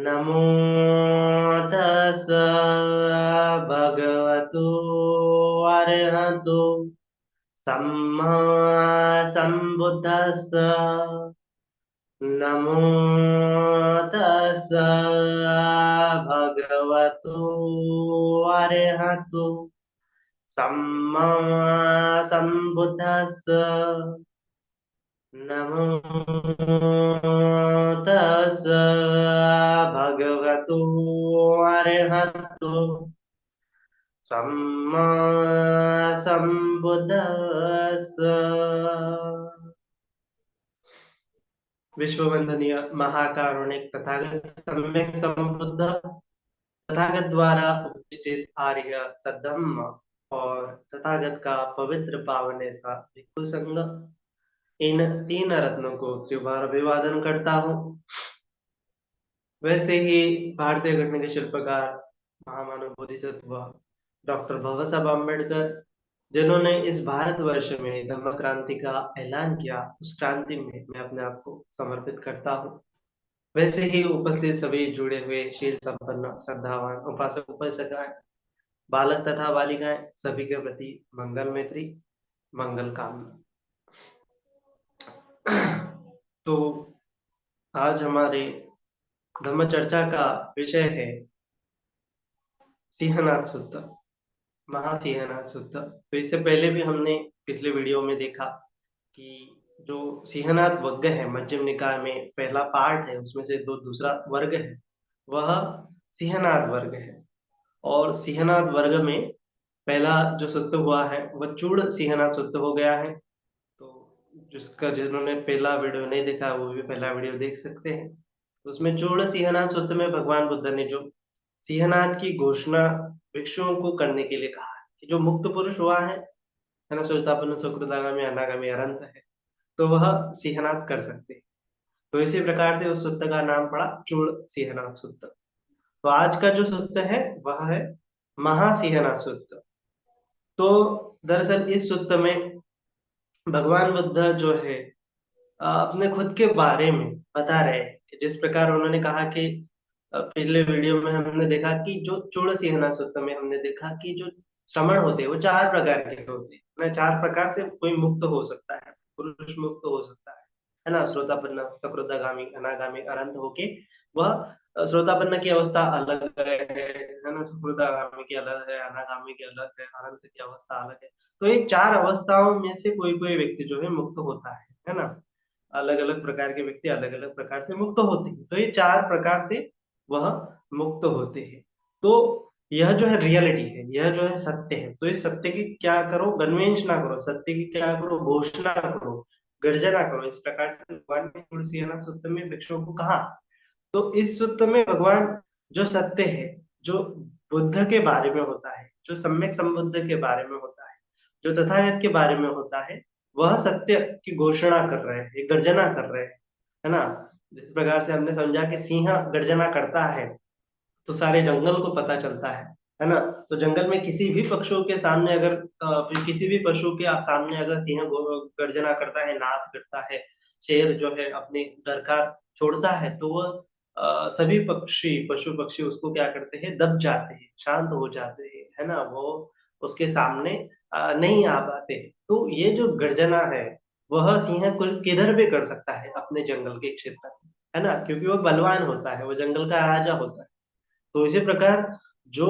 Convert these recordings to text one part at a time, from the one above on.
नमो तस् भगवतो अरहतो सम्मा सम्बुद्धस्स। नमो तस् भगवतो अरहतो सम्मा सम्बुद्धस्स। नमो तस् भगवतो अरहतो सम्मा संबुद्धस्स। विश्ववंदनीय महाकारुणिक तथागत सम्यक संबुद्ध तथागत द्वारा उपदेशित आर्य सद्धम्म और तथागत का पवित्र पावन ऐसा भिक्षु संघ, इन तीन रत्नों को त्रिवार अभिवादन करता हूँ। वैसे ही भारतीय घटना के शिल्पकार महामानव बोधिसत्व डॉक्टर बाबा साहब अम्बेडकर, जिन्होंने इस भारतवर्ष में धम्म क्रांति का ऐलान किया, उस क्रांति में मैं अपने आप को समर्पित करता हूँ। वैसे ही उपस्थित सभी जुड़े हुए शील संपन्न श्रद्धावान उपासक उपासिकाएं, बालक तथा बालिकाएं, सभी के प्रति मंगल मैत्री मंगल कामना। तो आज हमारे धम्म चर्चा का विषय है सिंहनाद सूत्र, महासिंहनाद सूत्र। तो इससे पहले भी हमने पिछले वीडियो में देखा कि जो सिंहनाद वर्ग है मध्यम निकाय में पहला पार्ट है, उसमें से दूसरा वर्ग है वह सिंहनाद वर्ग है। और सिंहनाद वर्ग में पहला जो सूत्र हुआ है वह चूड़ सिंहनाद सूत्र हो गया है। तो जिन्होंने पहला वीडियो नहीं देखा वो भी पहला वीडियो देख सकते हैं। तो उसमें चूड़ सिंहनाद सूत्र में भगवान बुद्ध ने जो सिंहनाद की घोषणा भिक्षुओं को करने के लिए कहा है कि जो मुक्त पुरुष हुआ है ना, सोतापन्न सुकृतागामी अनागामी अनंत है, तो वह सिंहनाद कर सकते हैं। तो इसी प्रकार से उस सूत्र का नाम पड़ा चूड़ सिंहनाद सूत्र। तो आज का जो सूत्र है वह है महासिंहनाद सूत्र। तो दरअसल इस सूत्र में भगवान बुद्ध जो है अपने खुद के बारे में बता रहे हैं कि जिस प्रकार उन्होंने कहा कि पिछले वीडियो में हमने देखा कि जो चूड़ सिंहनाद सूत्र में हमने देखा कि जो श्रमण होते हैं वो चार प्रकार के होते हैं ना, चार प्रकार से कोई मुक्त हो सकता है, पुरुष मुक्त हो सकता है ना। श्रोतापन्न सकृदागामी अनागामी अनंत होके वह श्रोतापन्न की अवस्था अलग है ना, सकृदागामी की अलग है, अनागामी की अलग है, अनंत की अवस्था अलग है। तो ये चार अवस्थाओं में से कोई कोई व्यक्ति जो है मुक्त होता है ना। अलग अलग प्रकार के व्यक्ति अलग अलग प्रकार से मुक्त होते हैं। तो ये चार प्रकार से वह मुक्त होते हैं। तो यह जो है रियलिटी है, यह जो है सत्य है। तो इस सत्य की क्या करो, गन्वेंश ना करो, सत्य की क्या करो, घोषणा करो, गर्जना करो। इस प्रकार से भगवान ने तुलसी सूत्र में भिक्षुओं को कहा। तो इस सूत्र में भगवान जो सत्य है, जो बुद्ध के बारे में होता है, जो सम्यक संबुद्ध के बारे में होता है, जो तथागत के बारे में होता है, वह सत्य की घोषणा कर रहे हैं, गर्जना कर रहे हैं, है ना। जिस प्रकार से हमने समझा कि सिंह गर्जना करता है तो सारे जंगल को पता चलता है ना। तो जंगल में किसी भी पशु के सामने अगर किसी भी पशु के सामने अगर सिंह गर्जना करता है, नाद करता है, शेर जो है अपनी डरकार छोड़ता है, तो वह सभी पशु पक्षी उसको क्या करते हैं, दब जाते हैं, शांत हो जाते हैं, है ना। वो उसके सामने नहीं आ पाते। तो ये जो गर्जना है वह सिंह कुछ किधर भी कर सकता है अपने जंगल के क्षेत्र में, है ना, क्योंकि वो बलवान होता है, वो जंगल का राजा होता है। तो इसी प्रकार जो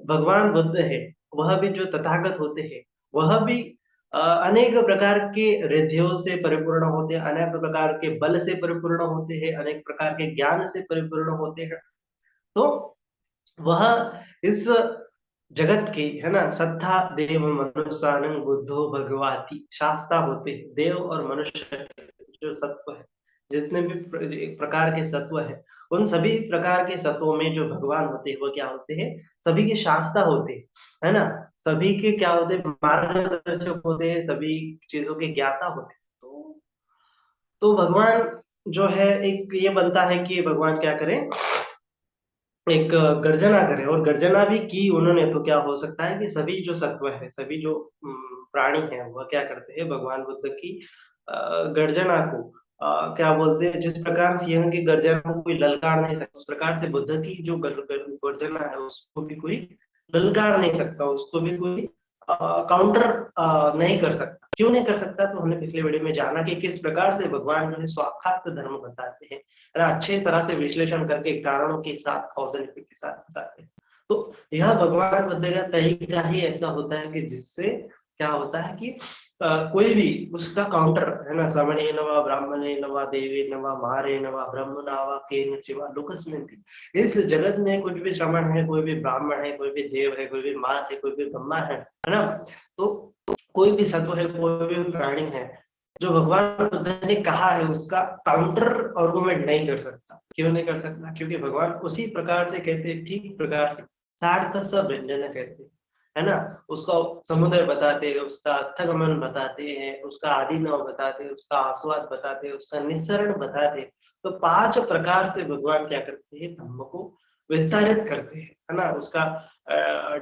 भगवान बुद्ध है, वह भी जो तथागत होते हैं, वह भी अनेक प्रकार के रिद्धियों से परिपूर्ण होते हैं, अनेक प्रकार के बल से परिपूर्ण होते हैं, अनेक प्रकार के ज्ञान से परिपूर्ण होते हैं। तो वह इस जगत की, है ना, सत्ता देव मनुष्यानं बुद्धो भगवाति शास्ता होते हैं। देव और मनुष्य जो सत्व है, जितने भी एक प्रकार के सत्व है, उन सभी प्रकार के सत्वों में जो भगवान होते हैं वो क्या होते हैं, सभी के शास्ता होते हैं, है ना। सभी के क्या होते हैं, मार्गदर्शक होते हैं, सभी चीजों के ज्ञाता होते हैं। तो भगवान जो है, एक ये बनता है कि भगवान क्या करें, एक गर्जना करे। और गर्जना भी की उन्होंने, तो क्या हो सकता है कि सभी जो सत्व है, सभी जो प्राणी है, वह क्या करते हैं, भगवान बुद्ध की गर्जना को क्या बोलते हैं, जिस प्रकार सिंह की गर्जना को कोई ललकार नहीं सकता, उस प्रकार से बुद्ध की जो गर्जना है उसको भी कोई ललकार नहीं सकता, उसको भी कोई काउंटर नहीं कर सकता। क्यों नहीं कर सकता? तो हमने पिछले वीडियो में जाना कि किस प्रकार से भगवान जो है स्वाखात धर्म बताते हैं, है ना, अच्छे तरह से विश्लेषण करके कारणों के साथ कॉजल इफेक्ट के साथ बताते हैं। तो यह भगवान बुद्ध का तरीका ही ऐसा होता है कि जिससे क्या होता है कि कोई भी उसका काउंटर, है ना, श्रवणे नवा ब्राह्मणे नवा देवे नवा मारे नवा ब्रह्म नावा केन शिवा लोकस्मिन्। इस जगत में कुछ भी श्रवण है, कोई भी ब्राह्मण है, कोई भी देव है, कोई भी मार है, कोई भी ब्रह्मा है ना, तो कोई भी सत्व है, कोई भी प्राणी है, जो भगवान बुद्ध ने कहा है उसका काउंटर आर्गुमेंट नहीं कर सकता। क्यों नहीं कर सकता? क्योंकि भगवान उसी प्रकार से कहते हैं, ठीक प्रकार से सार्थ स व्यंजन कहते हैं, है ना, उसका समुद्र बताते हैं, उसका अर्थगमन बताते हैं, उसका आदिनव बताते हैं, उसका आस्वाद बताते हैं, उसका निस्सरण बताते हैं। तो 5 प्रकार से भगवान क्या करते हैं, धम्म को विस्तारित करते हैं, है ना, उसका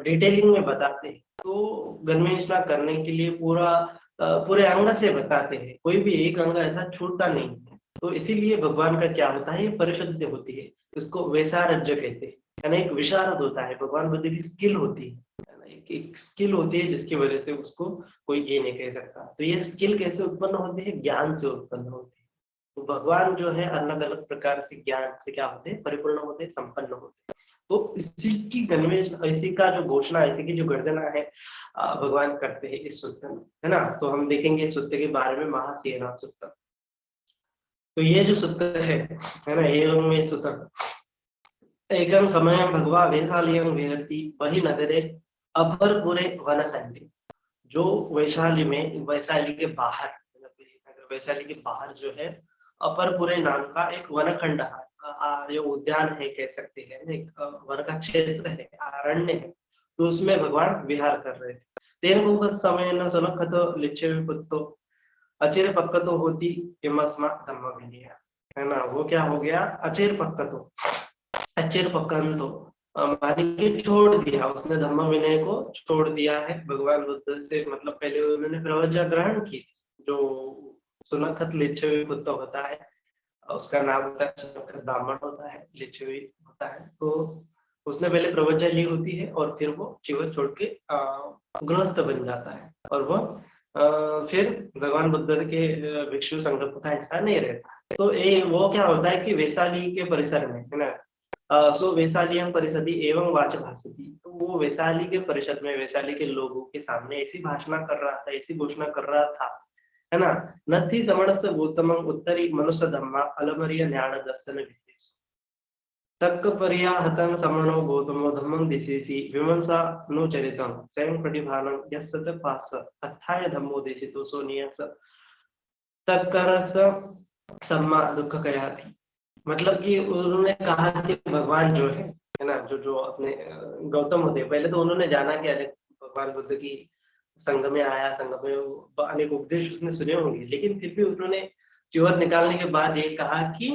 डिटेलिंग में बताते हैं। तो गन्वेषणा करने के लिए पूरे अंग से बताते हैं, कोई भी एक अंग ऐसा छूटता नहीं है। तो इसीलिए भगवान का क्या होता है, परिशुद्धि होती है, उसको वैसारज्य कहते हैं, है ना, एक विशारद होता है, भगवान बुद्ध की स्किल होती है, एक स्किल होती है जिसकी वजह से उसको कोई ये नहीं कह सकता। तो ये स्किल कैसे उत्पन्न होती है? ज्ञान से उत्पन्न होती है। तो भगवान जो है अलग अलग प्रकार से ज्ञान से क्या होते हैं, परिपूर्ण होते हैं, संपन्न होते हैं। तो इसी की गणवेश, इसी का जो घोषणा, इसी की जो गर्जना है भगवान करते हैं इस सूत्र में, है ना। तो हम देखेंगे इस सूत्र के बारे में, महासेना सूत्र। तो ये जो सूत्र है ना, एवं में सूत्र एकं समयं भगवा वैशाल्यं विहरति वही नगरे अभरपुरे वनसंडे। जो वैशाली में, वैशाली के बाहर, मतलब वैशाली के बाहर जो है अपरपुरे नाम का एक वनखंड है, जो उद्यान है कह सकते हैं, एक वन का क्षेत्र है, अरण्य है। तो उसमें भगवान विहार कर रहे थे। तेन मुख समय न सुनखत लिच्छे पुत्तो अचिर पक्कतो होती इमस्मा धम्म विनय, है ना। वो क्या हो गया, अचिर पक्कतो, अचिर पक्कंतो मानी के छोड़ दिया, उसने धम्म विनय को छोड़ दिया है। भगवान बुद्ध से मतलब पहले उन्होंने प्रवज्ञा ग्रहण की, जो सुनखत लिच्छवी पुत्र होता है, उसका नाम होता है सुनखत ब्राह्मण होता है, लिच्छवी होता है। तो उसने पहले प्रवज्ञा ली होती है और फिर वो जीवन छोड़ के गृहस्थ बन जाता है, और वो फिर भगवान बुद्ध के भिक्षु संघ का हिस्सा नहीं रहता। तो ये वो क्या होता है कि वैशाली के परिसर में, है ना, सो वैशालियं परिषदि एवं वाच भाषति। तो वो वैशाली के परिषद में, वैशाली के लोगों के सामने ऐसी भाषणा कर रहा था, ऐसी घोषणा कर रहा था, है ना, नथि समणस्य गौतमं उत्तरी मनुष्य धम्मा अलमरिय ज्ञान दर्शन विशेष तक्क परियाहतं समणो गौतमो धम्मं दिशेसि विमंसा नो चरितं स्वयं प्रतिभानं यस्य च पास अत्थाय धम्मो देशितो सो नियस तत्करस सम्मा दुख कया थी। मतलब कि उन्होंने कहा कि भगवान जो है ना, जो जो अपने गौतम होते, पहले तो उन्होंने जाना कि अरे भगवान बुद्ध की संघ में आया, संघ में अनेक उपदेश उसने सुने होंगे, लेकिन फिर भी उन्होंने चिवर निकालने के बाद ये कहा कि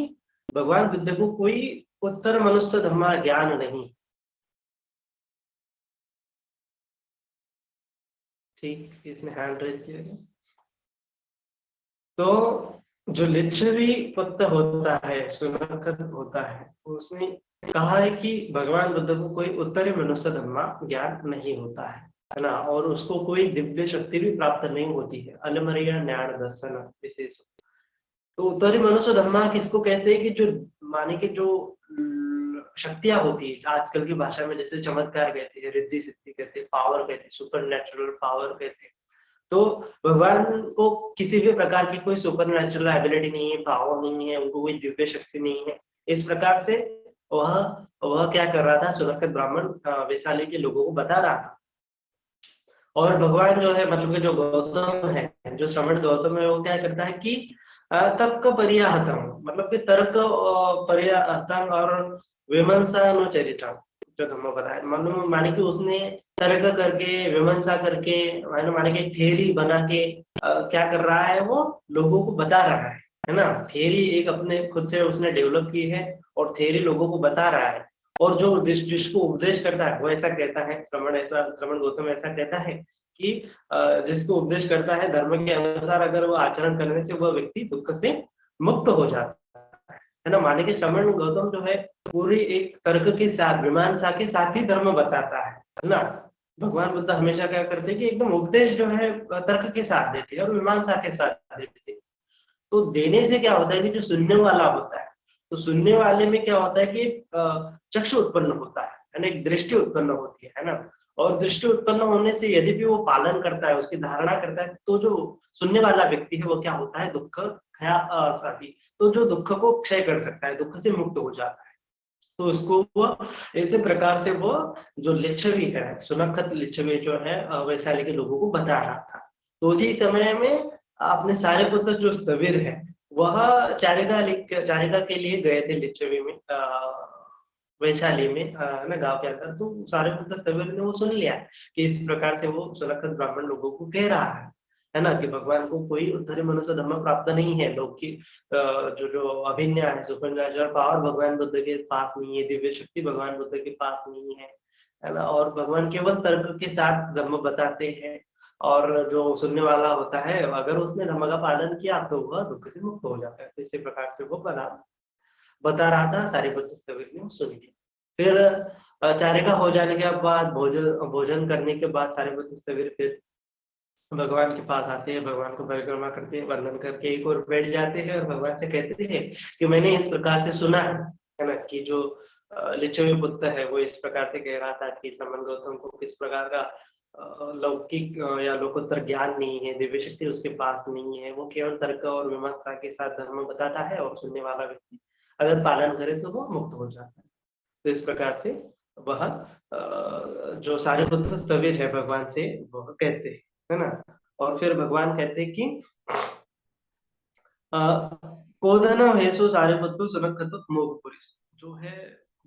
भगवान बुद्ध को कोई उत्तर मनुष्य धर्म ज्ञान नहीं। ठीक, इसने हैंड रेज किया है। तो जो लिच्छवी पत्र होता है, सुनखत होता है, उसने कहा है कि भगवान बुद्ध को कोई उत्तरी मनुष्य धर्म ज्ञान नहीं होता है ना, और उसको कोई दिव्य शक्ति भी प्राप्त नहीं होती है, अलमरिया ज्ञान दर्शन विशेष। तो उत्तरी मनुष्य धर्म किसको कहते हैं कि जो माने कि जो शक्तियां होती है, आजकल की भाषा में जैसे चमत्कार कहते हैं, रिद्धि सिद्धि कहते हैं, पावर कहते हैं, सुपर नेचुरल पावर कहते हैं। तो भगवान को किसी भी प्रकार की कोई सुपर नेचुरल एबिलिटी नहीं है, पावर नहीं है, उनको कोई दिव्य शक्ति नहीं है। इस प्रकार से वह वह क्या कर रहा था, सुनखत ब्राह्मण वैशाली के लोगों को बता रहा था। और भगवान जो है, मतलब कि जो गौतम है, जो श्रमण गौतम है, वो क्या करता है कि तर्क परियाहतम, मतलब कि तर्क परियाहतम और विमर्शानुचरितम, जो धम्म बताया, मतलब माने कि उसने तर्क करके, विमर्शा करके, माने कि थ्योरी बना के क्या कर रहा है, वो लोगों को बता रहा है ना। थ्योरी एक अपने खुद से उसने डेवलप की है और थ्योरी लोगों को बता रहा है। और जो जिसको उपदेश करता है वो ऐसा कहता है, श्रवण गौतम ऐसा कहता है कि जिसको उपदेश करता है धर्म के अनुसार अगर वो आचरण करने से वह व्यक्ति दुख से मुक्त हो जाता है ना। माने कि श्रमण गौतम जो है पूरी एक तर्क के साथ, मीमांसा के साथ ही धर्म बताता है ना। भगवान बुद्ध हमेशा क्या करते हैं कि एकदम उपदेश जो है तर्क के साथ देते हैं और मीमांसा के साथ देते हैं। तो देने से क्या होता है कि जो सुनने वाला होता है, तो सुनने वाले में क्या होता है कि चक्षु उत्पन्न होता है ना, एक दृष्टि उत्पन्न होती है ना। और दृष्टि उत्पन्न होने से यदि भी वो पालन करता है, उसकी धारणा करता है, तो जो सुनने वाला व्यक्ति है वो क्या होता है, दुख क्षया साथी, तो जो दुख को क्षय कर सकता है, दुख से मुक्त हो जाता है। तो उसको वो इसी प्रकार से वो जो लिच्छवी है, सुनखत लिच्छवी जो है वैशाली के लोगों को बता रहा था। तो उसी समय में अपने सारिपुत्र जो स्थविर है, वह चारिका के लिए गए थे लिच्छवी में, वैशाली में ना गांव के अंदर। तो सारिपुत्र स्थविर ने वो सुन लिया कि इस प्रकार से वो सुनखत ब्राह्मण लोगों को कह रहा है ना, कि भगवान को कोई उद्धरी मनुष्य धर्म प्राप्त नहीं है, लोग की जो जो अभिज्ञा है, सुपरनैचुरल पावर भगवान बुद्ध के पास नहीं है, दिव्य शक्ति भगवान बुद्ध के पास नहीं है ना। और भगवान केवल तर्क के साथ धर्म बताते हैं, और जो सुनने वाला होता है अगर उसने धर्म का पालन किया तो वह दुख से मुक्त हो जाता है। तो इसी प्रकार से वो बता रहा था, सारिपुत्र स्थविर ने सुन लिया। फिर चारिका हो जाने के बाद, भोजन भोजन करने के बाद सारिपुत्र स्थविर फिर भगवान के पास आते हैं, भगवान को परिक्रमा करते हैं, वंदन करके एक और बैठ जाते हैं और भगवान से कहते हैं कि मैंने इस प्रकार से सुना है ना, कि जो लिच्छवी पुत्र है वो इस प्रकार से कह रहा था कि समन गौतम को किस प्रकार का लौकिक या लोकोत्तर ज्ञान नहीं है, दिव्य शक्ति उसके पास नहीं है, वो केवल तर्क और मीमांसा के साथ धर्म बताता है, और सुनने वाला व्यक्ति अगर पालन करे तो वो मुक्त हो जाता है। तो इस प्रकार से वह जो सारिपुत्र स्थविर है भगवान से वह कहते हैं, है ना। और फिर भगवान कहते हैं कि कोदन हेसु सारिपुत्र सुनखत मोह पुरुष, जो है,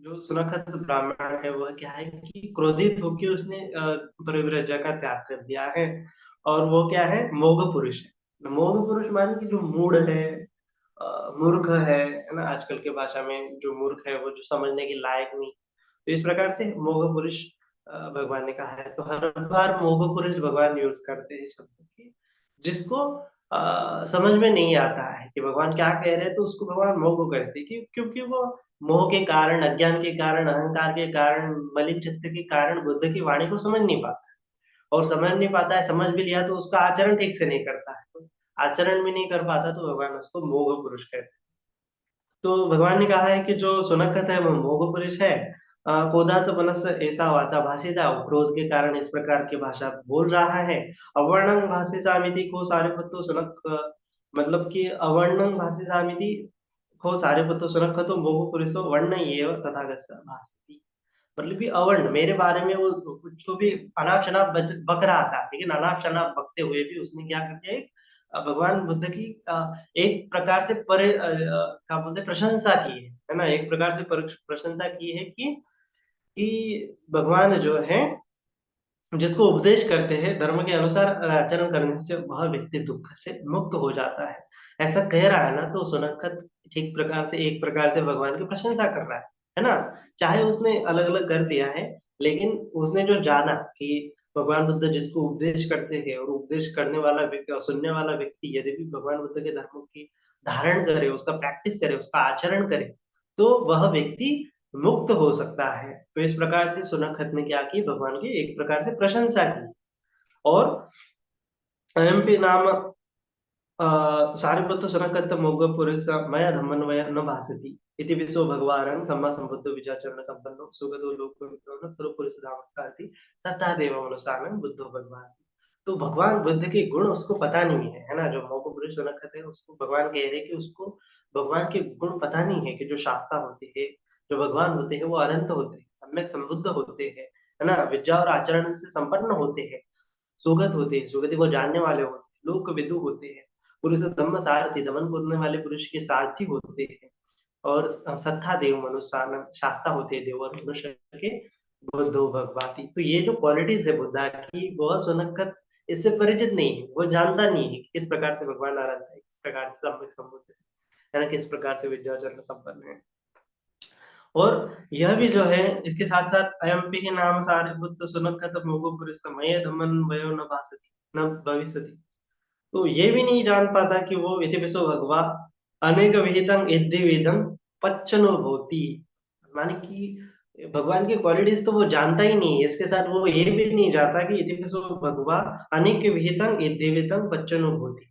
जो सुनखत ब्राह्मण है वह क्या है कि क्रोधित होकर उसने परिव्रजा का त्याग कर दिया है। और वो क्या है, मोघ पुरुष है। मोघ पुरुष माने कि जो मूढ़ है, मूर्ख है ना, आजकल के भाषा में जो मूर्ख है वो जो समझने के लायक नहीं। तो इस प्रकार से मोघ पुरुष भगवान ने कहा है। तो हर बार मोघ पुरुष भगवान यूज करते हैं शब्द की, जिसको समझ में नहीं आता है कि भगवान क्या कह रहे हैं, तो उसको भगवान मोह को कहते हैं कि क्योंकि वो मोह के कारण, अज्ञान के कारण, अहंकार के कारण, मलिन चित्त के कारण बुद्ध की वाणी को समझ नहीं पाता। और समझ नहीं पाता है, समझ भी लिया तो उसका आचरण ठीक से नहीं करता है, तो आचरण भी नहीं कर पाता, तो भगवान उसको मोह पुरुष कहते हैं। तो भगवान ने कहा है कि जो सुनखत है वो मोह पुरुष है। क्रोधात मनस ऐसा वाचा भाषिता, क्रोध के कारण इस प्रकार की भाषा बोल रहा है। अवर्णं भाषितामिति को सारिपुत्र सुनक, मतलब कि अवर्णं भाषितामिति को सारिपुत्र सुनखतो मोह पुरुषो वर्ण एव तथागत भाषति। मतलब कि अवर्ण, मेरे बारे में वो कुछ तो भी अनाप शनाप बक रहा था, लेकिन अनाप शनाप बकते हुए भी उसने क्या कर दिया, एक भगवान बुद्ध की एक प्रकार से क्या बोलते हैं, प्रशंसा की है ना। एक प्रकार से प्रशंसा की है कि भगवान जो है जिसको उपदेश करते हैं धर्म के अनुसार आचरण करने से वह व्यक्ति दुख से मुक्त हो जाता है, ऐसा कह रहा है ना। तो सुनखत ठीक प्रकार से, एक प्रकार से भगवान की प्रशंसा कर रहा है ना। चाहे उसने अलग अलग कर दिया है, लेकिन उसने जो जाना कि भगवान बुद्ध जिसको उपदेश करते हैं, और उपदेश करने वाला व्यक्ति और सुनने वाला व्यक्ति यदि भी भगवान बुद्ध के धर्म की धारण करे, उसका प्रैक्टिस करे, उसका आचरण करे, तो वह व्यक्ति मुक्त हो सकता है। तो इस प्रकार से सुनखत ने क्या की, भगवान की एक प्रकार से प्रशंसा की। और अयमपि नाम सारिपुत्र सुनखत मोघ पुरुष मया धम्मन्वय न भासति इति विशो भगवान सम्मा संबुद्धो विचाचरण संपन्नो सुगतो लोकविदो न पुरुष पुरुष धामस्कारति सत्ता देव मनुष्यानं बुद्धो भगवान। तो भगवान बुद्ध के गुण उसको पता नहीं है ना। जो मोघ पुरुष सुनखत है उसको भगवान कह रहे हैं कि उसको भगवान के गुण पता नहीं है, कि जो शास्त्र होते हैं, जो भगवान होते हैं वो अनंत होते हैं, सम्यक समृद्ध होते हैं, है ना, विद्या और आचरण से संपन्न होते हैं, सुगत होते हैं, सुगति को जानने वाले होते हैं, लोक विदु होते हैं, पुरुष धम्म सारथी, दमन करने वाले पुरुष के सारथी होते हैं, और सत्ता देव मनुष्य शास्ता होते हैं, देव और मनुष्य के बुद्धो भगवाती। तो ये जो क्वालिटीज है बुद्धा की, वह सुनखत इससे परिचित नहीं है, वो जानता नहीं है कि किस प्रकार से भगवान नारायण है, किस प्रकार से सम्यक संबुद्ध है ना, किस प्रकार से विद्याचरण संपन्न है। और यह भी जो है, इसके साथ साथ अयम्पि के नाम सारिपुत्र सुनखत मोगो पुरुष समय धमन वयो न भासति न भविष्यति। तो ये भी नहीं जान पाता कि वो इति विशो भगवा, अनेक विहितं इद्धि विधं पच्चनो होती, माने कि भगवान की क्वालिटीज तो वो जानता ही नहीं है, इसके साथ वो ये भी नहीं जानता कि इति पिसो भगवा अनेक विहितं इद्धि विधं पच्चनो होती,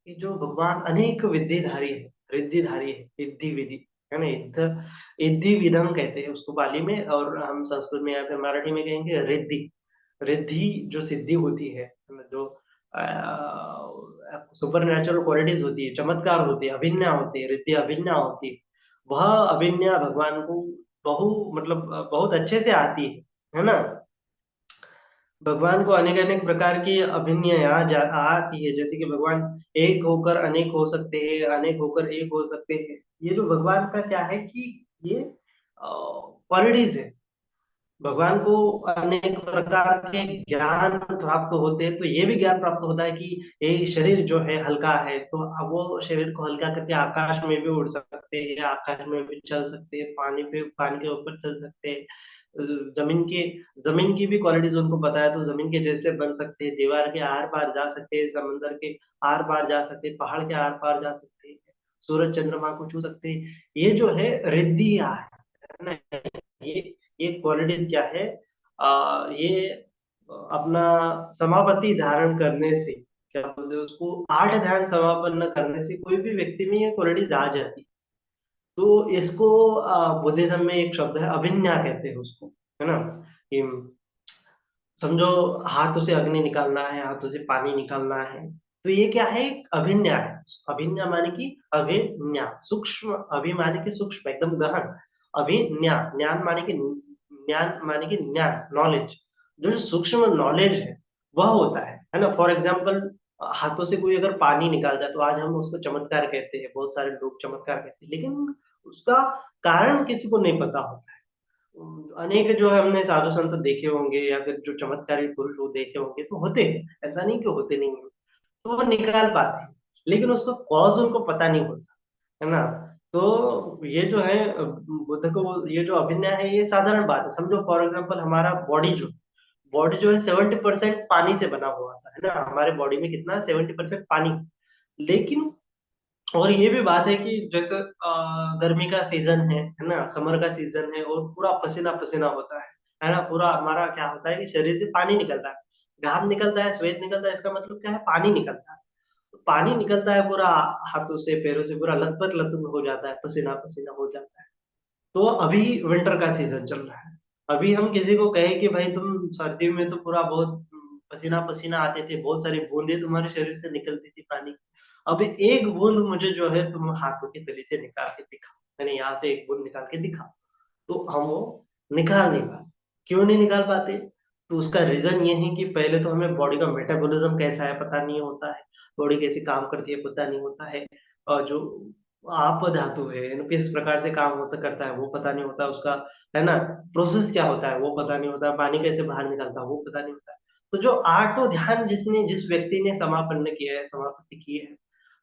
कि जो भगवान अनेक विद्याधारी है, रिद्धिधारी है, रिद्धि विधि है ना, इद्धि विधम कहते हैं उसको पाली में, और हम संस्कृत में या फिर मराठी में कहेंगे रिद्धि। रिद्धि जो सिद्धि होती है ना, जो सुपर नेचुरल क्वालिटीज होती है, चमत्कार होते हैं, अभिज्ञा होती है, रिद्धि अभिज्ञा होती है, वह अभिज्ञा भगवान को मतलब बहुत अच्छे से आती है ना। भगवान को अनेक अनेक प्रकार की अभिनय आती है, जैसे कि भगवान एक होकर अनेक हो सकते हैं, अनेक होकर एक हो सकते हैं। ये जो भगवान का क्या है कि ये क्वालिटीज है। भगवान को अनेक प्रकार के ज्ञान प्राप्त होते हैं, तो ये भी ज्ञान प्राप्त होता है कि ये शरीर जो है हल्का है, तो अब वो शरीर को हल्का करके आकाश में भी उड़ सकते हैं, आकाश में भी चल सकते हैं, पानी के ऊपर चल सकते हैं। जमीन के जमीन की भी क्वालिटीज उनको पता है, तो जमीन के जैसे बन सकते हैं, दीवार के आर पार जा सकते हैं, समंदर के आर पार जा सकते हैं, पहाड़ के आर पार जा सकते हैं, सूरज चंद्रमा को छू सकते हैं। ये जो है रिद्धियां है ना, ये ये क्वालिटीज क्या है, ये अपना समापत्ति धारण करने से, क्या बोलते हैं उसको, आठ ध्यान समापन्न करने से कोई भी व्यक्ति में ये क्वालिटीज आ जाती। तो इसको बुद्धिज्म में एक शब्द है अभिज्ञा कहते हैं उसको, है ना, कि समझो हाथों से अग्नि निकालना है, हाथों से पानी निकालना है, तो ये क्या है, एक अभिज्ञा है। अभिज्ञा माने कि अभिज्ञा सूक्ष्म, अभि माने कि सूक्ष्म एकदम गहन, अभिज्ञा ज्ञान माने कि ज्ञान माने कि ज्ञान नॉलेज, जो सूक्ष्म नॉलेज है वह होता है ना। फॉर एग्जाम्पल हाथों से कोई अगर पानी निकालता है तो आज हम उसको चमत्कार कहते हैं, बहुत सारे लोग चमत्कार कहते हैं, लेकिन उसका कारण किसी को नहीं पता होता। अनेक जो है हमने साधु संत देखे होंगे, या फिर जो चमत्कारी पुरुष वो देखे होंगे, तो होते हैं, ऐसा नहीं कि होते नहीं हैं, तो वो निकाल पाते हैं, लेकिन उसका कॉज उनको पता नहीं होता, है ना। तो ये जो है बुद्ध को ये जो अभिनय है ये साधारण बात है। समझो फॉर एग्जाम्पल हमारा बॉडी जो है 70% पानी से बना हुआ था, है ना, हमारे बॉडी में कितना 70% पानी, लेकिन और ये भी बात है कि जैसे गर्मी का सीजन है ना, समर का सीजन है, और पूरा पसीना पसीना होता है ना, पूरा हमारा क्या होता है कि शरीर से पानी निकलता है, घाम निकलता है, श्वेत निकलता है, इसका मतलब क्या है, पानी निकलता है। तो पानी निकलता है पूरा, हाथों से पैरों से पूरा लथपथ लथपथ हो जाता है, पसीना पसीना हो जाता है। तो अभी विंटर का सीजन चल रहा है, अभी हम किसी को कहें कि भाई तुम सर्दी में तो पूरा बहुत पसीना पसीना आते थे, बहुत सारी बूंदे तुम्हारे शरीर से निकलती थी पानी, अभी एक बूंद मुझे जो है तुम हाथों की तली से निकाल के दिखाओ, मैंने यहाँ से एक बूंद निकाल के दिखाओ, तो हम वो निकाल नहीं पाते। क्यों नहीं निकाल पाते? तो उसका रीजन ये है कि पहले तो हमें बॉडी का मेटाबॉलिज्म कैसा है पता नहीं होता है, बॉडी कैसे काम करती है पता नहीं होता है, और जो आप धातु है किस प्रकार से काम होता करता है वो पता नहीं होता उसका, है ना, प्रोसेस क्या होता है वो पता नहीं होता, पानी कैसे बाहर निकलता है वो पता नहीं होता। तो जो आठों ध्यान जिस व्यक्ति ने समापन्न किया है, समाप्ति की है,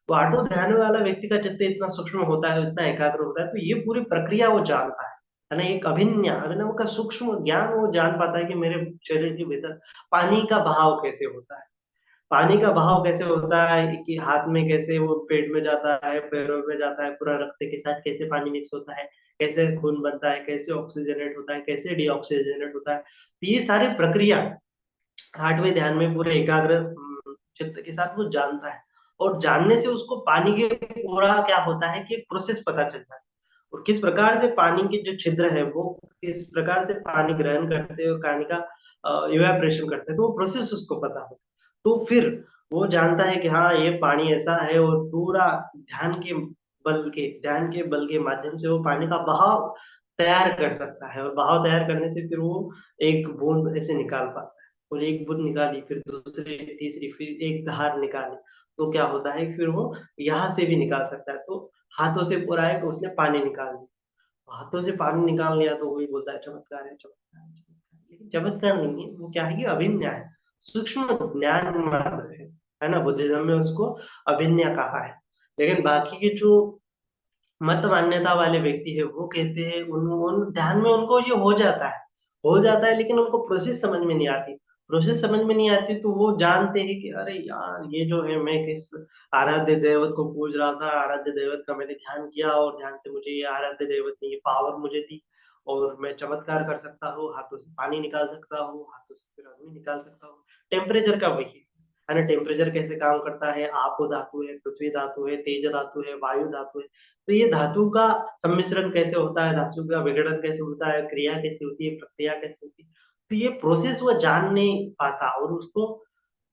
तो ऑटो ध्यान वाला व्यक्ति का चित्त इतना सूक्ष्म होता है, इतना एकाग्र होता है, तो ये पूरी प्रक्रिया वो जानता है ना, एक अभिज्ञा अभिनव का सूक्ष्म ज्ञान वो जान पाता है कि मेरे शरीर के भीतर पानी का बहाव कैसे होता है, पानी का बहाव कैसे होता है, कि हाथ में कैसे वो पेट में जाता है, पैरों में जाता है, पूरा रक्त के साथ कैसे पानी मिक्स होता है, कैसे खून बनता है, कैसे ऑक्सीजनेट होता है, कैसे डीऑक्सीजनेट होता है, तो ये सारी प्रक्रिया आठवें ध्यान में पूरे एकाग्र चित्त के साथ वो जानता है, और जानने से उसको पानी के पूरा क्या होता है कि एक प्रोसेस पता चलता है, और किस प्रकार से पानी के जो छिद्र है वो किस प्रकार से पानी ग्रहण करते हैं और पानी का इवेपोरेशन करते हैं, तो वो प्रोसेस उसको पता है। तो फिर वो जानता है कि हाँ ये पानी ऐसा है, और पूरा ध्यान के बल के माध्यम से वो पानी का बहाव तैयार कर सकता है, और बहाव तैयार करने से फिर वो एक बूंद ऐसे निकाल पाता है, और एक बूंद निकाली फिर दूसरी तीसरी फिर एक धार निकाली, तो क्या होता है फिर वो यहाँ से भी निकाल सकता है। तो हाथों से पूरा एक उसने पानी निकाल लिया, हाथों से पानी निकाल लिया, तो वही बोलता है चमत्कार है, चमत्कार है, चमत्कार है। लेकिन चमत्कार नहीं है वो, क्या है कि अभिज्ञा है, सूक्ष्म ज्ञान मात्र है ना, बुद्धिज्म में उसको अभिज्ञा कहा है। लेकिन बाकी के जो मत मान्यता वाले व्यक्ति है वो कहते हैं उन ध्यान में उनको ये हो जाता है, लेकिन उनको प्रोसेस समझ में नहीं आती, प्रोसेस समझ में नहीं आती तो वो जानते हैं कि अरे यार ये जो है, मैं किस आराध्य देवत को पूज रहा था, आराध्य देवत का मैंने ध्यान किया और ध्यान से मुझे ये आराध्य देवत ने ये पावर मुझे दी और मैं चमत्कार कर सकता हूँ, हाथों से पानी निकाल सकता हूँ, हाथों से फिर अग्नि निकाल सकता हूँ। टेम्परेचर का वही है ना, टेम्परेचर कैसे काम करता है, आपो धातु है, पृथ्वी धातु है, तेज धातु है, वायु धातु है। तो ये धातु का सम्मिश्रण कैसे होता है, धातु का विघटन कैसे होता है, क्रिया कैसे होती है, प्रक्रिया कैसे होती है, तो ये प्रोसेस वो जान नहीं पाता और उसको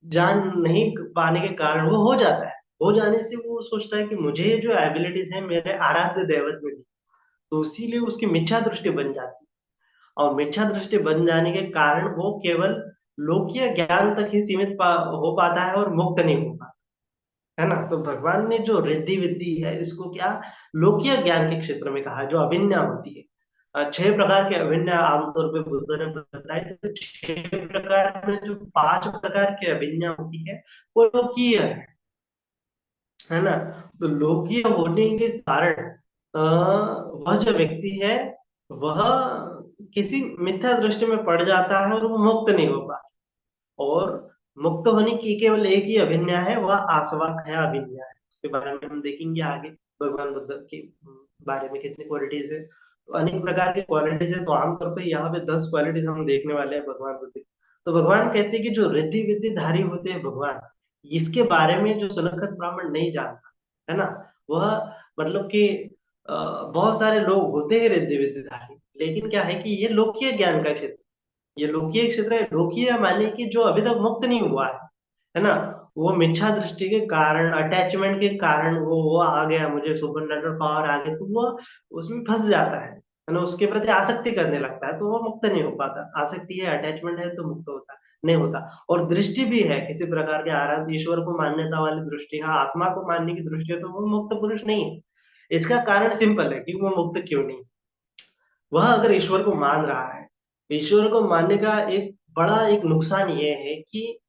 जान नहीं पाने के कारण वो हो जाता है। हो जाने से वो सोचता है कि मुझे जो एबिलिटीज है मेरे आराध्य दैवत में दी, तो इसीलिए उसकी मिथ्या दृष्टि बन जाती है और मिथ्या दृष्टि बन जाने के कारण वो केवल लोकीय ज्ञान तक ही सीमित हो पाता है और मुक्त नहीं हो पाता, है ना। तो भगवान ने जो रिद्धि विद्धि है इसको क्या लोकीय ज्ञान के क्षेत्र में कहा है, जो अभिज्ञा होती है। 6 प्रकार के अभिज्ञा आमतौर पे बुद्ध ने बताए, तो 6 प्रकार में जो 5 प्रकार की अभिज्ञा होती है वो लोकीय है ना। तो लोकीय होने के कारण वह जो व्यक्ति है वह किसी मिथ्या दृष्टि में पड़ जाता है और वो मुक्त नहीं हो पाता। और मुक्त होने की केवल एक ही अभिज्ञा है, वह आसवाखया अभिज्ञा है। उसके बारे में हम देखेंगे आगे, भगवान बुद्ध के बारे में कितनी क्वालिटीज है, तो अनेक प्रकार की क्वालिटीज है। तो आमतौर पे यहाँ पे 10 क्वालिटीज हम देखने वाले हैं भगवान बुद्ध की। तो भगवान कहते हैं कि जो रिद्धि विद्धि धारी होते हैं भगवान, इसके बारे में जो सनखत ब्राह्मण नहीं जानता है ना, वह मतलब कि बहुत सारे लोग होते हैं रिद्धि विद्धि धारी, लेकिन क्या है कि ये लोकीय ज्ञान का क्षेत्र, ये लोकीय क्षेत्र है। लोकीय माने कि जो अभी तक मुक्त नहीं हुआ है ना, वो मिच्छा दृष्टि के कारण, अटैचमेंट के कारण वो आ गया, मुझे सुपर नेचुरल पावर आ गई, तो वो उसमें फंस जाता है ना, उसके प्रति आसक्ति करने लगता है, तो वो मुक्त नहीं हो पाता। आसक्ति है, अटैचमेंट है, तो मुक्त होता नहीं होता। और दृष्टि भी है किसी प्रकार के आराध्य ईश्वर को मान्यता वाली दृष्टि, हाँ आत्मा को मानने की दृष्टि है, तो वो मुक्त पुरुष नहीं है। इसका कारण सिंपल है कि वो मुक्त क्यों नहीं, वह अगर ईश्वर को मान रहा है, ईश्वर को मानने का एक बड़ा एक नुकसान ये है कि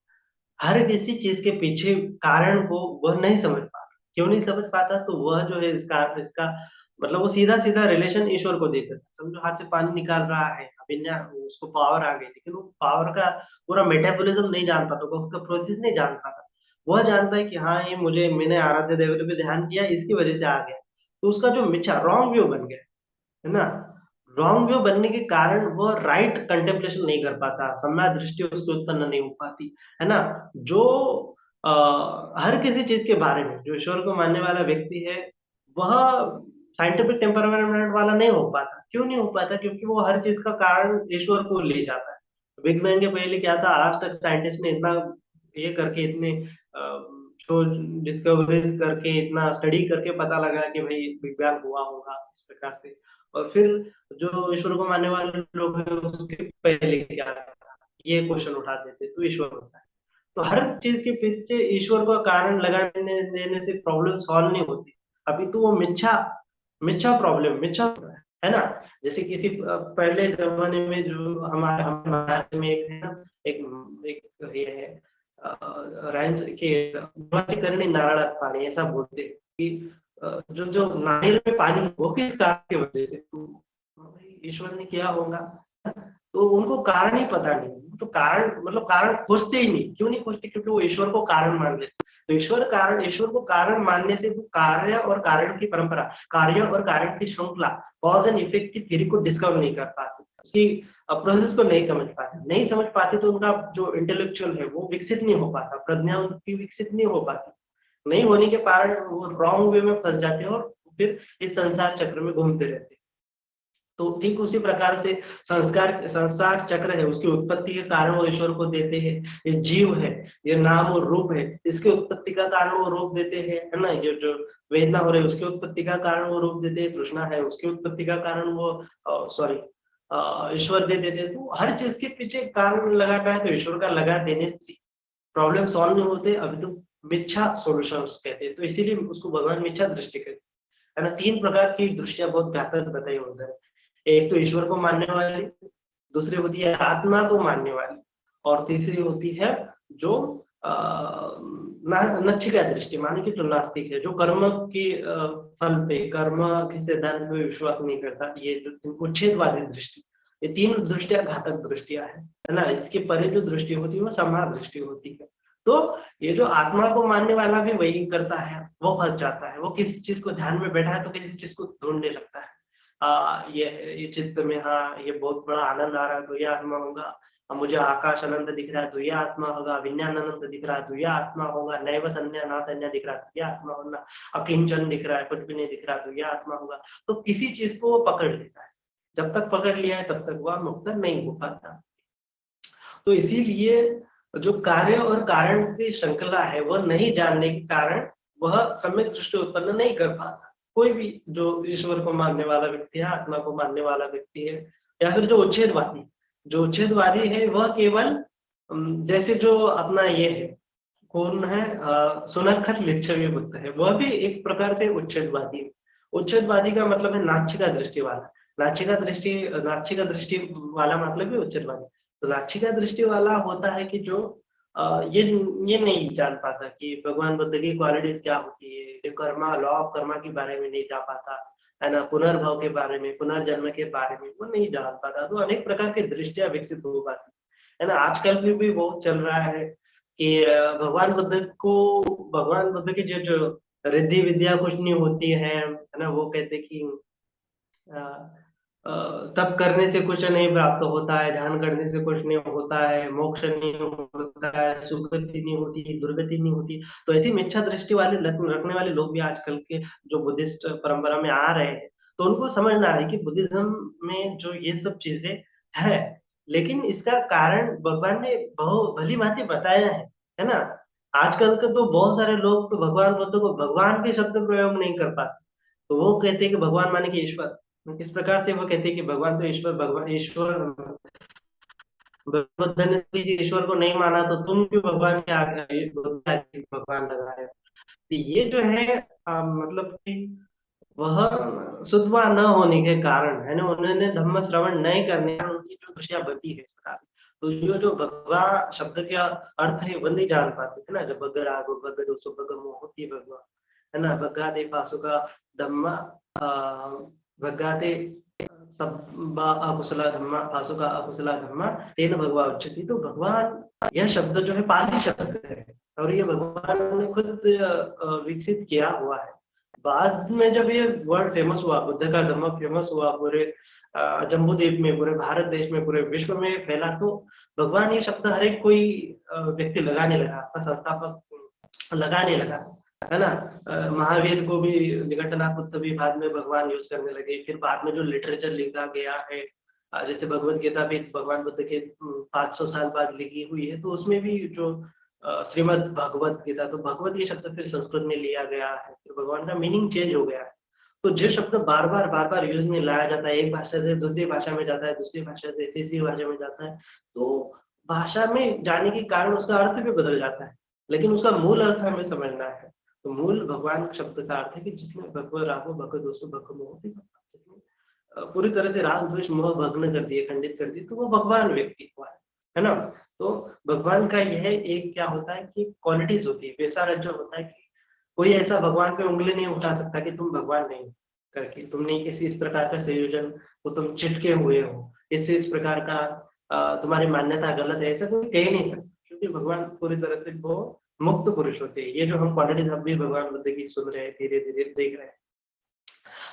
हर किसी चीज के पीछे कारण को वह नहीं समझ पाता। क्यों नहीं समझ पाता, तो वह जो है इसका इसका मतलब वो सीधा सीधा रिलेशन ईश्वर को देता है। समझो हाथ से पानी निकाल रहा है, अभिज्ञा उसको पावर आ गई, लेकिन वो पावर का पूरा मेटाबॉलिज्म नहीं जान पाता, वो उसका प्रोसेस नहीं जान पाता। वह जानता है कि हाँ ये मुझे, मैंने आराध्य देवता पे ध्यान किया इसकी वजह से आ गया, तो उसका जो मिच्छा रॉन्ग व्यू बन गया, है ना। रॉन्ग व्यू बनने के कारण वो राइट कंटेम्पलेशन नहीं कर पाता, सम्यक दृष्टि उसको उत्पन्न नहीं हो पाती, है ना। जो आ, हर किसी चीज के बारे में जो ईश्वर को मानने वाला व्यक्ति है, वह साइंटिफिक टेम्परामेंट वाला नहीं हो पाता। क्यों नहीं हो पाता, क्योंकि वो हर चीज का कारण ईश्वर को ले जाता है। बिग बैंग के पहले क्या था, आज तक साइंटिस्ट ने इतना ये करके, इतने शोध डिस्कवरीज करके, इतना स्टडी करके पता लगा कि भाई बिग बैंग हुआ होगा इस प्रकार से। और फिर जो ईश्वर को मानने वाले लोग हैं उसके पहले क्या था, ये क्वेश्चन उठा देते, तो ईश्वर होता है। तो हर चीज के पीछे ईश्वर का कारण लगाने देने से प्रॉब्लम सॉल्व नहीं होती। अभी तो वो मिच्छा मिच्छा प्रॉब्लम मिच्छा है ना। जैसे किसी पहले जमाने में जो हमारे हमारे भारत में एक है ना, एक एक ये है राइम्स के करणी नारायण पानी, ऐसा बोलते हैं कि जो जो नारियल में पानी वो किस कारण की वजह से, तो भाई ईश्वर ने किया होगा। तो उनको कारण ही पता नहीं, तो कारण मतलब कारण खोजते ही नहीं। क्यों नहीं खोजते, क्योंकि वो ईश्वर को कारण मान लेते। तो ईश्वर को कारण मानने से वो कार्य और कारण की परंपरा, कार्य और कारण की श्रृंखला, कॉज एंड इफेक्ट की थ्योरी को डिस्कवर नहीं कर पाते, उसकी प्रोसेस को नहीं समझ पाते। नहीं समझ पाते तो उनका जो इंटेलेक्चुअल है वो विकसित नहीं हो पाता, प्रज्ञा उनकी विकसित नहीं हो पाती। नहीं होने के कारण वो रॉन्ग वे में फंस जाते हैं और फिर इस संसार चक्र में घूमते रहते हैं। तो ठीक उसी प्रकार से संसार चक्र है, उसकी उत्पत्ति के कारण वो ईश्वर को देते हैं। ये जीव है, ये नाम और रूप है, इसकी उत्पत्ति का कारण वो रूप देते हैं, है ना। ये जो वेदना हो रही है उसकी उत्पत्ति का कारण वो रूप देते हैं, तृष्णा है उसकी उत्पत्ति का कारण वो सॉरी ईश्वर दे देते हैं। तो हर चीज के पीछे कारण लगाता है, तो ईश्वर का लगा देने से प्रॉब्लम सॉल्व नहीं होते। अभी तो मिथ्या सॉल्यूशंस कहते हैं, तो इसीलिए उसको भगवान मिथ्या दृष्टि कहते हैं, है ना। 3 प्रकार की दृष्टियां बहुत बेहतर बताई उधर। एक तो ईश्वर को मानने वाली, दूसरी होती है आत्मा को मानने वाली, और तीसरी होती है जो नच्छिका दृष्टि, माने कि जो नास्तिक है, जो कर्म की फल पे, कर्म के सिद्धांत पे विश्वास नहीं करता, ये जो उच्छेदवादी दृष्टि। ये तीन दृष्टियां घातक दृष्टियां है ना। इसके परे जो दृष्टि होती है वो समा दृष्टि होती है। तो ये जो आत्मा को मानने वाला भी वही करता है, वो फंस जाता है, वो किसी चीज को ध्यान में बैठा है तो किसी चीज को ढूंढने लगता है। ये चित्त में, हाँ ये बहुत बड़ा आनंद आ रहा है तो ये आत्मा होगा, मुझे आकाश अनंत दिख रहा है तो ये आत्मा होगा, विज्ञान अनंत दिख रहा है तो ये आत्मा होगा, नैव संज्ञा ना संज्ञा दिख रहा है तो ये आत्मा होगा, अकिंचन दिख रहा है, कुछ भी नहीं दिख रहा तो ये आत्मा होगा। तो किसी चीज को वो पकड़ लेता है, जब तक पकड़ लिया है तब तक वह मुक्त नहीं हो पाता। तो इसीलिए जो कार्य और कारण की श्रृंखला है वह नहीं जानने के कारण वह सम्यक दृष्टि उत्पन्न नहीं कर पाता। कोई भी जो ईश्वर को मानने वाला व्यक्ति है, आत्मा को मानने वाला व्यक्ति है, या फिर जो उच्छेदवादी है वह केवल जैसे जो अपना ये है, कौन है, सुनखत लिच्छवी बुद्ध है, वह भी एक प्रकार से उच्छेदवादी है। उच्छेदवादी का मतलब है नास्तिका दृष्टि वाला। नास्तिका दृष्टि वाला मतलब है उच्छेदवादी। तो नास्तिका दृष्टि वाला होता है कि जो ये नहीं जान पाता कि भगवान बुद्ध की क्वालिटीज क्या होती है, जो कर्मा, लॉ ऑफ कर्मा के बारे में नहीं जान पाता है ना, पुनर्भव के बारे में, पुनर्जन्म के बारे में वो नहीं जान पाता। तो अनेक प्रकार की दृष्टियां विकसित हो पाती है ना। आजकल भी बहुत चल रहा है कि भगवान बुद्ध की जो रिद्धि विद्या कुछ नहीं होती है ना, वो कहते कि अ, तप करने से कुछ नहीं प्राप्त होता है, ध्यान करने से कुछ नहीं होता है, मोक्ष नहीं होता है, सुगति नहीं होती, दुर्गति नहीं होती। तो ऐसी मिथ्या दृष्टि वाले रखने वाले लोग भी आजकल के जो बुद्धिस्ट परंपरा में आ रहे हैं, तो उनको समझना है कि बुद्धिज्म में जो ये सब चीजें है, लेकिन इसका कारण भगवान ने भली भांति बताया है ना। आजकल के तो बहुत सारे लोग तो भगवान बुद्ध को भगवान भी शब्द प्रयोग नहीं कर पाते। तो वो कहते हैं कि भगवान माने कि ईश्वर, इस प्रकार से वो कहते हैं कि भगवान तो ईश्वर, भगवान ईश्वर, बुद्ध ने किसी ईश्वर को नहीं माना तो तुम क्यों भगवान के आगे भगवान लगाए। तो ये जो है मतलब कि वह शुद्धवा न होने के कारण है ना, उन्होंने धम्म श्रवण नहीं करने का उनकी जो दृष्टियां बदली है इस प्रकार। तो जो भगवा शब्द का अर्थ है वो नहीं जान पाते है ना, जब बग रागो बग दोषो बग मोहती भगवा है ना, बगाते पासुका धम्मा भगाते सब्बा अकुशला धम्मा पासुका अकुशला धम्मा तेन भगवा उच्चति। तो भगवान यह शब्द जो है पाली शब्द है और ये भगवान ने खुद विकसित किया हुआ है। बाद में जब ये वर्ड फेमस हुआ, बुद्ध का धम्म फेमस हुआ पूरे जम्बू द्वीप में, पूरे भारत देश में, पूरे विश्व में फैला, तो भगवान ये शब्द हर एक कोई व्यक्ति लगाने लगा, आपका संस्थापक लगाने लगा है ना। महावीर को भी, निकटनाथ बुद्ध भी बाद में भगवान यूज करने लगे। फिर बाद में जो लिटरेचर लिखा गया है, जैसे भगवत गीता भी भगवान बुद्ध के 500 साल बाद लिखी हुई है, तो उसमें भी जो श्रीमद् भगवत गीता, तो भगवत ये शब्द फिर संस्कृत में लिया गया है, फिर भगवान का मीनिंग चेंज हो गया है। तो जो शब्द बार बार यूज में लाया जाता है, एक भाषा से दूसरी भाषा में जाता है, दूसरी भाषा से तीसरी भाषा में जाता है, तो भाषा में जाने के कारण उसका अर्थ भी बदल जाता है, लेकिन उसका मूल अर्थ हमें समझना है। तो मूल भगवान शब्द का अर्थ है कि जिसने भगव रागो भग दोषो भग मोह, जिसने पूरी तरह से राग द्वेष मोह भग्न कर दिए, खंडित कर दिए, तो वो भगवान व्यक्ति हुआ है ना। तो भगवान का यह एक क्या होता है कि क्वालिटीज होती है, वैसा रज्जु होता है कि कोई ऐसा भगवान पे उंगली नहीं उठा सकता कि तुम भगवान नहीं करके, तुमने इस प्रकार का संयोजन को तुम चिटके हुए हो, इस प्रकार का तुम्हारी मान्यता गलत है, ऐसा कोई कह नहीं सकता, क्योंकि भगवान पूरी तरह से वो मुक्त पुरुष होते हैं। ये जो हम क्वालिटीज हम भी भगवान बुद्ध की सुन रहे हैं, धीरे धीरे देख रहे हैं।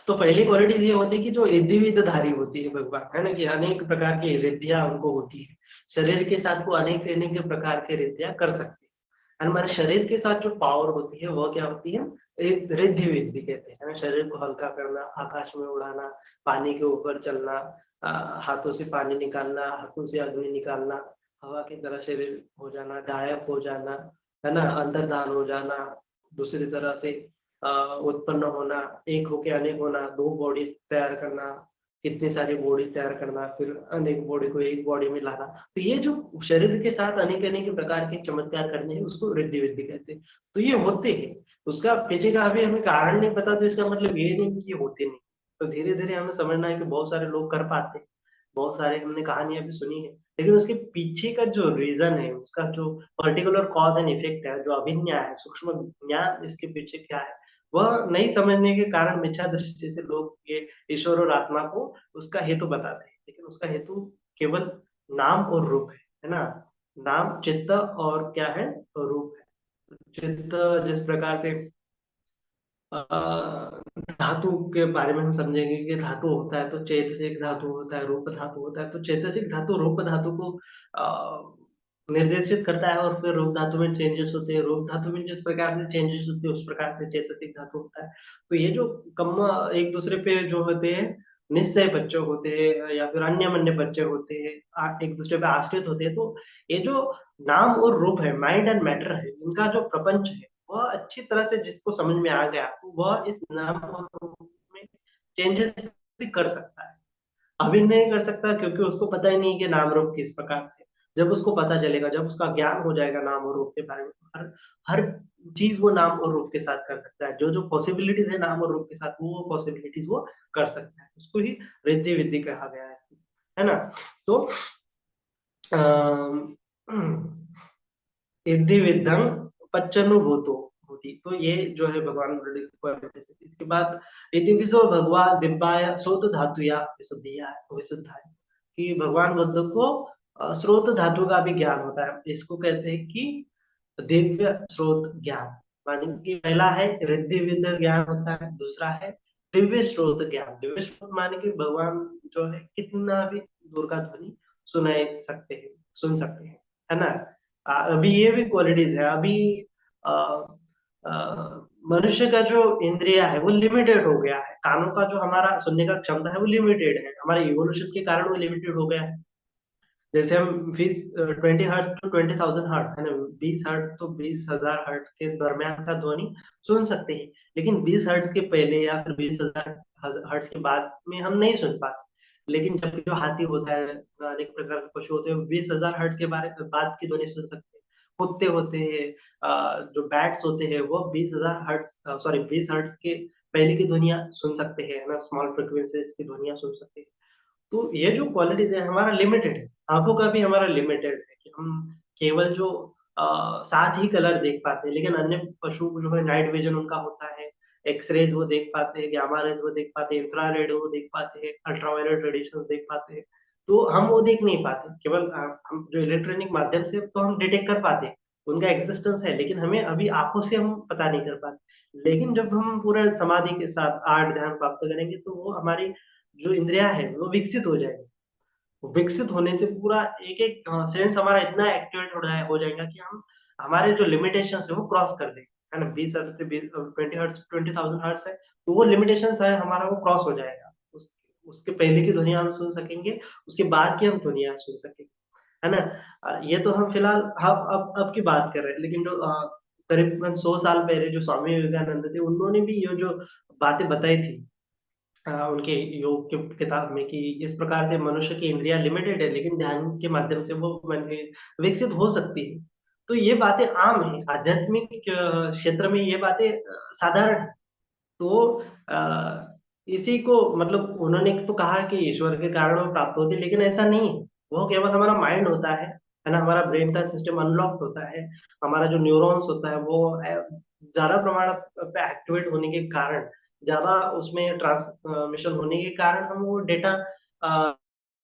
तो पहली क्वालिटी ये होती है कि जो धारी होती है भगवान, है ना, कि अनेक प्रकार की रिद्धियां उनको होती है, शरीर के साथ वो अनेक अनेक प्रकार की रिद्धियां कर सकते हैं। हमारे शरीर के साथ जो पावर होती है वो क्या होती है, एक रिद्धि विद्धि कहते हैं ना। शरीर को हल्का करना, आकाश में उड़ाना, पानी के ऊपर चलना, हाथों से पानी निकालना, हाथों से अग्नि निकालना, हवा की तरह शरीर हो जाना, गायब हो जाना, है ना, अंतर्धान हो जाना, दूसरी तरह से उत्पन्न होना, एक होके अनेक होना, दो बॉडी तैयार करना, कितनी सारी बॉडी तैयार करना, फिर अनेक बॉडी को एक बॉडी में लाना। तो ये जो शरीर के साथ अनेक अनेक प्रकार के चमत्कार करने हैं उसको रिद्धि विद्धि कहते हैं। तो ये होते हैं, उसका पीछे का अभी हमें कारण नहीं पता, तो इसका मतलब ये नहीं कि ये होते नहीं। तो धीरे धीरे हमें समझना है कि बहुत सारे लोग कर पाते हैं, बहुत सारे हमने कहानियां भी सुनी है, लेकिन उसके पीछे का जो रीजन है, उसका जो पर्टिकुलर कॉज एंड इफेक्ट है, जो अभिज्ञा है, सूक्ष्म ज्ञान इसके पीछे क्या है, वह नहीं समझने के कारण मिथ्या दृष्टि से लोग ये ईश्वर और आत्मा को उसका हेतु बताते हैं। लेकिन उसका हेतु केवल नाम और रूप है ना। नाम चित्त और क्या है, रूप है। चित्त जिस प्रकार से धातु के बारे में हम समझेंगे कि धातु होता है तो चेतसिक धातु होता है, रूप धातु होता है। तो चेतसिक धातु रूप धातु को निर्देशित करता है, और फिर रूप धातु में चेंजेस होते हैं, रूप धातु में जिस प्रकार से चेंजेस होते हैं उस प्रकार से चेतसिक धातु होता है। तो ये जो कम एक दूसरे पे जो होते हैं, निश्चय बच्चे होते हैं या फिर अन्य मन्य बच्चे होते हैं, एक दूसरे पे आश्रित होते हैं। तो ये जो नाम और रूप है, माइंड एंड मैटर है, इनका जो प्रपंच है वह अच्छी तरह से जिसको समझ में आ गया तो वह इस नाम और रूप में चेंजेस भी कर सकता है। अभी नहीं कर सकता क्योंकि उसको पता ही नहीं कि नाम रूप किस प्रकार से। जब उसको पता चलेगा, जब उसका ज्ञान हो जाएगा नाम और रूप के बारे में, तो हर हर चीज वो नाम और रूप के साथ कर सकता है। जो जो पॉसिबिलिटीज है नाम और रूप के साथ, वो पॉसिबिलिटीज वो कर सकता है। उसको ही रिद्धि विद्धि कहा गया है ना। तो इद्धि विद्धं पच्चनुभूतो होती। तो ये जो है भगवान बुद्ध की क्वालिटी से। इसके बाद इति विशो भगवा दिव्याय स्रोत धातुया विशुद्धिया विशुद्धाय, कि भगवान बुद्ध को स्रोत धातु का भी ज्ञान होता है। इसको कहते हैं कि दिव्य स्रोत ज्ञान। माने कि पहला है रिद्धि विद्य ज्ञान होता है, दूसरा है दिव्य स्रोत ज्ञान। दिव्य स्रोत माने कि भगवान जो है कितना भी दूर का ध्वनि सुनाई सकते हैं, सुन सकते हैं, है ना। अभी ये भी क्वालिटीज है। अभी अ, अ, मनुष्य का जो इंद्रिया है वो लिमिटेड हो गया है। कानों का जो हमारा सुनने का क्षमता है वो लिमिटेड है, हमारे इवोल्यूशन के कारण वो लिमिटेड हो गया है। जैसे हम 20 हर्ट्ज टू 20,000 हर्ट्ज है ना, 20 हर्ट्ज तो 20,000 हर्ट्ज के दरमियान का ध्वनि सुन सकते हैं। लेकिन 20 हर्ट्ज के पहले या फिर 20,000 हर्ट्ज के बाद में हम नहीं सुन पाते। लेकिन जब जो हाथी होता है, अनेक प्रकार के पशु होते हैं, 20,000 हर्ट्ज के बारे बाद की ध्वनि सुन सकते हैं। कुत्ते होते हैं, जो बैट्स होते हैं, वो 20,000 हर्ट्ज, सॉरी 20 हर्ट्ज के पहले की ध्वनिया सुन सकते हैं, है ना, स्मॉल फ्रिक्वेंसीज की ध्वनिया सुन सकते हैं। तो ये जो क्वालिटीज है हमारा लिमिटेड है। आंखों का भी हमारा लिमिटेड है कि हम केवल जो 7 ही कलर देख पाते हैं। लेकिन अन्य पशु जो है नाइट विजन उनका होता है, एक्सरेज वो देख पाते हैं, गामा रेज वो देख पाते हैं, इंफ्रारेड वो देख पाते हैं, अल्ट्रावायलेट रेडिएशन देख पाते हैं। तो हम वो देख नहीं पाते। केवल हम जो इलेक्ट्रॉनिक माध्यम से तो हम डिटेक्ट कर पाते हैं, उनका एक्सिस्टेंस है, लेकिन हमें अभी आंखों से हम पता नहीं कर पाते। लेकिन जब हम पूरा समाधि के साथ आर्ट ध्यान प्राप्त करेंगे तो वो हमारी जो इंद्रिया है वो विकसित हो जाएगी। विकसित होने से पूरा एक एक सेंस हमारा इतना एक्टिवेट हो जाएगा कि हम हमारे जो लिमिटेशंस है वो क्रॉस कर देंगे, है ना। 20 हर्ट्ज से 20 हर्ट्ज 20,000 हर्ट्ज है, तो वो लिमिटेशंस है हमारा वो क्रॉस हो जाएगा। उसके पहले की ध्वनिया हम सुन सकेंगे, उसके बाद की हम ध्वनिया सुन सकेंगे, है ना। ये तो हम फिलहाल हम अब की बात कर रहे हैं। लेकिन जो करीबन 100 साल पहले जो स्वामी विवेकानंद थे, उन्होंने भी ये जो बातें बताई थी उनके योग के किताब में, कि इस प्रकार से मनुष्य की इंद्रियां लिमिटेड है, लेकिन ध्यान के माध्यम से वो विकसित हो सकती है। तो ये बातें आम है आध्यात्मिक क्षेत्र में, ये बातें साधारण है। तो इसी को मतलब उन्होंने तो कहा कि ईश्वर के कारण वो प्राप्त होती है, लेकिन ऐसा नहीं है। वो केवल हमारा माइंड होता है ना, हमारा ब्रेन का सिस्टम अनलॉक्ड होता है, हमारा जो न्यूरॉन्स होता है वो ज्यादा प्रमाण पे एक्टिवेट होने के कारण, ज्यादा उसमें ट्रांसमिशन होने के कारण हम वो डेटा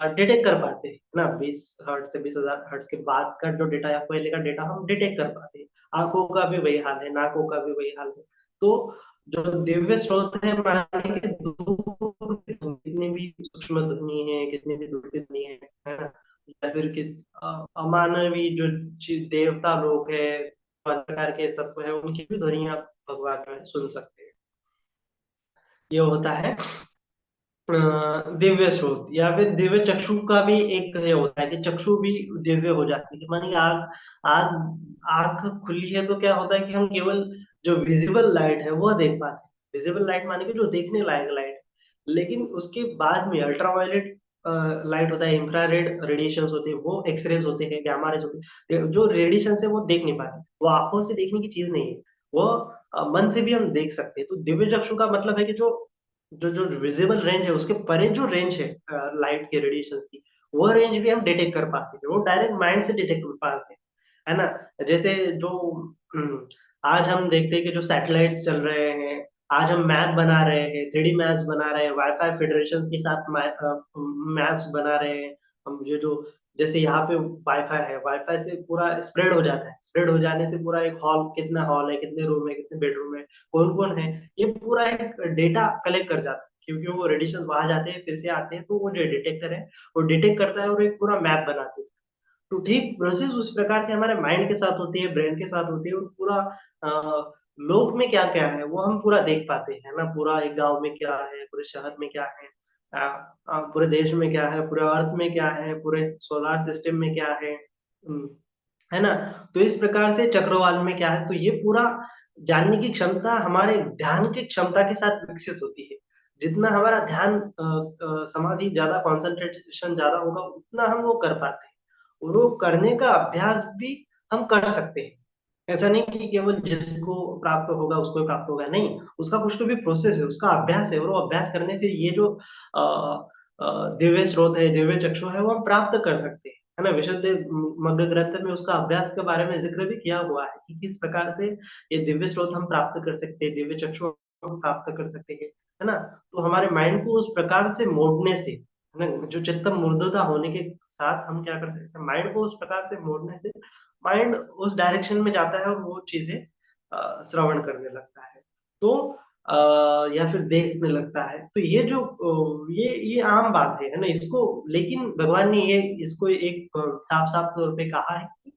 डिटेक्ट कर पाते हैं ना। 20 हर्ट्ज से 20,000 हर्ट्ज के बाद का जो डेटा या पहले का डेटा हम डिटेक्ट कर पाते हैं। आंखों का भी वही हाल है, नाकों का भी वही हाल है। तो जो दिव्य स्रोत है, माने कि दूर की कितनी भी सूक्ष्म ध्वनि है, कितनी भी दूर की ध्वनि है ना, या फिर कि अमानवी जो देवता लोग है, प्रकार के सत्व है, उनकी भी ध्वनिया भगवान जो है सुन सकते हैं। ये होता है दिव्य स्रोत। या फिर दिव्य चक्षु का भी एक ये होता है कि चक्षु भी दिव्य हो जाती है। मानी आग आग आंख खुली है तो क्या होता है कि हम केवल जो विजिबल लाइट है वो देख पाते हैं। विजिबल लाइट माने कि जो देखने लायक लाइट। लेकिन उसके बाद में अल्ट्रावायलेट लाइट होता है, इंफ्रारेड रेडिएशंस होते हैं, वो एक्सरेज होते हैं, गामा रेज होते हैं। जो रेडिएशन है वो देख नहीं पाते, वो आंखों से देखने की चीज नहीं है। वो मन से भी हम देख सकते हैं। तो दिव्य चक्षु का मतलब है कि जो जो जो विजिबल रेंज है उसके परे जो रेंज है लाइट के रेडिएशंस की, वो रेंज भी हम डिटेक्ट कर पाते हैं। वो डायरेक्ट माइंड से डिटेक्ट कर पाते हैं, है ना। जैसे जो आज हम देखते हैं कि जो सैटेलाइट्स चल रहे हैं, आज हम मैप बना रहे हैं, 3D मैप्स बना रहे हैं, वाईफाई फेडरेशन के साथ मैप्स बना रहे हैं। हम जो जैसे यहाँ पे वाईफाई है, वाईफाई से पूरा स्प्रेड हो जाता है, स्प्रेड हो जाने से पूरा एक हॉल, कितना हॉल है, कितने रूम है, कितने बेडरूम है, कौन कौन है, ये पूरा एक डेटा कलेक्ट कर जाता है, क्योंकि वो रेडिएशन वहां जाते हैं फिर से आते हैं, तो वो जो डिटेक्टर है वो डिटेक्ट करता है और एक पूरा मैप बनाते हैं। तो ठीक प्रोसेस उस प्रकार से हमारे माइंड के साथ होती है, ब्रेन के साथ होती है, और पूरा लोक में क्या क्या है वो हम पूरा देख पाते हैं ना, पूरा एक गांव में क्या है, पूरे शहर में क्या है, पूरे देश में क्या है, पूरे अर्थ में क्या है, पूरे सोलर सिस्टम में क्या है, है ना। तो इस प्रकार से चक्रवाल में क्या है, तो ये पूरा जानने की क्षमता हमारे ध्यान की क्षमता के साथ विकसित होती है। जितना हमारा ध्यान समाधि ज्यादा, कंसंट्रेशन ज्यादा होगा, उतना हम वो कर पाते हैं। और वो करने का अभ्यास भी हम कर सकते हैं। ऐसा नहीं कि केवल जिसको प्राप्त होगा उसको ही प्राप्त होगा, नहीं, उसका कुछ तो भी प्रोसेस है, उसका अभ्यास है, और वो अभ्यास करने से ये जो दिव्य स्रोत है, दिव्य चक्षु है, वो हम प्राप्त कर सकते हैं, है ना। विशुद्ध मध्य ग्रंथ में उसका अभ्यास के बारे में जिक्र भी किया हुआ है कि किस प्रकार से ये दिव्य स्रोत हम प्राप्त कर सकते हैं, दिव्य चक्षु हम प्राप्त कर सकते हैं, है ना। तो हमारे माइंड को उस प्रकार से मोड़ने से, है ना, जो चित्त मूर्धता होने के साथ हम क्या कर सकते हैं, माइंड को उस प्रकार से मोड़ने से माइंड उस डायरेक्शन में जाता है और वो चीजें श्रवण करने लगता है, तो या फिर देखने लगता है। तो ये जो ये आम बात है ना, इसको, लेकिन भगवान ने ये इसको एक साफ साफ तौर पे कहा है कि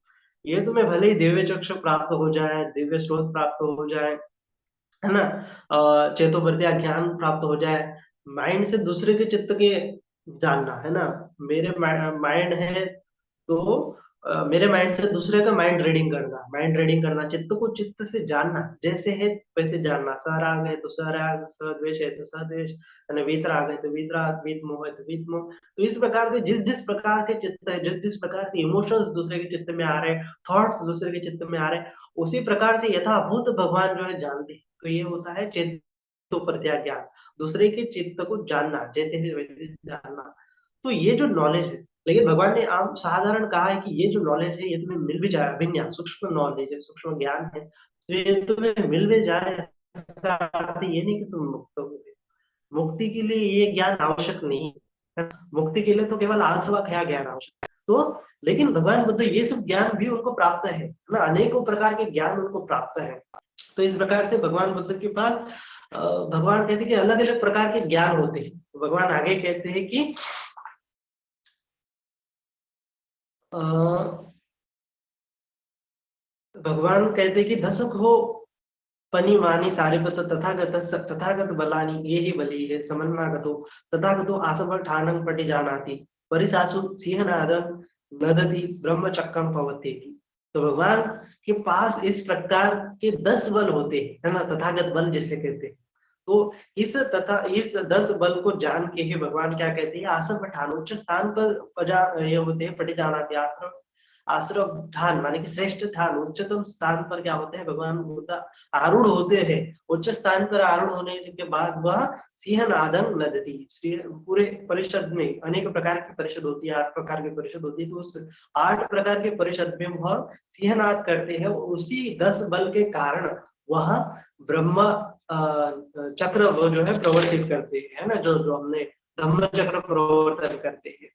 ये तुम्हें भले ही दिव्य चक्षु प्राप्त हो जाए, दिव्य स्रोत प्राप्त हो जाए, है ना, चेतोवृत्तिया ज्ञान प्राप्त हो जाए, माइंड से दूसरे के चित्त के जानना, है ना। मेरे माइंड है तो मेरे माइंड से दूसरे का माइंड रीडिंग करना, माइंड रीडिंग करना, चित्त को चित्त से जानना, जैसे है वैसे जानना, सराग है तो सराग, सद्वेष है तो सद्वेष, है ना, वीतराग है तो वीतराग, वीत मोह है तो वीत मोह। तो इस प्रकार से जिस जिस प्रकार से चित्त है, जिस जिस प्रकार से इमोशंस दूसरे के चित्त में आ रहे हैं, थॉट्स दूसरे के चित्त में आ रहे हैं, उसी प्रकार से यथाभूत भगवान जो है जानते हैं। तो ये होता है चेतो प्रत्याज्ञान ज्ञान, दूसरे के चित्त को जानना, जैसे है वैसे जानना। तो ये जो नॉलेज है, लेकिन भगवान ने आम साधारण कहा है कि ये जो नॉलेज है ये तुम्हें मिल भी जाए, अभिज्ञान सूक्ष्म नॉलेज है, सूक्ष्म ज्ञान है, तो ये तुम्हें मिल भी जाए, इसका अर्थ ये नहीं कि तुम मुक्त हो गए। मुक्ति के लिए ये ज्ञान आवश्यक नहीं है, मुक्ति के लिए तो केवल आसवा खया ज्ञान आवश्यक है। तो लेकिन भगवान बुद्ध ये सब ज्ञान भी उनको प्राप्त है ना, अनेकों प्रकार के ज्ञान उनको प्राप्त है। तो इस प्रकार से भगवान बुद्ध के पास भगवान कहते हैं कि अलग अलग प्रकार के ज्ञान होते हैं। तो भगवान आगे कहते हैं कि भगवान कहते हैं कि दशक हो पनी वाणी सारिपत तथागत तथागत बलानी ये ही बली है समन्नागतो तथागतो आसव ठानंग पटि जानाति परिसासु सिंहनादं नदति ब्रह्मचक्रम पवत्येति। तो भगवान के पास इस प्रकार के 10 बल होते हैं, है ना, तथागत बल जिसे कहते हैं। तो इस 10 बल को जान के ही भगवान क्या कहते हैं, आसन ठान उच्च स्थान पर ये होते हैं, पटी जानाति आश्रम, आश्रम ठान माने कि श्रेष्ठ ठान, उच्चतम स्थान पर क्या होते हैं, भगवान बुद्ध आरूढ़ होते हैं। उच्च स्थान पर आरूढ़ होने के बाद वह सिंहनादं नदती, पूरे परिषद में अनेक प्रकार की परिषद होती है, 8 प्रकार की परिषद होती है, तो उस 8 प्रकार के परिषद में वह सिंहनाद करते हैं। उसी 10 बल के कारण वह ब्रह्म चक्र वो जो है प्रवर्तित करते हैं, है ना, जो जो हमने धम्म चक्र प्रवर्तन करते हैं।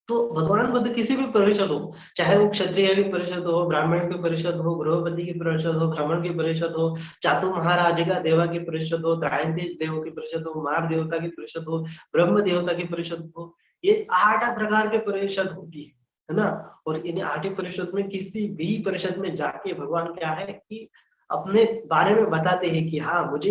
तो भगवान बुद्ध किसी भी परिषद हो, चाहे वो क्षत्रिय की परिषद हो, ब्राह्मण की परिषद हो, गृहपति की परिषद हो, ब्राह्मण की परिषद हो, चातु महाराजिका देवा की परिषद हो, त्रायंतीस देवों की परिषद हो, मार देवता की परिषद हो, ब्रह्म देवता की परिषद हो, ये 8 प्रकार के परिषद होती है ना। और इन 8 परिषद में किसी भी परिषद में जाके भगवान क्या है कि अपने बारे में बताते हैं कि हाँ मुझे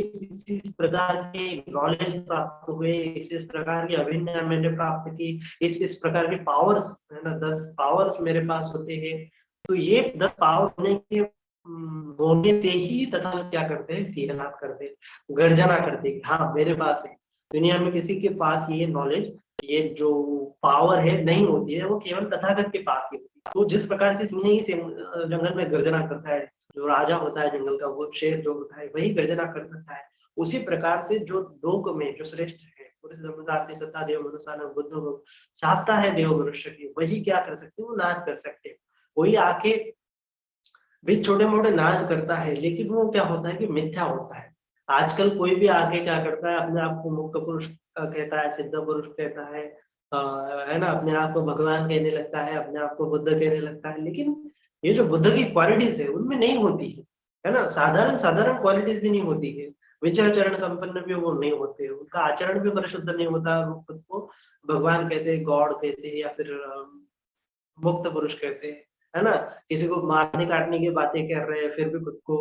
इस प्रकार के नॉलेज प्राप्त हुए, इस प्रकार की अभिज्ञा मैंने प्राप्त की, इस प्रकार के पावर्स, है ना, 10 पावर्स मेरे पास होते हैं। तो ये 10 पावर होने के होने से ही तथा क्या करते हैं, सिहनात करते हैं, गर्जना करते हैं, हाँ मेरे पास है। दुनिया में किसी के पास ये नॉलेज, ये जो पावर है नहीं होती है, वो केवल तथागत के पास ही होती है। तो जिस प्रकार से सिंह ही जंगल में गर्जना करता है, जो राजा होता है जंगल का, वो शेर जो होता है वही गर्जना कर सकता है। उसी प्रकार से जो लोक में जो श्रेष्ठ है, सत्ता देव मनुष्य बुद्ध को शास्ता है देव मनुष्य की, वही क्या कर सकते हैं, वो नाच कर सकते हैं। वही आके भी छोटे मोटे नाच करता है, लेकिन वो क्या होता है कि मिथ्या होता है। आजकल कोई भी आके क्या करता है, अपने आप को मुक्त पुरुष कहता है, सिद्ध पुरुष कहता है, है ना, अपने आप को भगवान कहने लगता है, अपने आप को बुद्ध कहने लगता है। लेकिन ये जो बुद्ध की क्वालिटीज है उनमें नहीं होती है ना, साधारण साधारण क्वालिटीज भी नहीं होती है। विचार संपन्न भी वो नहीं होते, उनका आचरण भी परिशुद्ध नहीं होता, वो खुद को भगवान कहते हैं, गॉड कहते हैं, या फिर मुक्त पुरुष कहते हैं, है ना। किसी को मारने काटने की बातें कर रहे हैं, फिर भी खुद को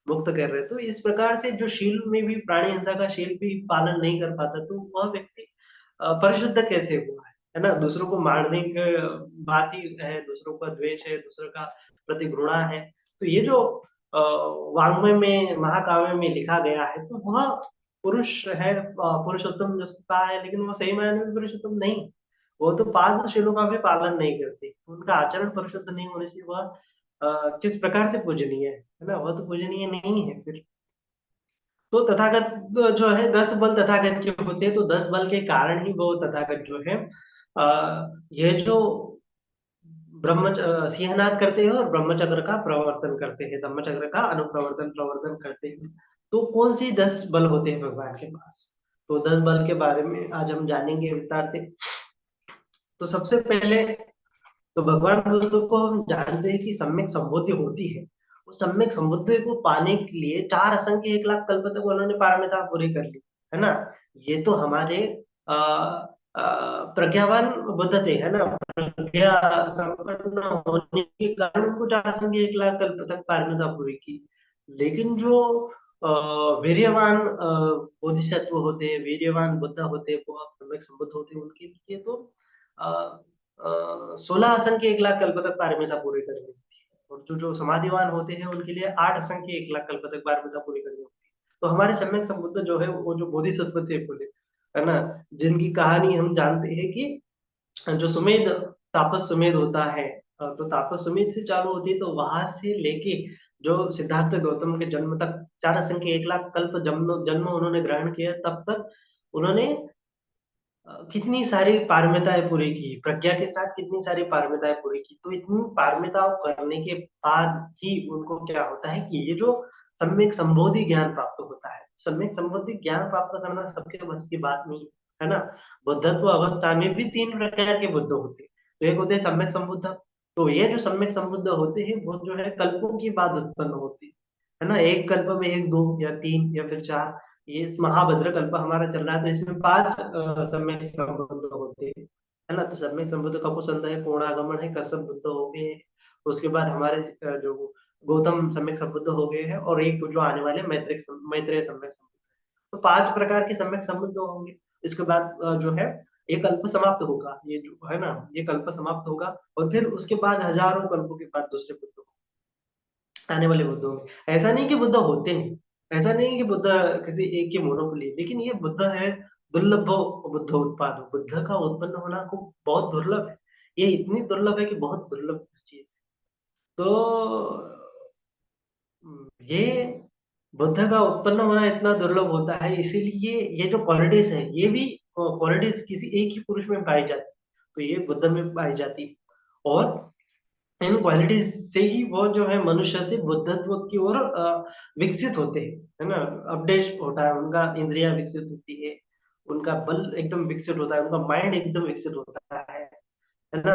मुक्त कर रहे हैं। तो इस प्रकार से जो शील में भी, प्राणी हिंसा का शील भी पालन नहीं कर पाता, तो वह व्यक्ति परिशुद्ध कैसे हुआ है ना। दूसरों को मारने की बात ही है, दूसरों का द्वेष है, दूसरों का प्रति घृणा है। तो ये जो अ, वाङ्मय में, महाकाव्य में लिखा गया है, तो वह पुरुष है, पुरुषोत्तम जिसको कहा है, लेकिन वो सही मायने में पुरुषोत्तम नहीं। वो तो 5 शीलों का भी पालन नहीं करते, उनका आचरण परिशुद्ध नहीं होने से वह किस प्रकार से पूजनीय है ना, वह तो पूजनीय नहीं है फिर। तो तथागत जो है, 10 बल तथागत के होते हैं, तो 10 बल के कारण ही वो तथागत जो है ये जो सिंहनाद करते हैं और ब्रह्मचक्र का प्रवर्तन करते हैं, धम्मचक्र का अनुप्रवर्तन प्रवर्तन करते हैं। तो कौन सी 10 बल होते हैं भगवान के पास, तो 10 बल के बारे में आज हम जानेंगे विस्तार से। तो सबसे पहले तो भगवान बुद्ध को हम जानते हैं कि सम्यक संबुद्धि होती है। उस सम्यक संबुद्धि को पाने के लिए 4 असंख्य 1 लाख कल्प तक उन्होंने पारमिता पूरी कर ली, है ना। ये तो हमारे अ, प्रज्ञावान बुद्ध थे, है ना, प्रज्ञा संपन्न होने के कारण उनको 4 असंख्य 1 लाख कल्प तक पारमिता पूरी की। लेकिन जो अ, वीर्यवान बोधिसत्व होते हैं, वीर्यवान बुद्ध होते हैं, वो आप सम्यक संबुद्ध होते हैं, उनके लिए तो 16 असंख्य 1 लाख कल्प तक पारमिता पूरी करनी होती है। और जो जो समाधिवान होते हैं उनके लिए 8 असंख्य 1 लाख कल्प तक पारमिता पूरी करनी होती है। तो हमारे सम्यक संबुद्ध जो है, वो जो बोधिसत्व थे बोले, है ना, जिनकी कहानी हम जानते हैं कि जो सुमेध, तापस सुमेध होता है, तो तापस सुमेध से चालू होती है, तो वहां से लेके जो सिद्धार्थ गौतम के जन्म तक 4 असंख्य 1 लाख कल्प जन्म जन्म उन्होंने ग्रहण किया, तब तक उन्होंने कितनी सारी पारमिताएं पूरी की, प्रज्ञा के साथ कितनी सारी पारमिताएं पूरी की। तो इतनी पारमिताओं करने के बाद ही उनको क्या होता है कि ये जो सम्यक संबोधि ज्ञान प्राप्त होता है। सम्यक संबोधि ज्ञान प्राप्त करना सबके बस की बात नहीं है ना। बुद्धत्व अवस्था में भी 3 प्रकार के बुद्ध होते हैं। तो एक होते हैं सम्यक संबुद्ध। तो ये जो सम्यक संबुद्ध होते हैं, वो जो है कल्पों की बाद उत्पन्न होती है ना। एक कल्प में 1 2 या 3 या फिर 4, ये इस महाभद्र कल्प हमारा चल रहा है, तो इसमें 5 सम्यक संबुद्ध होते हैं, है ना। तो सम्यक संबुद्ध कपुसंद है, पूर्णागमन है, कश्यप बुद्ध हो गए। उसके बाद हमारे जो गौतम सम्यक संबुद्ध हो गए हैं, और एक जो आने वाले मैत्रेय सम्यक संबुद्ध। तो 5 प्रकार के सम्यक संबुद्ध होंगे। इसके बाद जो है, ये कल्प समाप्त होगा, ये जो है ना, ये कल्प समाप्त होगा, और फिर उसके बाद हजारों कल्पों के बाद दूसरे बुद्ध आने वाले बुद्ध होंगे। ऐसा नहीं कि बुद्ध होते नहीं, ऐसा नहीं कि बुद्ध किसी एक की मोनोपोली, लेकिन ये बुद्ध है दुर्लभ बुद्ध उत्पाद, बुद्ध का उत्पन्न होना को बहुत दुर्लभ है। ये इतनी दुर्लभ है कि बहुत दुर्लभ चीज है। तो ये बुद्ध का उत्पन्न होना इतना दुर्लभ होता है, इसीलिए ये जो क्वालिटीज है, ये भी क्वालिटीज किसी एक ही पुरुष में पाई जाती है, तो ये बुद्ध में पाई जाती है। और इन क्वालिटीज से ही वो जो है मनुष्य से बुद्धत्व की ओर विकसित होते हैं, है ना। अपडेट होता है उनका, इंद्रियां विकसित होती है, उनका बल एकदम विकसित होता है, उनका माइंड एकदम विकसित होता है ना।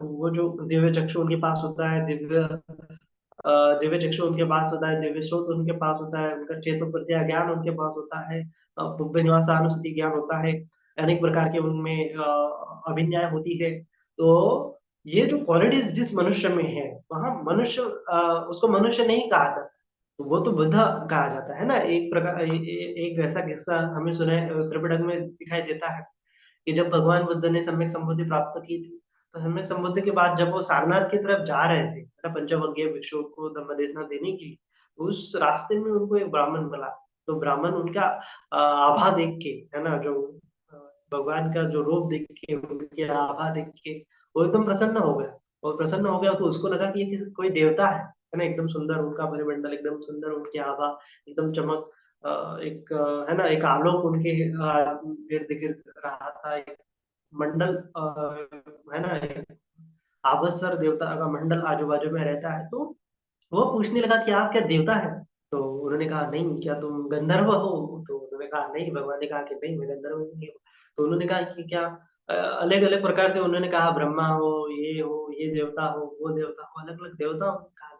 वो जो दिव्य चक्षु उनके पास होता है, दिव्य चक्षु उनके पास होता है, दिव्य श्रोत उनके पास होता है, उनका चेतो प्रत्यय ज्ञान उनके पास होता है, पुब्बे निवासानुस्मृति ज्ञान होता है, अनेक प्रकार के उनमें अभिज्ञाएं होती है। तो ये जो क्वालिटीज जिस मनुष्य में है, वहां मनुष्य उसको मनुष्य नहीं कहा जाता, तो वो तो बुद्ध कहा जाता है ना। एक प्रकार एक ऐसा किस्सा हमें सुना त्रिपिटक में दिखाई देता है कि जब भगवान बुद्ध ने सम्यक संबुद्धि प्राप्त की थी, तो सम्यक संबुद्धि के बाद जब वो सारनाथ की तरफ जा रहे थे, है ना, पंचमज्ञ भिक्षुओं को धम्मदेशना देने के लिए, तो उस रास्ते में उनको एक ब्राह्मण मिला। तो ब्राह्मण उनका आभा देख के, है ना, जो अ, भगवान का जो रूप देख के, उनकी आभा देख के वो एकदम प्रसन्न हो गया। और प्रसन्न हो गया तो उसको लगा कि ये कोई देवता है ना, एकदम सुंदर उनका परिमंडल, एकदम सुंदर उनकी आभा, एकदम चमक, एक है ना, एक आलोक उनके इर्द गिर्द रहा था, एक मंडल, है ना, एक आभस्वर देवता का मंडल आजू बाजू में रहता है। तो वो पूछने लगा कि आप क्या देवता है? तो उन्होंने कहा नहीं क्या तुम गंधर्व हो? तो उन्होंने कहा नहीं, भगवान ने कहा कि नहीं मैं गंधर्व नहीं हूँ। तो उन्होंने कहा कि क्या अलग अलग प्रकार से उन्होंने कहा ब्रह्मा हो, ये देवता हो, वो देवता हो, अलग अलग देवता हो कहा।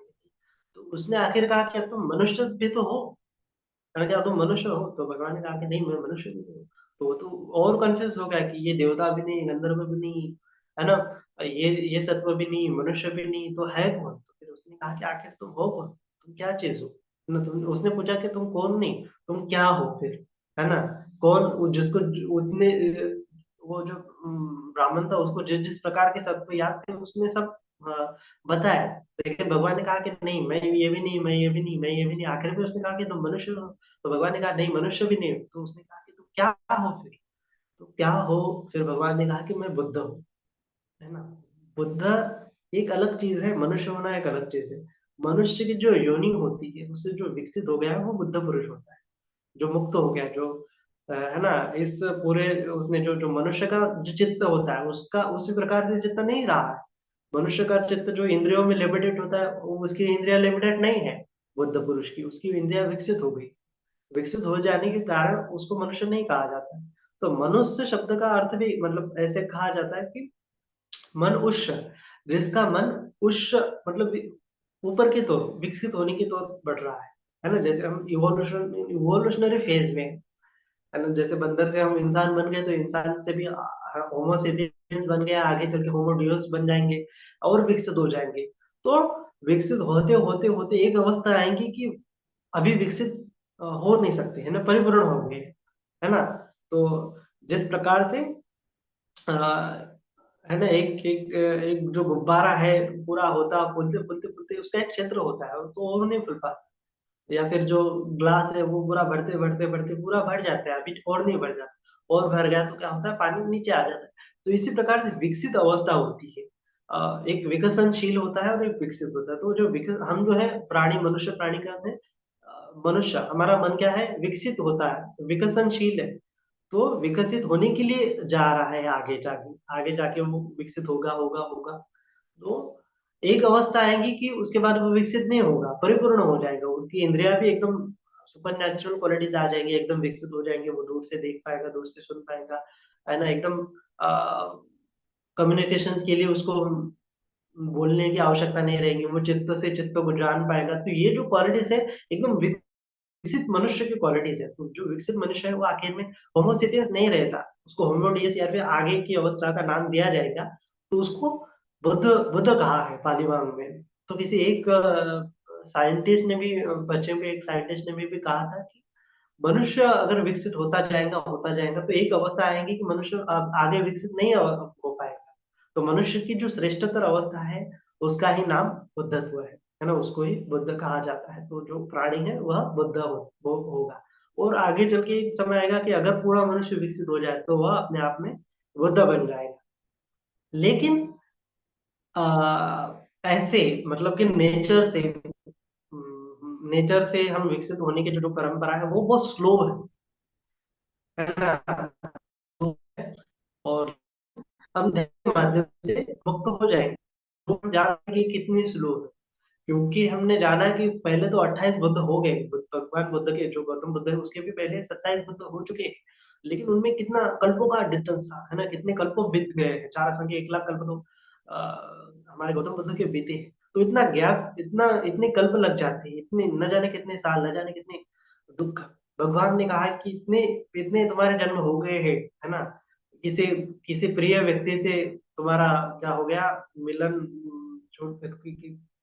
तो उसने आखिर कहा क्या तुम मनुष्य भी तो हो? मैंने कहा तुम मनुष्य हो? तो भगवान ने कहा कि नहीं मैं मनुष्य नहीं हूँ। तो वो तो और कंफ्यूज हो गया कि ये देवता भी नहीं, गंधर्व भी नहीं, है ना, ये सत्व भी नहीं, मनुष्य भी नहीं, तो है कौन? तो फिर उसने कहा कि आखिर तुम हो कौन, तुम क्या चीज हो? ना तुम, उसने पूछा कि तुम कौन नहीं, तुम क्या हो फिर, है ना? कौन जिसको उतने वो जो ब्राह्मण था उसको जिस जिस प्रकार के सत्व याद थे उसने सब बताया। लेकिन भगवान ने कहा कि नहीं मैं ये भी नहीं, मैं ये भी नहीं, मैं ये भी नहीं, आखिर में उसने कहा कि तुम मनुष्य हो। तो भगवान ने कहा नहीं मनुष्य भी नहीं हो। तो उसने कहा कि तुम क्या हो फिर? तो क्या हो? फिर भगवान ने कहा कि मैं बुद्ध हूँ, है ना। बुद्ध एक अलग चीज है, मनुष्य होना एक अलग चीज है। मनुष्य की जो योनि होती है उससे जो विकसित हो गया है वो बुद्ध पुरुष होता है, जो मुक्त हो गया, जो है ना, इस पूरे उसने जो जो मनुष्य का जो चित्त होता है उसका उसी प्रकार से चित्त नहीं रहा है। मनुष्य का चित्त जो इंद्रियों में लिमिटेड होता है वो उसकी इंद्रिया लिमिटेड नहीं है। बुद्ध पुरुष की उसकी इंद्रिया विकसित हो गई। विकसित हो जाने के कारण उसको मनुष्य नहीं कहा जाता है। तो मनुष्य शब्द का अर्थ भी मतलब ऐसे कहा जाता है कि मन उच्च, जिसका मन उच्च मतलब ऊपर की तरफ विकसित होने की तरफ बढ़ रहा है ना। जैसे हम इवोल्यूशनरी फेज में, है ना, जैसे बंदर से हम इंसान बन गए तो इंसान से भी होमो सेपियंस बन गया, आगे चल के होमो डियोस बन जाएंगे और विकसित हो जाएंगे। तो विकसित होते होते होते एक अवस्था आएगी कि अभी विकसित हो नहीं सकते, है ना, परिपूर्ण होंगे, है ना। तो जिस प्रकार से अ, है ना, एक जो गुब्बारा है पूरा होता फूलते फूलते फूलते उसका एक क्षेत्र होता है तो और नहीं फूल पाता। या फिर जो ग्लास है वो पूरा बढ़ते बढ़ते बढ़ते पूरा भर जाता है, अभी और नहीं भर जाता, और भर गया तो क्या होता है पानी नीचे आ जाता है। तो इसी प्रकार से विकसित अवस्था होती है। एक विकसनशील होता है और एक विकसित होता है। तो जो हम जो है प्राणी, मनुष्य प्राणी का है, मनुष्य हमारा मन क्या है, विकसित होता है, विकसनशील है। तो विकसित होने के लिए जा रहा है आगे जाके वो विकसित होगा होगा होगा। तो एक अवस्था आएगी कि उसके बाद वो विकसित नहीं होगा, परिपूर्ण हो जाएगा, उसकी इंद्रिया भी एकदम सुपर नेचुरल क्वालिटीज आ जाएंगी, एकदम विकसित हो जाएंगे, वो दूर से देख पाएगा, दूर से सुन पाएगा, है ना, एकदम कम्युनिकेशन के लिए उसको बोलने की आवश्यकता नहीं रहेगी, वो चित्त से चित्त को जान पाएगा। तो ये जो क्वालिटीज है एकदम विकसित मनुष्य की क्वालिटीज है। तो जो विकसित मनुष्य है वो आखिर में होमोसेपियंस नहीं रहता, उसको होमोडियस या फिर आगे की अवस्था का नाम दिया जाएगा। तो उसको बुद्ध बुद्ध कहा है पाली भाग में। तो किसी एक साइंटिस्ट ने भी बच्चे में एक साइंटिस्ट ने भी कहा था कि मनुष्य अगर विकसित होता जाएगा तो एक अवस्था आएगी कि मनुष्य अब आगे विकसित नहीं हो पाएगा। तो मनुष्य की जो श्रेष्ठतर अवस्था है उसका ही नाम बुद्धत्व है ना, उसको ही बुद्ध कहा जाता है। तो जो प्राणी है वह बुद्ध वो होगा। और आगे चल के एक समय आएगा कि अगर पूरा मनुष्य विकसित हो जाए तो वह अपने आप में बुद्ध बन जाएगा। लेकिन ऐसे मतलब कि नेचर से हम विकसित होने की जो परंपरा है वो बहुत स्लो है ना। और हम ध्यान के माध्यम से मुक्त हो जाएंगे। तो हम जानते हैं कि कितनी स्लो है, क्योंकि हमने जाना कि पहले तो 28 बुद्ध हो गए, भगवान बुद्ध के जो गौतम बुद्ध है उसके भी पहले 27 बुद्ध हो चुके हैं। लेकिन उनमें कितना कल्पों का डिस्टेंस था, है ना, कितने कल्पों बीत गए हैं, 4 असंख्य 1 लाख कल्प तो हमारे गौतम बुद्ध के बीते हैं। तो इतना गैप, इतने कल्प लग जाते हैं, इतने न जाने कितने साल, न जाने कितने दुख। भगवान ने कहा कि इतने इतने तुम्हारे जन्म हो गए हैं, है ना, किसी किसी प्रिय व्यक्ति से तुम्हारा क्या हो गया, मिलन छूट,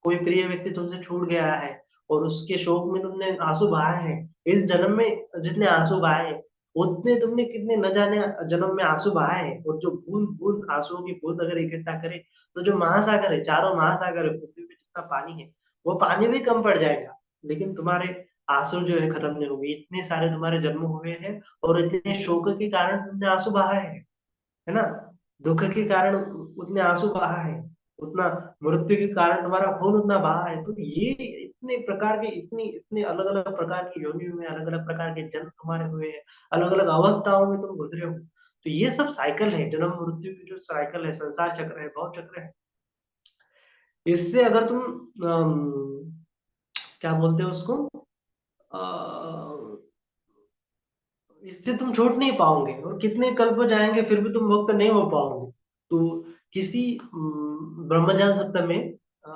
कोई प्रिय व्यक्ति तुमसे छूट गया है और उसके शोक में तुमने आंसू बहाए हैं। इस जन्म में जितने आंसू बहाए हैं उतने तुमने कितने न जाने जन्म में आंसू बहाए हैं। और जो बूंद बूंद आंसुओं की बूंद अगर इकट्ठा करे तो जो महासागर है, चारों महासागर है, पृथ्वी पे जितना पानी है वो पानी भी कम पड़ जाएगा। लेकिन तुम्हारे आंसू जो है खत्म नहीं होंगे, इतने सारे तुम्हारे जन्म हुए हैं और इतने शोक के कारण तुमने आंसू बहाए हैं, है ना, दुख के कारण उतने आंसू बहा है, उतना मृत्यु के कारण तुम्हारा खून उतना बहा है। तो ये इतने प्रकार के, इतनी इतने अलग अलग प्रकार की योनियों में अलग अलग प्रकार के जन्म तुम्हारे हुए हैं, अलग अलग अवस्थाओं में तुम गुजरे हो। तो ये सब साइकिल है, जन्म मृत्यु की जो साइकिल है, संसार चक्र है, भव चक्र है। इससे अगर तुम क्या बोलते हैं उसको, अ, इससे तुम छूट नहीं पाओगे, और कितने कल्प जाएंगे फिर भी तुम मुक्त नहीं हो पाओगे। तो किसी ब्रह्मज्ञान सूत्र में अ,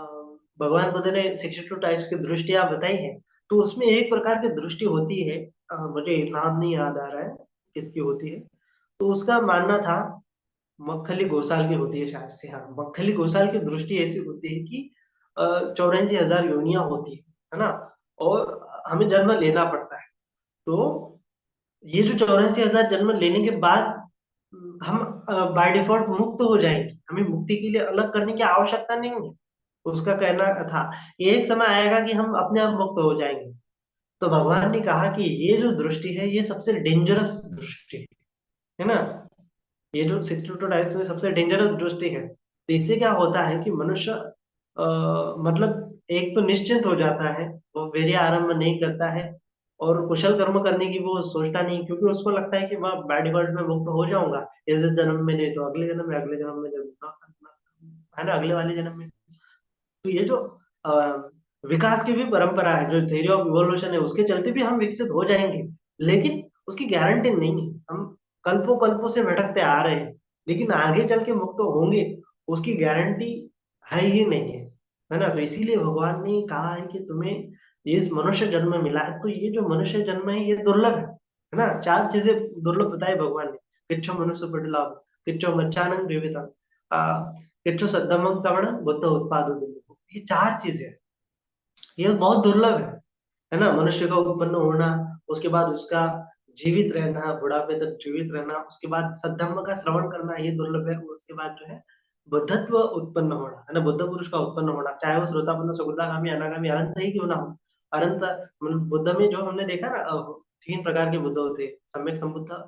भगवान बुद्ध ने 62 टाइप्स की दृष्टियां बताई है। तो उसमें एक प्रकार की दृष्टि होती है, मुझे नाम नहीं याद आ रहा है किसकी होती है। तो उसका मानना था, मक्खली घोषाल की होती है शायद से, हाँ, मक्खली घोषाल की दृष्टि ऐसी होती है कि 84,000 योनियां होती है ना, और हमें जन्म लेना पड़ता है। तो ये जो 84,000 जन्म लेने के बाद हम बाय डिफॉल्ट मुक्त हो जाएंगे, हमें मुक्ति के लिए अलग करने की आवश्यकता नहीं है। उसका कहना था, एक समय आएगा कि हम अपने आप मुक्त हो जाएंगे। तो भगवान ने कहा कि ये जो दृष्टि है ये सबसे डेंजरस दृष्टि है ना, ये जो 62 टाइप्स में सबसे डेंजरस दृष्टि है। तो इससे क्या होता है कि मनुष्य मतलब एक तो निश्चिंत हो जाता है, वो वीर्य आरंभ नहीं करता है, और कुशल कर्म करने की वो सोचता नहीं, क्योंकि उसको लगता है कि वह बाय डिफॉल्ट में मुक्त हो जाऊंगा, इस जन्म में नहीं तो अगले जन्म में, अगले जन्म में है ना, अगले वाले जन्म में। तो ये जो अ, विकास की भी परंपरा है, जो थ्योरी ऑफ इवोल्यूशन है, उसके चलते भी हम विकसित हो जाएंगे, लेकिन उसकी गारंटी नहीं है। हम कल्पों कल्पों से भटकते आ रहे हैं, लेकिन आगे चल के मुक्त होंगे, उसकी गारंटी है ही नहीं है ना। तो इसीलिए भगवान ने कहा है कि तुम्हें इस मनुष्य जन्म मिला है, तो ये जो मनुष्य जन्म है ये दुर्लभ है ना। चार चीजें दुर्लभ बताई भगवान ने, किच्छो मनुष्य पटलाभ, किच्छो मच्चानंद जीवितम, किच्छो सद्धम्मं श्रवणं बुद्ध उत्पादो दुर्लभम। ये चार चीजें, ये बहुत दुर्लभ है ना। मनुष्य का उत्पन्न होना, उसके बाद उसका जीवित रहना, बुढ़ापे तक जीवित रहना, उसके बाद सद्धम्म का श्रवण करना, ये दुर्लभ है। उसके बाद जो है बुद्धत्व उत्पन्न होना, है ना, बुद्ध पुरुष का उत्पन्न होना, चाहे वो श्रोतापन्न सुगतागामी अनागामी अनंत ही क्यों ना हो। अनंत मतलब बुद्ध में जो हमने देखा ना, तीन प्रकार के बुद्ध होते हैं, सम्यक संबुद्ध,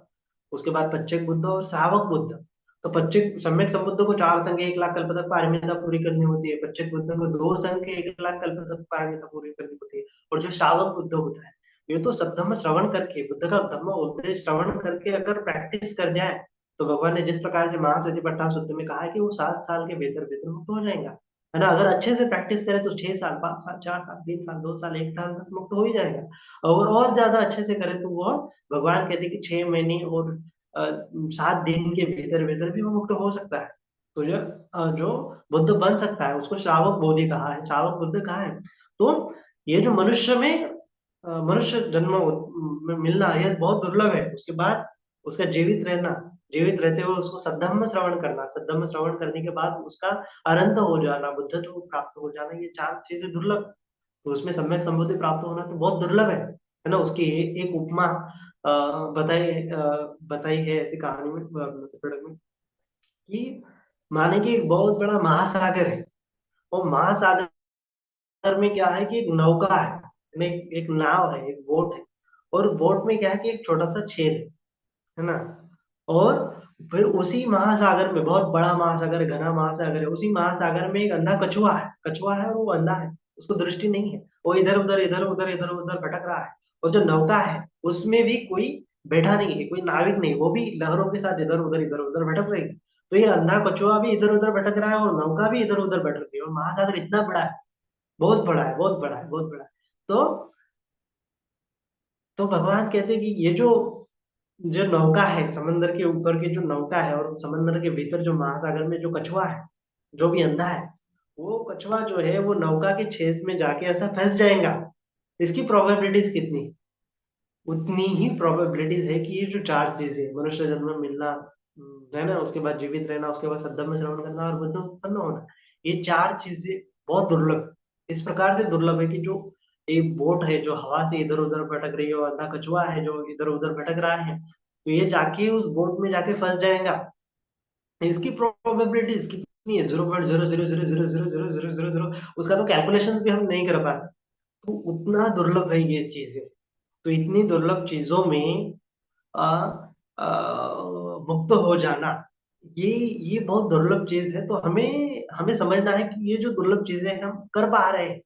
उसके बाद पच्चेक बुद्ध और श्रावक बुद्ध। तो पच्चेक सम्यक संबुद्ध को 4 संघ 1 लाख कल्प तक पारमिता पूरी करनी होती है, पच्चेक बुद्ध को 2 संघ 1 लाख कल्प तक पारमिता पूरी करनी होती है। और जो श्रावक बुद्ध होता है, ये तो सब धर्म श्रवण करके, बुद्ध का धर्म उपदेश श्रवण करके अगर प्रैक्टिस कर जाए, तो भगवान ने जिस प्रकार से महासतिपट्ठा सूत्र में कहा है कि वो 7 साल के भीतर भीतर मुक्त हो जाएगा, है ना। अगर अच्छे से प्रैक्टिस करे तो 6 साल, 5 साल, 4 साल, 3 साल, 2 साल, 1 साल तक मुक्त हो ही जाएगा। और ज्यादा अच्छे से करे तो वो भगवान कहते हैं कि 6 महीने और 7 दिन के भीतर भीतर भी वो मुक्त हो सकता है। तो जो बुद्ध बन सकता है उसको श्रावक बोधि कहा है, श्रावक बुद्ध कहा है। तो ये जो मनुष्य में मनुष्य जन्म में मिलना यह बहुत दुर्लभ है। उसके बाद उसका जीवित रहना, जीवित रहते हुए उसको सद्धम्म श्रवण करना, सद्धम्म श्रवण करने के बाद उसका अरंत हो जाना, बुद्धत्व प्राप्त हो जाना, ये चार चीजें दुर्लभ। तो उसमें सम्यक संबुद्धि प्राप्त होना तो बहुत दुर्लभ है ना। उसकी एक उपमा बताई है ऐसी कहानी में, नाटक में, कि माने कि एक बहुत बड़ा महासागर है, और महासागर में क्या है कि एक नौका है, एक नाव है, एक बोट है। और बोट में क्या है कि एक छोटा सा छेद है ना। और फिर उसी महासागर में, बहुत बड़ा महासागर है, घना महासागर है, उसी महासागर में एक अंधा कछुआ है, कछुआ है और वो अंधा है, उसको दृष्टि नहीं है, वो इधर उधर इधर उधर इधर उधर भटक रहा है। और जो नौका है उसमें भी कोई बैठा नहीं है, कोई नाविक नहीं, वो भी लहरों के साथ इधर उधर भटक रही है। तो ये अंधा कछुआ भी इधर उधर भटक रहा है, और नौका भी इधर उधर भटक रही है, और महासागर इतना बड़ा है, बहुत बड़ा है, बहुत बड़ा है, बहुत बड़ा है। तो भगवान कहते हैं कि ये जो जो नौका है, समंदर के ऊपर की जो नौका है, और समंदर के भीतर जो महासागर में जो कछुआ है, जो भी अंधा है, वो कछुआ जो है वो नौका के छेद में जाके ऐसा फंस जाएगा। इसकी प्रोबेबिलिटीज कितनी है? उतनी ही प्रोबेबिलिटीज है कि ये जो चार चीजें, मनुष्य जन्म में मिलना, है ना, उसके बाद जीवित रहना, उसके बाद सद्धम्म श्रवण करना, और बुद्ध उत्पन्न होना, ये चार चीजें बहुत दुर्लभ, इस प्रकार से दुर्लभ है कि जो एक बोट है जो हवा से इधर उधर भटक रही है, और अंधा कछुआ है जो इधर उधर भटक रहा है, तो ये जाके उस बोट में जाके फंस जाएगा। इसकी प्रोबेबिलिटीज कितनी है? 0.000000000, उसका तो कैलकुलेशन भी हम नहीं कर पाते। तो उतना दुर्लभ है ये चीजें। तो इतनी दुर्लभ चीजों में आ, आ, मुक्त हो जाना, ये ये बहुत दुर्लभ चीज है। तो हमें हमें समझना है कि ये जो दुर्लभ चीजें हम कर पा रहे हैं,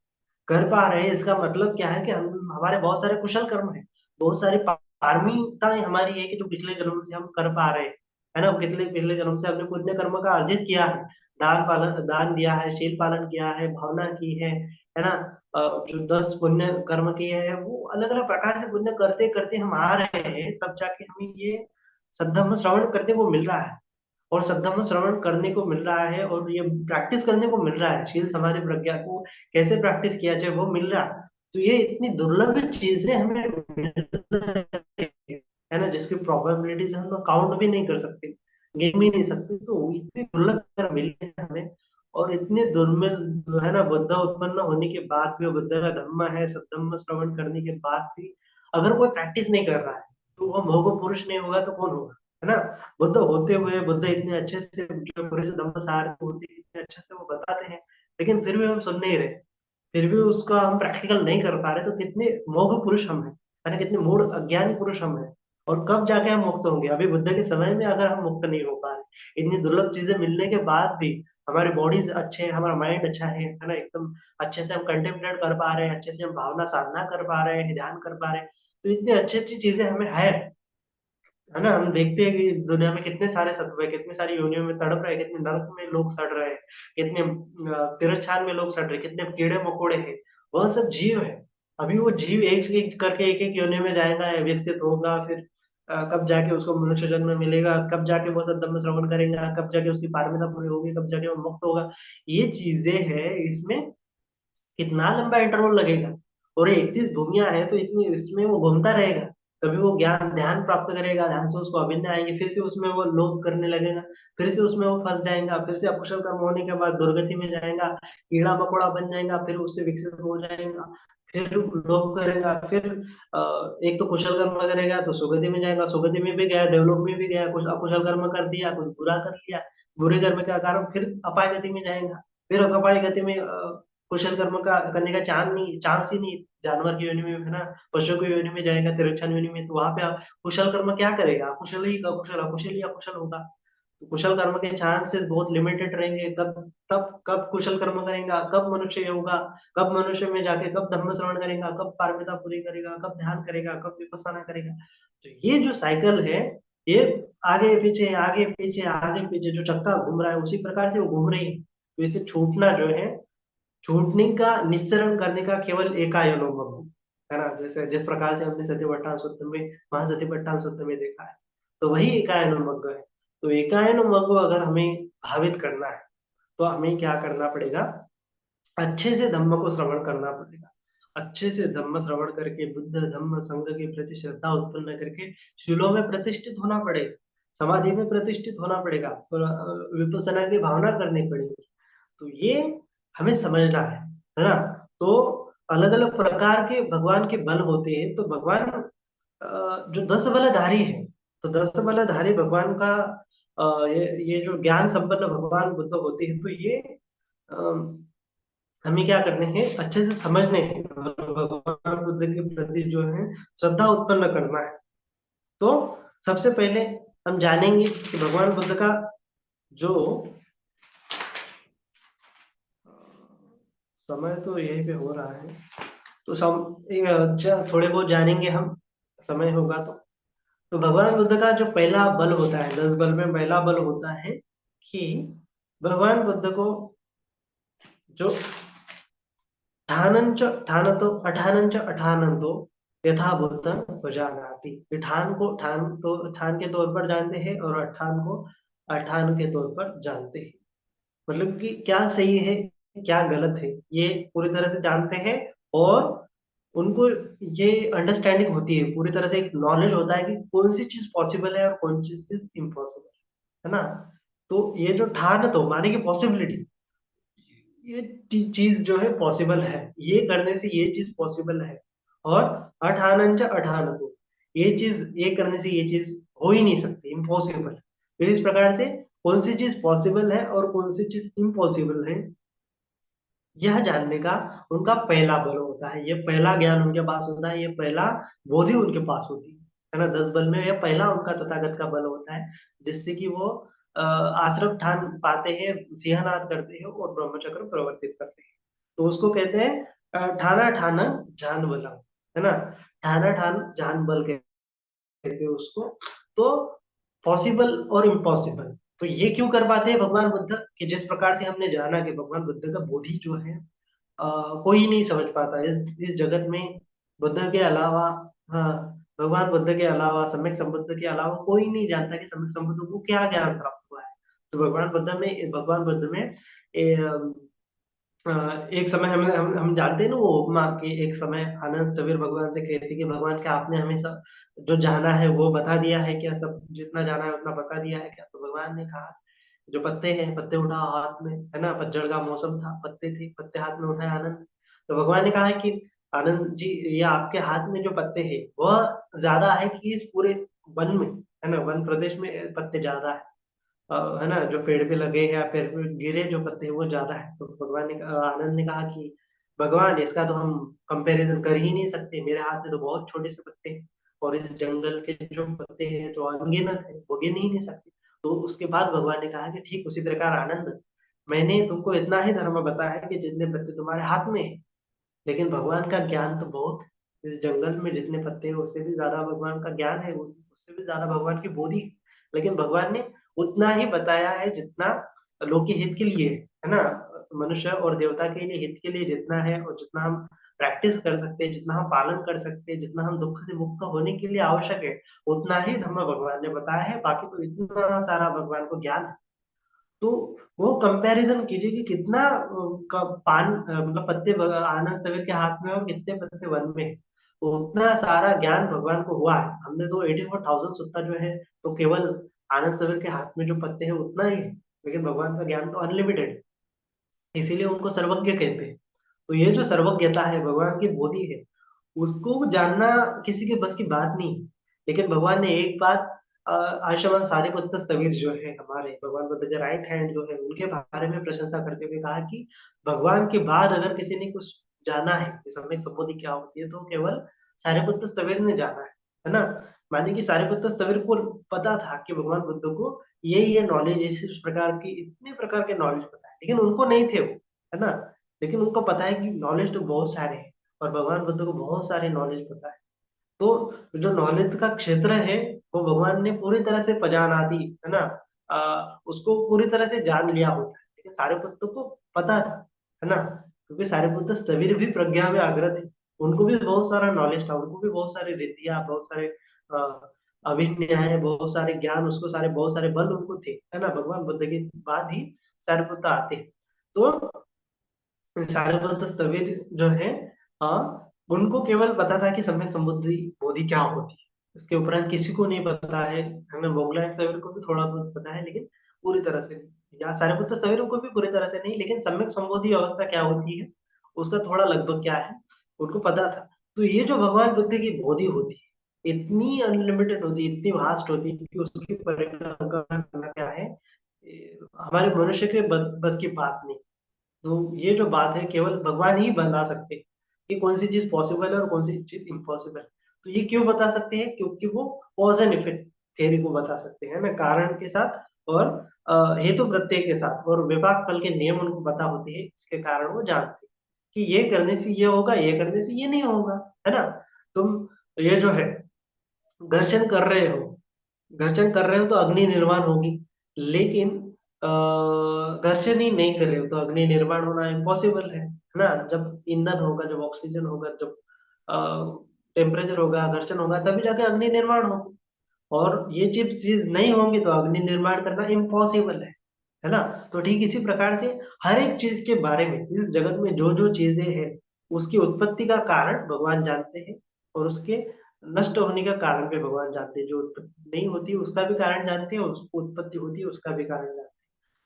इसका मतलब क्या है कि हम, हमारे बहुत सारे कुशल कर्म है, बहुत सारी पारमिताएं हमारी है कि जो पिछले जन्म से हम कर पा रहे हैं, है ना। पिछले पिछले जन्म से हमने पुण्य कर्म का अर्जित किया है, दान दिया है, शील पालन किया है, भावना की है ना। जो 10 पुण्य कर्म किए हैं, वो अलग अलग प्रकार से पुण्य करते करते हम आ रहे हैं, तब जाके हमें ये सद्धर्म श्रवण करने को मिल रहा है। और सद्धर्म श्रवण करने को मिल रहा है, और ये प्रैक्टिस करने को मिल रहा है, शील समाधि प्रज्ञा को कैसे प्रैक्टिस किया जाए वो मिल रहा है। तो ये इतनी दुर्लभ चीजें हमें मिल रही है ना, जिसकी प्रोबेबिलिटीज हम लोग काउंट भी नहीं कर सकते, गिन भी नहीं सकते। तो इतनी दुर्लभ चीजें मिली है हमें, और इतने दुर्मिल जो है ना, बुद्ध उत्पन्न होने के बाद भी, बुद्ध का धम्म है, सद्धम्म श्रवण करने के बाद भी अगर कोई प्रैक्टिस नहीं कर रहा है, तो वो मोह पुरुष नहीं होगा तो कौन होगा, है ना। बुद्ध होते हुए, बुद्ध इतने अच्छे से जो पूरे से धम्म सार होते इतने अच्छे से वो बताते हैं, लेकिन फिर भी हम सुन नहीं रहे, फिर भी उसका हम प्रैक्टिकल नहीं कर पा रहे, तो कितने मोह पुरुष हम हैं, है ना, कितने मूढ़ अज्ञानी पुरुष हम हैं। और कब जाके हम मुक्त होंगे? अभी बुद्ध के समय में अगर हम मुक्त नहीं हो पा रहे, इतनी दुर्लभ चीजें मिलने के बाद भी, हमारी बॉडीज अच्छे हैं, हमारा माइंड अच्छा है ना, एकदम अच्छे से हम कंटेम्पलेट कर पा रहे हैं, अच्छे से हम भावना साधना कर पा रहे हैं, ध्यान कर पा रहे हैं, तो इतनी अच्छी अच्छी चीजें हमें है ना। हम देखते हैं कि दुनिया में कितने सारे सत्व है, कितनी सारी योनियों में तड़प रहे हैं, कितने नरक में लोग सड़ रहे हैं, कितने तिरछान में लोग सड़ रहे हैं, कितने कीड़े मकोड़े हैं, वह सब जीव है। अभी वो जीव एक एक करके एक एक योनि में जाएगा, विकसित होगा, फिर कब जाके उसको मनुष्य जन्म मिलेगा, कब जाके वो सब धम्म श्रवण करेगा, कब जाके उसकी पारमिता पूरी होगी, कब जाके वो मुक्त होगा। ये चीजें है इसमें, कितना लंबा इंटरवल लगेगा। और ये इतनी दुनिया है, तो इतनी इसमें वो घूमता रहेगा। कभी वो ज्ञान ध्यान प्राप्त करेगा, ध्यान से उसको अभिन्न आएंगे, फिर से उसमें वो लोभ करने लगेगा, फिर से उसमें वो फंस जाएगा, फिर से अकुशल कर्म होने के बाद दुर्गति में जाएगा, कीड़ा मकोड़ा बन जाएगा, फिर उससे विकसित हो जाएगा, फिर लोभ करेगा, फिर एक तो कुशल कर्म करेगा तो सुगति में जाएगा, सुगति में भी गया, देवलोक में भी गया, कुछ अकुशल कर्म कर दिया, कुछ बुरा कर लिया, बुरे कर्म के कारण फिर अपाय गति में जाएगा, फिर अपाय गति में कुशल कर्म का करने का चांस ही नहीं, जानवर की योनि में, है ना, पशु की योनि में जाएगा, तिरछन योनि में, तो वहां पे आप कुशल कर्म क्या करेगा? अकुशल ही अकुशल होगा। तो कुशल कर्म के चांसेस बहुत लिमिटेड रहेंगे। कब कुशल कर्म करेगा, कब मनुष्य होगा, कब मनुष्य में जाके कब धर्म श्रवण करेगा, कब पारमिता पूरी करेगा, कब ध्यान करेगा, कब विपස්සना करेगा। तो ये जो साइकिल है, ये आगे पीछे आगे पीछे आगे पीछे जो चक्का घूम रहा है, उसी प्रकार से वो घूम रही है। तो इसे छूटना जो है, छूटने का निस्सरण करने का केवल एकायनोमग है ना, जैसे जिस प्रकार से हमने सतीपट्टान सूत्र में, महासतीपट्टान सूत्र में देखा है, तो वही एकायनोमग है। तो एकायनोमग को अगर हमें भावित करना है, तो हमें क्या करना पड़ेगा? अच्छे से धम्म को श्रवण करना पड़ेगा। अच्छे से धम्म श्रवण करके बुद्ध धम्म संघ के प्रति श्रद्धा उत्पन्न करके शीलों में प्रतिष्ठित होना पड़ेगा, समाधि में प्रतिष्ठित होना पड़ेगा, और विपස්සना की भावना करनी पड़ेगी। तो ये हमें समझना है ना। तो अलग अलग प्रकार के भगवान के बल होते हैं। तो भगवान जो 10 बलधारी है, तो 10 बलधारी भगवान का ये जो ज्ञान संपन्न भगवान बुद्ध होते हैं, तो ये हमें क्या करने हैं? अच्छे से समझने हैं, और भगवान बुद्ध के प्रति जो है श्रद्धा उत्पन्न करना है। तो सबसे पहले हम जानेंगे कि भगवान बुद्ध का जो समय तो यहीं पे हो रहा है, तो अच्छा थोड़े बहुत जानेंगे हम, समय होगा तो भगवान बुद्ध का जो पहला बल होता है, 10 बल में पहला बल होता है कि भगवान बुद्ध को जो ठानंच ठानतो अठानंच अठानंतो यथा भूतम उपजानाति, ये ठान को ठान के तौर पर जानते हैं, और अठान को अठान के तौर पर जानते हैं। मतलब कि क्या सही है, क्या गलत है, ये पूरी तरह से जानते हैं। और उनको ये अंडरस्टैंडिंग होती है, पूरी तरह से एक नॉलेज होता है कि कौन सी चीज पॉसिबल है और कौन सी चीज इम्पॉसिबल है ना। तो ये जो ठान तो माने की पॉसिबिलिटी, ये चीज जो है पॉसिबल है, ये करने से ये चीज पॉसिबल है। और अठानंच अठान तो, ये चीज ये करने से ये चीज हो ही नहीं सकती, इम्पॉसिबल। तो इस प्रकार से कौन सी चीज पॉसिबल है और कौन सी चीज इम्पॉसिबल है, यह जानने का उनका पहला बल होता है। ये पहला ज्ञान उनके पास होता है, ये पहला बोधि उनके पास होती है ना। 10 बल में यह पहला उनका तथागत का बल होता है, जिससे कि वो आश्रम ठान पाते हैं, सिंहनाद करते हैं और ब्रह्मचक्र प्रवर्तित करते हैं। तो उसको कहते हैं ठाना ठाना जान बलम, है ना। ठाना ठान जान बल कहते हैं उसको। तो पॉसिबल और इम्पॉसिबल, तो ये क्यों कर पाते हैं भगवान बुद्ध, कि जिस प्रकार से हमने जाना कि भगवान बुद्ध का बोधि जो है कोई नहीं समझ पाता इस जगत में, बुद्ध के अलावा। हाँ, भगवान बुद्ध के अलावा, सम्यक संबुद्ध के अलावा कोई नहीं जानता कि सम्यक संबुद्ध को क्या ज्ञान प्राप्त हुआ है। तो भगवान बुद्ध में अ, एक समय हम जानते हैं ना वो उपमा, कि एक समय आनंद सवेर भगवान से कहते कि भगवान क्या आपने हमेशा जो जाना है वो बता दिया है क्या, सब जितना जाना है उतना बता दिया है क्या? तो भगवान ने कहा जो पत्ते हैं, पत्ते उठाओ हाथ में, है ना, पतझड़ का मौसम था, पत्ते थे, पत्ते हाथ में उठाए आनंद। तो भगवान ने कहा है कि आनंद जी, ये आपके हाथ में जो पत्ते हैं वह ज्यादा है कि इस पूरे वन में, है ना, वन प्रदेश में पत्ते ज्यादा है। है ना, जो पेड़ पे लगे या पेड़ पे गिरे जो पत्ते हैं वो ज्यादा है। तो आनंद ने कहा कि भगवान इसका तो हम कंपैरिजन कर ही नहीं सकते, मेरे हाथ में तो बहुत छोटे से पत्ते हैं, और इस जंगल के जो पत्ते हैं जो अनगिनत है वो गिन ही नहीं सकते। तो उसके बाद भगवान ने कहा कि ठीक उसी प्रकार आनंद, मैंने तुमको इतना ही धर्म बताया है कि जितने पत्ते तुम्हारे हाथ में है, लेकिन भगवान का ज्ञान तो बहुत, इस जंगल में जितने पत्ते हैं उससे भी ज्यादा भगवान का ज्ञान है, उससे भी ज्यादा भगवान की बोधि है। लेकिन भगवान ने उतना ही बताया है जितना लोक के हित के लिए है ना, मनुष्य और देवता के लिए हित के लिए जितना है, और जितना हम प्रैक्टिस कर सकते हैं, जितना हम पालन कर सकते हैं, जितना हम दुख से मुक्त होने के लिए आवश्यक है, उतना ही धर्म भगवान ने बताया है। बाकी तो इतना सारा भगवान को ज्ञान है। तो वो कंपैरिजन कीजिए कि कितना मतलब पत्ते आनंद सवेर के हाथ में और कितने पत्ते वन में है। तो उतना सारा ज्ञान भगवान को हुआ है। हमने तो 84,000 सुत्ता जो है, तो केवल आनंद सवेर के हाथ में जो पत्ते हैं उतना ही है, लेकिन भगवान का ज्ञान तो अनलिमिटेड है, इसीलिए उनको सर्वज्ञ कहते हैं। तो ये जो सर्वज्ञता है, भगवान की बोधि है, उसको जानना किसी के बस की बात नहीं है। लेकिन भगवान ने एक बात, आयुष्मान सारिपुत्र स्थविर जो है हमारे भगवान बुद्ध के राइट हैंड जो है, उनके बारे में प्रशंसा करते हुए कहा कि भगवान के बाद अगर किसी ने कुछ जाना है कि सम्यक संबोधि क्या होती है, तो केवल सारिपुत्र स्थविर ने जाना है ना। माने कि सारिपुत्र स्थविर को पता था कि भगवान बुद्ध को ये नॉलेज, इस प्रकार की इतने प्रकार के नॉलेज पता है, लेकिन उनको नहीं थे वो, है ना। लेकिन उनको पता है कि नॉलेज तो बहुत सारे हैं, और भगवान बुद्ध को बहुत सारे नॉलेज पता है। तो जो नॉलेज का क्षेत्र है वो भगवान ने पूरी तरह से पजानाती, है ना, उसको पूरी तरह से जान लिया होता है, लेकिन सारिपुत्र को पता था, है ना, क्योंकि सारिपुत्र स्थविर भी प्रज्ञा में अग्र थे। उनको भी बहुत सारा नॉलेज था, उनको भी बहुत सारी रिद्धियां, बहुत सारे अ, अभिज्ञाएं, बहुत सारे ज्ञान, उसको सारे बहुत सारे बल उनको थे, है ना। भगवान बुद्ध के बाद ही सारिपुत्र आते हैं। तो सारस्वत स्थविर जो है, हाँ, उनको केवल पता था कि सम्यक संबुद्धि बोधि क्या होती है। इसके उपरांत किसी को नहीं पता है। हमें मोगलाई स्थविर को भी थोड़ा बहुत पता है, लेकिन पूरी तरह से नहीं, या सारिपुत्र स्थविर को भी पूरी तरह से नहीं, लेकिन सम्यक संबोधि अवस्था क्या होती है उसका थोड़ा लगभग क्या है उनको पता था। तो ये जो भगवान बुद्ध की बोधि होती है, इतनी अनलिमिटेड होती है, इतनी वास्ट होती है कि उसकी परिकल्पना करना क्या है, हमारे मनुष्य के बस की बात नहीं। तो ये जो बात है केवल भगवान ही बता सकते हैं कि कौन सी चीज पॉसिबल है और कौन सी चीज इम्पॉसिबल है। तो ये क्यों बता सकते हैं? क्योंकि वो कॉज एंड इफेक्ट थ्योरी को बता सकते हैं ना, कारण के साथ और हेतु प्रत्यय के साथ, और विपाक फल के नियम उनको पता होते हैं, इसके कारण वो जानते हैं कि ये करने से ये होगा, ये करने से ये नहीं होगा, है ना। तुम ये जो है घर्षण कर रहे हो, घर्षण कर रहे हो तो अग्नि निर्माण होगी, लेकिन घर्षण ही नहीं कर रहे हो तो अग्नि निर्माण होना इम्पॉसिबल है ना। जब ईंधन होगा, जब ऑक्सीजन होगा, जब टेम्परेचर होगा, घर्षण होगा, तभी जाके अग्नि निर्माण होगा। और ये चीज नहीं होंगी तो अग्नि निर्माण करना इम्पॉसिबल है ना। तो ठीक इसी प्रकार से हर एक चीज के बारे में, इस जगत में जो जो चीजें हैं उसकी उत्पत्ति का कारण भगवान जानते हैं, और उसके नष्ट होने का कारण भी भगवान जानते हैं। जो उत्पत्ति नहीं होती उसका भी कारण जानते हैं, और उसको उत्पत्ति होती है उसका भी कारण जानते हैं।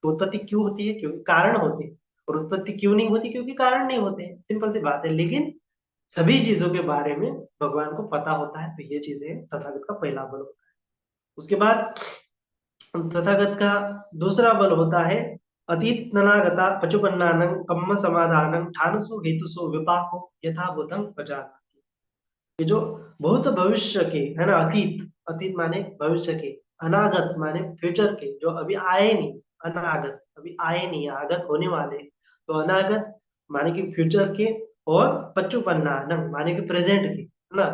तो उत्पत्ति क्यों होती है? क्योंकि कारण होते हैं। और उत्पत्ति क्यों नहीं होती? क्योंकि कारण नहीं होते हैं, सिंपल सी बात है। लेकिन सभी चीजों के बारे में भगवान को पता होता है, तो ये चीजें तथागत का पहला बल होता है। उसके बाद तथागत का दूसरा बल होता है अतीत ननागता पचुपन्नानं कम्म समाधानं ठानसु हेतुसु विपाको यथा भूतं पजानाति। ये जो भूत भविष्य के, है ना, अतीत, अतीत माने भविष्य के, अनागत माने फ्यूचर के, जो अभी आए नहीं, अनागत अभी आए नहीं, आगत होने वाले, तो अनागत माने कि फ्यूचर के, और पचुपन्नानं माने कि प्रेजेंट के, है ना,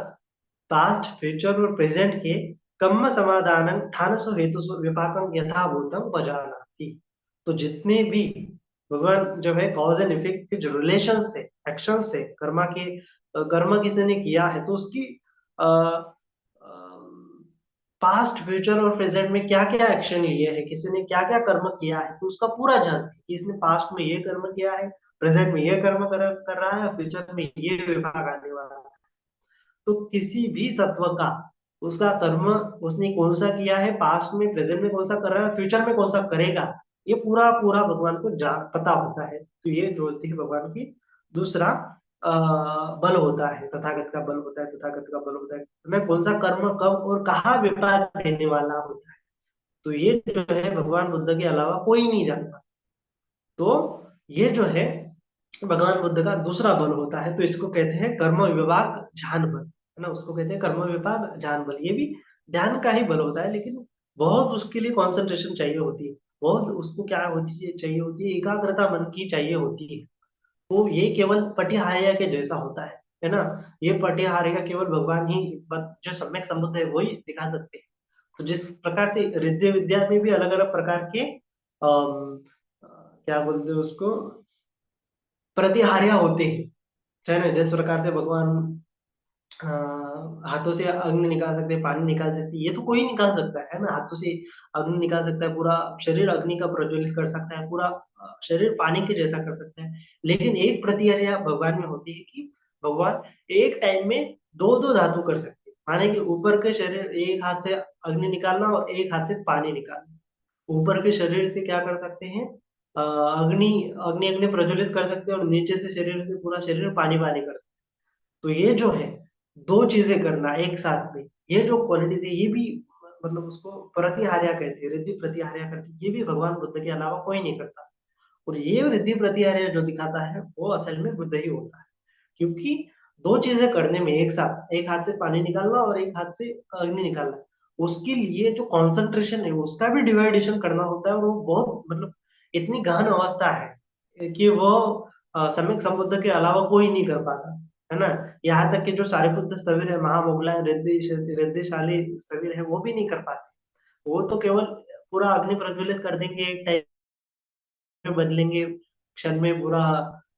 पास्ट फ्यूचर और प्रेजेंट के कर्म समाधानं ठानसो हेतुसो विपाकं यथा भूतं बजानाति। तो जितने भी भगवान जो है कॉज एंड इफेक्ट के जो रिलेशन है, एक्शन है, कर्मा के, कर्म किसी ने किया है तो उसकी पास्ट फ्यूचर और प्रेजेंट में क्या क्या एक्शन लिए है, किसी ने क्या क्या कर्म किया है, तो उसका पूरा जानते हैं कि इसने पास्ट में ये कर्म किया है, प्रेजेंट में ये कर्म कर रहा है और फ्यूचर में ये विभाग आने वाला है। तो किसी भी सत्व का उसका कर्म उसने कौन सा किया है, पास्ट में, प्रेजेंट में कौन सा कर रहा है, फ्यूचर में कौन सा करेगा, ये पूरा पूरा भगवान को जान पता होता है। तो ये जो होती है भगवान की दूसरा बल होता है, तथागत का बल होता है, तथागत का बल होता है ना, कौन सा कर्म कब और कहाँ विपाक देने वाला होता है। तो ये जो है भगवान बुद्ध के अलावा कोई नहीं जानता। तो ये जो है भगवान बुद्ध का दूसरा बल होता है, तो इसको कहते हैं कर्म विभाग ध्यान बल, है ना, उसको कहते हैं कर्म विभाग ध्यान बल। ये भी ध्यान का ही बल होता है, लेकिन बहुत उसके लिए कंसंट्रेशन चाहिए होती है, बहुत उसको क्या होती है, चाहिए होती है, एकाग्रता मन की चाहिए होती है। तो ये केवल पटिहार्य के जैसा होता है ना, ये पटिहार्य का केवल भगवान ही जो सम्यक संबुद्ध है वही दिखा सकते हैं। तो जिस प्रकार से रिद्धि विद्या में भी अलग अलग प्रकार के क्या बोलते हैं उसको, प्रतिहार्य होते हैं, है ना, जिस प्रकार से भगवान अ, हाथों से अग्नि निकाल सकते हैं, पानी निकाल सकते हैं, ये तो कोई निकाल सकता है ना, हाथों से अग्नि निकाल सकता है, पूरा शरीर अग्नि का प्रज्वलित कर सकता है, पूरा शरीर पानी के जैसा कर सकता है। लेकिन एक प्रतिक्रिया भगवान में होती है कि भगवान एक टाइम में दो दो धातु कर सकते हैं, माने कि ऊपर के शरीर एक हाथ से अग्नि निकालना और एक हाथ से पानी निकालना। ऊपर के शरीर से क्या कर सकते हैं, अग्नि अग्नि अग्नि प्रज्वलित कर सकते हैं, और नीचे से शरीर से पूरा शरीर पानी पानी कर सकते हैं। तो ये जो है दो चीजें करना एक साथ में, ये जो क्वालिटीज है ये भी मतलब उसको प्रतिहार्या कहते हैं, रिद्धि प्रतिहार्या करते हैं, ये भी भगवान बुद्ध के अलावा कोई नहीं करता। और ये रिद्धि प्रतिहार्या जो दिखाता है वो असल में बुद्ध ही होता है, क्योंकि दो चीजें करने में एक साथ, एक हाथ से पानी निकालना और एक हाथ से अग्नि निकालना, उसके लिए जो कंसंट्रेशन है उसका भी डिवाइडेशन करना होता है, और वो बहुत मतलब इतनी गहन अवस्था है कि वो सम्यक संबुद्ध के अलावा कोई नहीं कर पाता, है ना। यहाँ तक कि जो सारिपुत्र स्थविर है, महामोगलायन रिद्धिशाली स्थविर है, वो भी नहीं कर पाते। वो तो केवल पूरा अग्नि प्रज्वलित कर देंगे, एक टाइम में बदलेंगे, क्षण में पूरा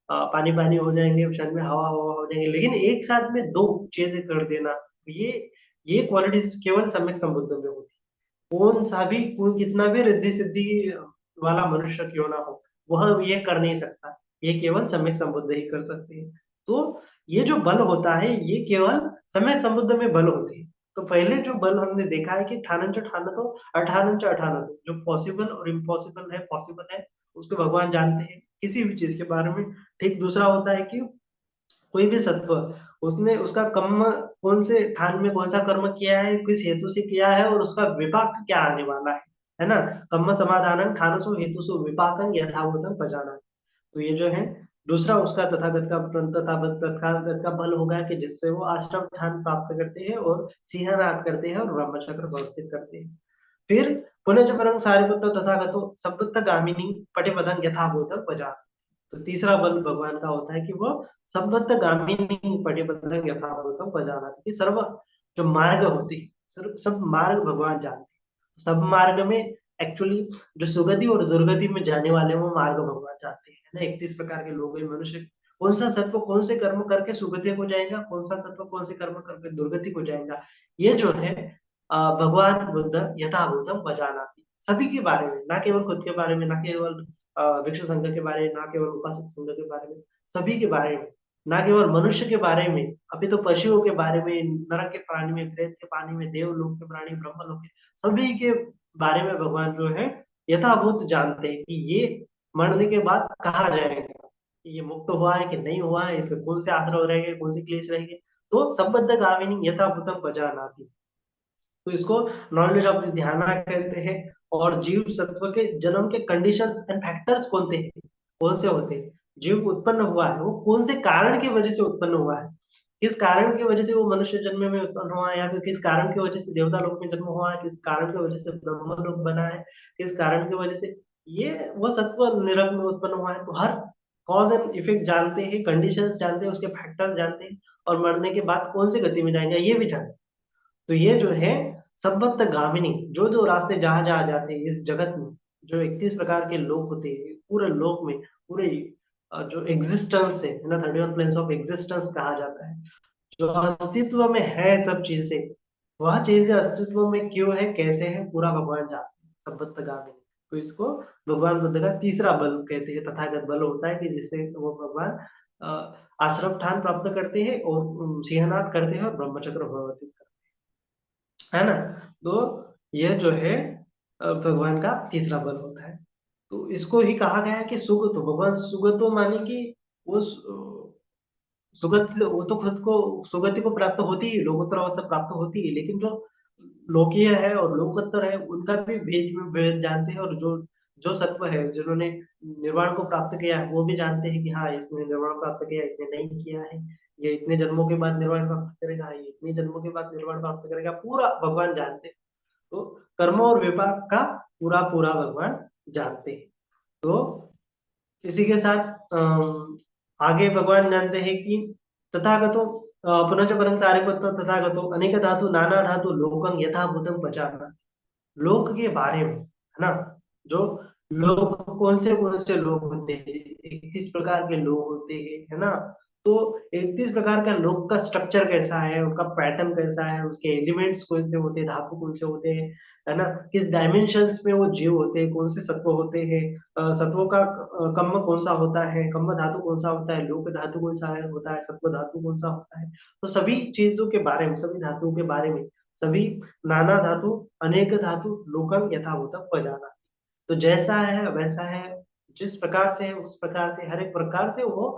पानी पानी हो जाएंगे, क्षण में हवा हवा हो जाएंगे, लेकिन एक साथ में दो चीजें कर देना, ये ये क्वालिटीज केवल सम्यक संबुद्ध में होती है। कौन सा भी कोई कितना भी रिद्धि सिद्धि वाला मनुष्य क्यों ना हो, वह ये कर नहीं सकता, ये केवल सम्यक संबुद्ध ही कर सकते हैं। तो ये जो बल होता है ये केवल सम्यक संबुद्ध में बल होते हैं। तो पहले जो बल हमने देखा है कि ठानंच ठानतो अठानंच अठानतो, जो पॉसिबल और इम्पॉसिबल है, पॉसिबल है उसको भगवान जानते हैं किसी भी चीज के बारे में। ठीक दूसरा होता है कि कोई भी सत्व, उसने उसका कर्म कौन से स्थान में कौन सा कर्म किया है, किस हेतु से किया है, और उसका विपाक क्या आने वाला है ना। कर्म समाधान ठानसो हेतुसो विपाकं यथावतम पजाना। तो ये जो है दूसरा उसका तथागत का बल होगा कि जिससे वो अष्टम ध्यान प्राप्त करते हैं और सिंहनाद करते हैं और ब्रह्मचक्र प्रवर्तित करते हैं। फिर पुनः परं सारिपुत्र तथागतो संपत्त गामिनी पटिपदं यथाभूतं भजा। तो तीसरा बल भगवान का होता है कि वो संबद्ध गामिनी पटिपदं यथाभूतं भजानाति, कि सर्व जो मार्ग होती है, सब मार्ग भगवान जानते हैं। सब मार्ग में एक्चुअली जो सुगति और दुर्गति में जाने वाले वो मार्ग भगवान जानते हैं, है ना। 31 प्रकार के लोग हैं मनुष्य, कौन सा सत्व कौन से कर्म करके सुगति को जाएगा, कौन सा सत्व कौन से कर्म करके दुर्गति को जाएगा, ये जो है भगवान बुद्ध यथाभूतम बजानाति, सभी के बारे में, ना केवल खुद के बारे में, ना केवल भिक्षु संघ के बारे में, ना केवल उपासक संघ के बारे में, सभी के बारे में, ना केवल मनुष्य के बारे में, अभी तो पशुओं के बारे में, नरक के प्राणी में, प्रेत के प्राणी में, देवलोक के प्राणी, ब्रह्मलोक के, सभी के बारे में भगवान जो है यथाभूत जानते हैं कि ये मरने के बाद कहाँ जाएगा, ये मुक्त हुआ है कि नहीं हुआ है, इसके कौन से आश्रय रहेंगे, कौन से क्लेश रहेंगे। तो संबद्ध गामिनी यथाभूतम बजानाति, तो इसको नॉलेज ऑफ द ध्यान कहते हैं। और जीव सत्व के जन्म के कंडीशंस एंड फैक्टर्स कौन थे, कौन से होते हैं, जीव उत्पन्न हुआ है वो कौन से कारण की वजह से उत्पन्न हुआ है, किस कारण की वजह से वो मनुष्य जन्म में उत्पन्न हुआ है, या फिर किस कारण की वजह से देवता लोक में जन्म हुआ है, किस कारण की वजह से ब्रह्म लोक बना है, किस कारण की वजह से ये वो सत्व निरग में उत्पन्न हुआ है। तो हर कॉज एंड इफेक्ट जानते हैं, कंडीशंस जानते हैं, उसके फैक्टर्स जानते हैं, और मरने के बाद कौन सी गति में जाएंगे ये भी जानते हैं। तो ये जो है संबद्ध गामिनी, जो जो रास्ते जहां जहां जाते हैं इस जगत में, जो 31 प्रकार के लोक होते हैं पूरे लोक में, पूरे जो एग्जिस्टेंस है ना, 31 प्लेन्स ऑफ एग्जिस्टेंस कहा जाता है, जो अस्तित्व में है सब चीजें, वह चीजें अस्तित्व में क्यों है, कैसे है, पूरा भगवान जानते हैं, संबद्ध गामिनी। तो इसको भगवान बुद्ध का तीसरा बल कहते हैं, तथागत बल होता है कि जिससे वो भगवान आश्रम ठान प्राप्त करते हैं और सिंहनाद करते हैं और ब्रह्मचक्र भगवती है ना। तो यह जो है भगवान का तीसरा बल होता है। तो इसको ही कहा गया है कि सुगतो, भगवान सुगतो माने कि वो सुगति, वो तो खुद को सुगति को प्राप्त होती है, लोकोत्तर अवस्था प्राप्त होती है, लेकिन जो लोकीय है और लोकोत्तर है उनका भी भेद में भेद जानते हैं, और जो जो सत्व है जिन्होंने निर्वाण को प्राप्त किया है वो भी जानते हैं कि हाँ इसने निर्वाण प्राप्त किया, इसने नहीं किया है, ये इतने जन्मों के बाद निर्वाण प्राप्त करेगा, ये इतने जन्मों के बाद निर्वाण प्राप्त करेगा, पूरा भगवान जानते हैं। तो कर्म और विपाक का पूरा पूरा भगवान जानते हैं। तो इसी के साथ आगे भगवान जानते हैं कि तथागतो पुनश्च परं सारिपुत्र तथागतो अनेक धातु नाना धातु लोकं यथा भूतं पचाना। लोक के बारे में है ना, जो लोग कौन से लोग होते हैं, 31 प्रकार के लोग होते हैं है ना। तो 31 प्रकार का लोग का स्ट्रक्चर कैसा है, उनका पैटर्न कैसा है, उसके एलिमेंट्स कौन से होते हैं, धातु कौन से होते हैं है ना, किस डायमेंशंस में वो जीव होते हैं, कौन से सत्व होते हैं, सत्वों का कम्म कौन सा होता है, कम्म धातु कौन सा होता है, लोक धातु कौन सा होता है, सत्व धातु कौन सा होता है। तो सभी चीजों के बारे में, सभी धातुओं के बारे में, सभी नाना धातु अनेक धातु लोकं यथाभूतं पजाना। तो जैसा है वैसा है, जिस प्रकार से है उस प्रकार से, हर एक प्रकार से वो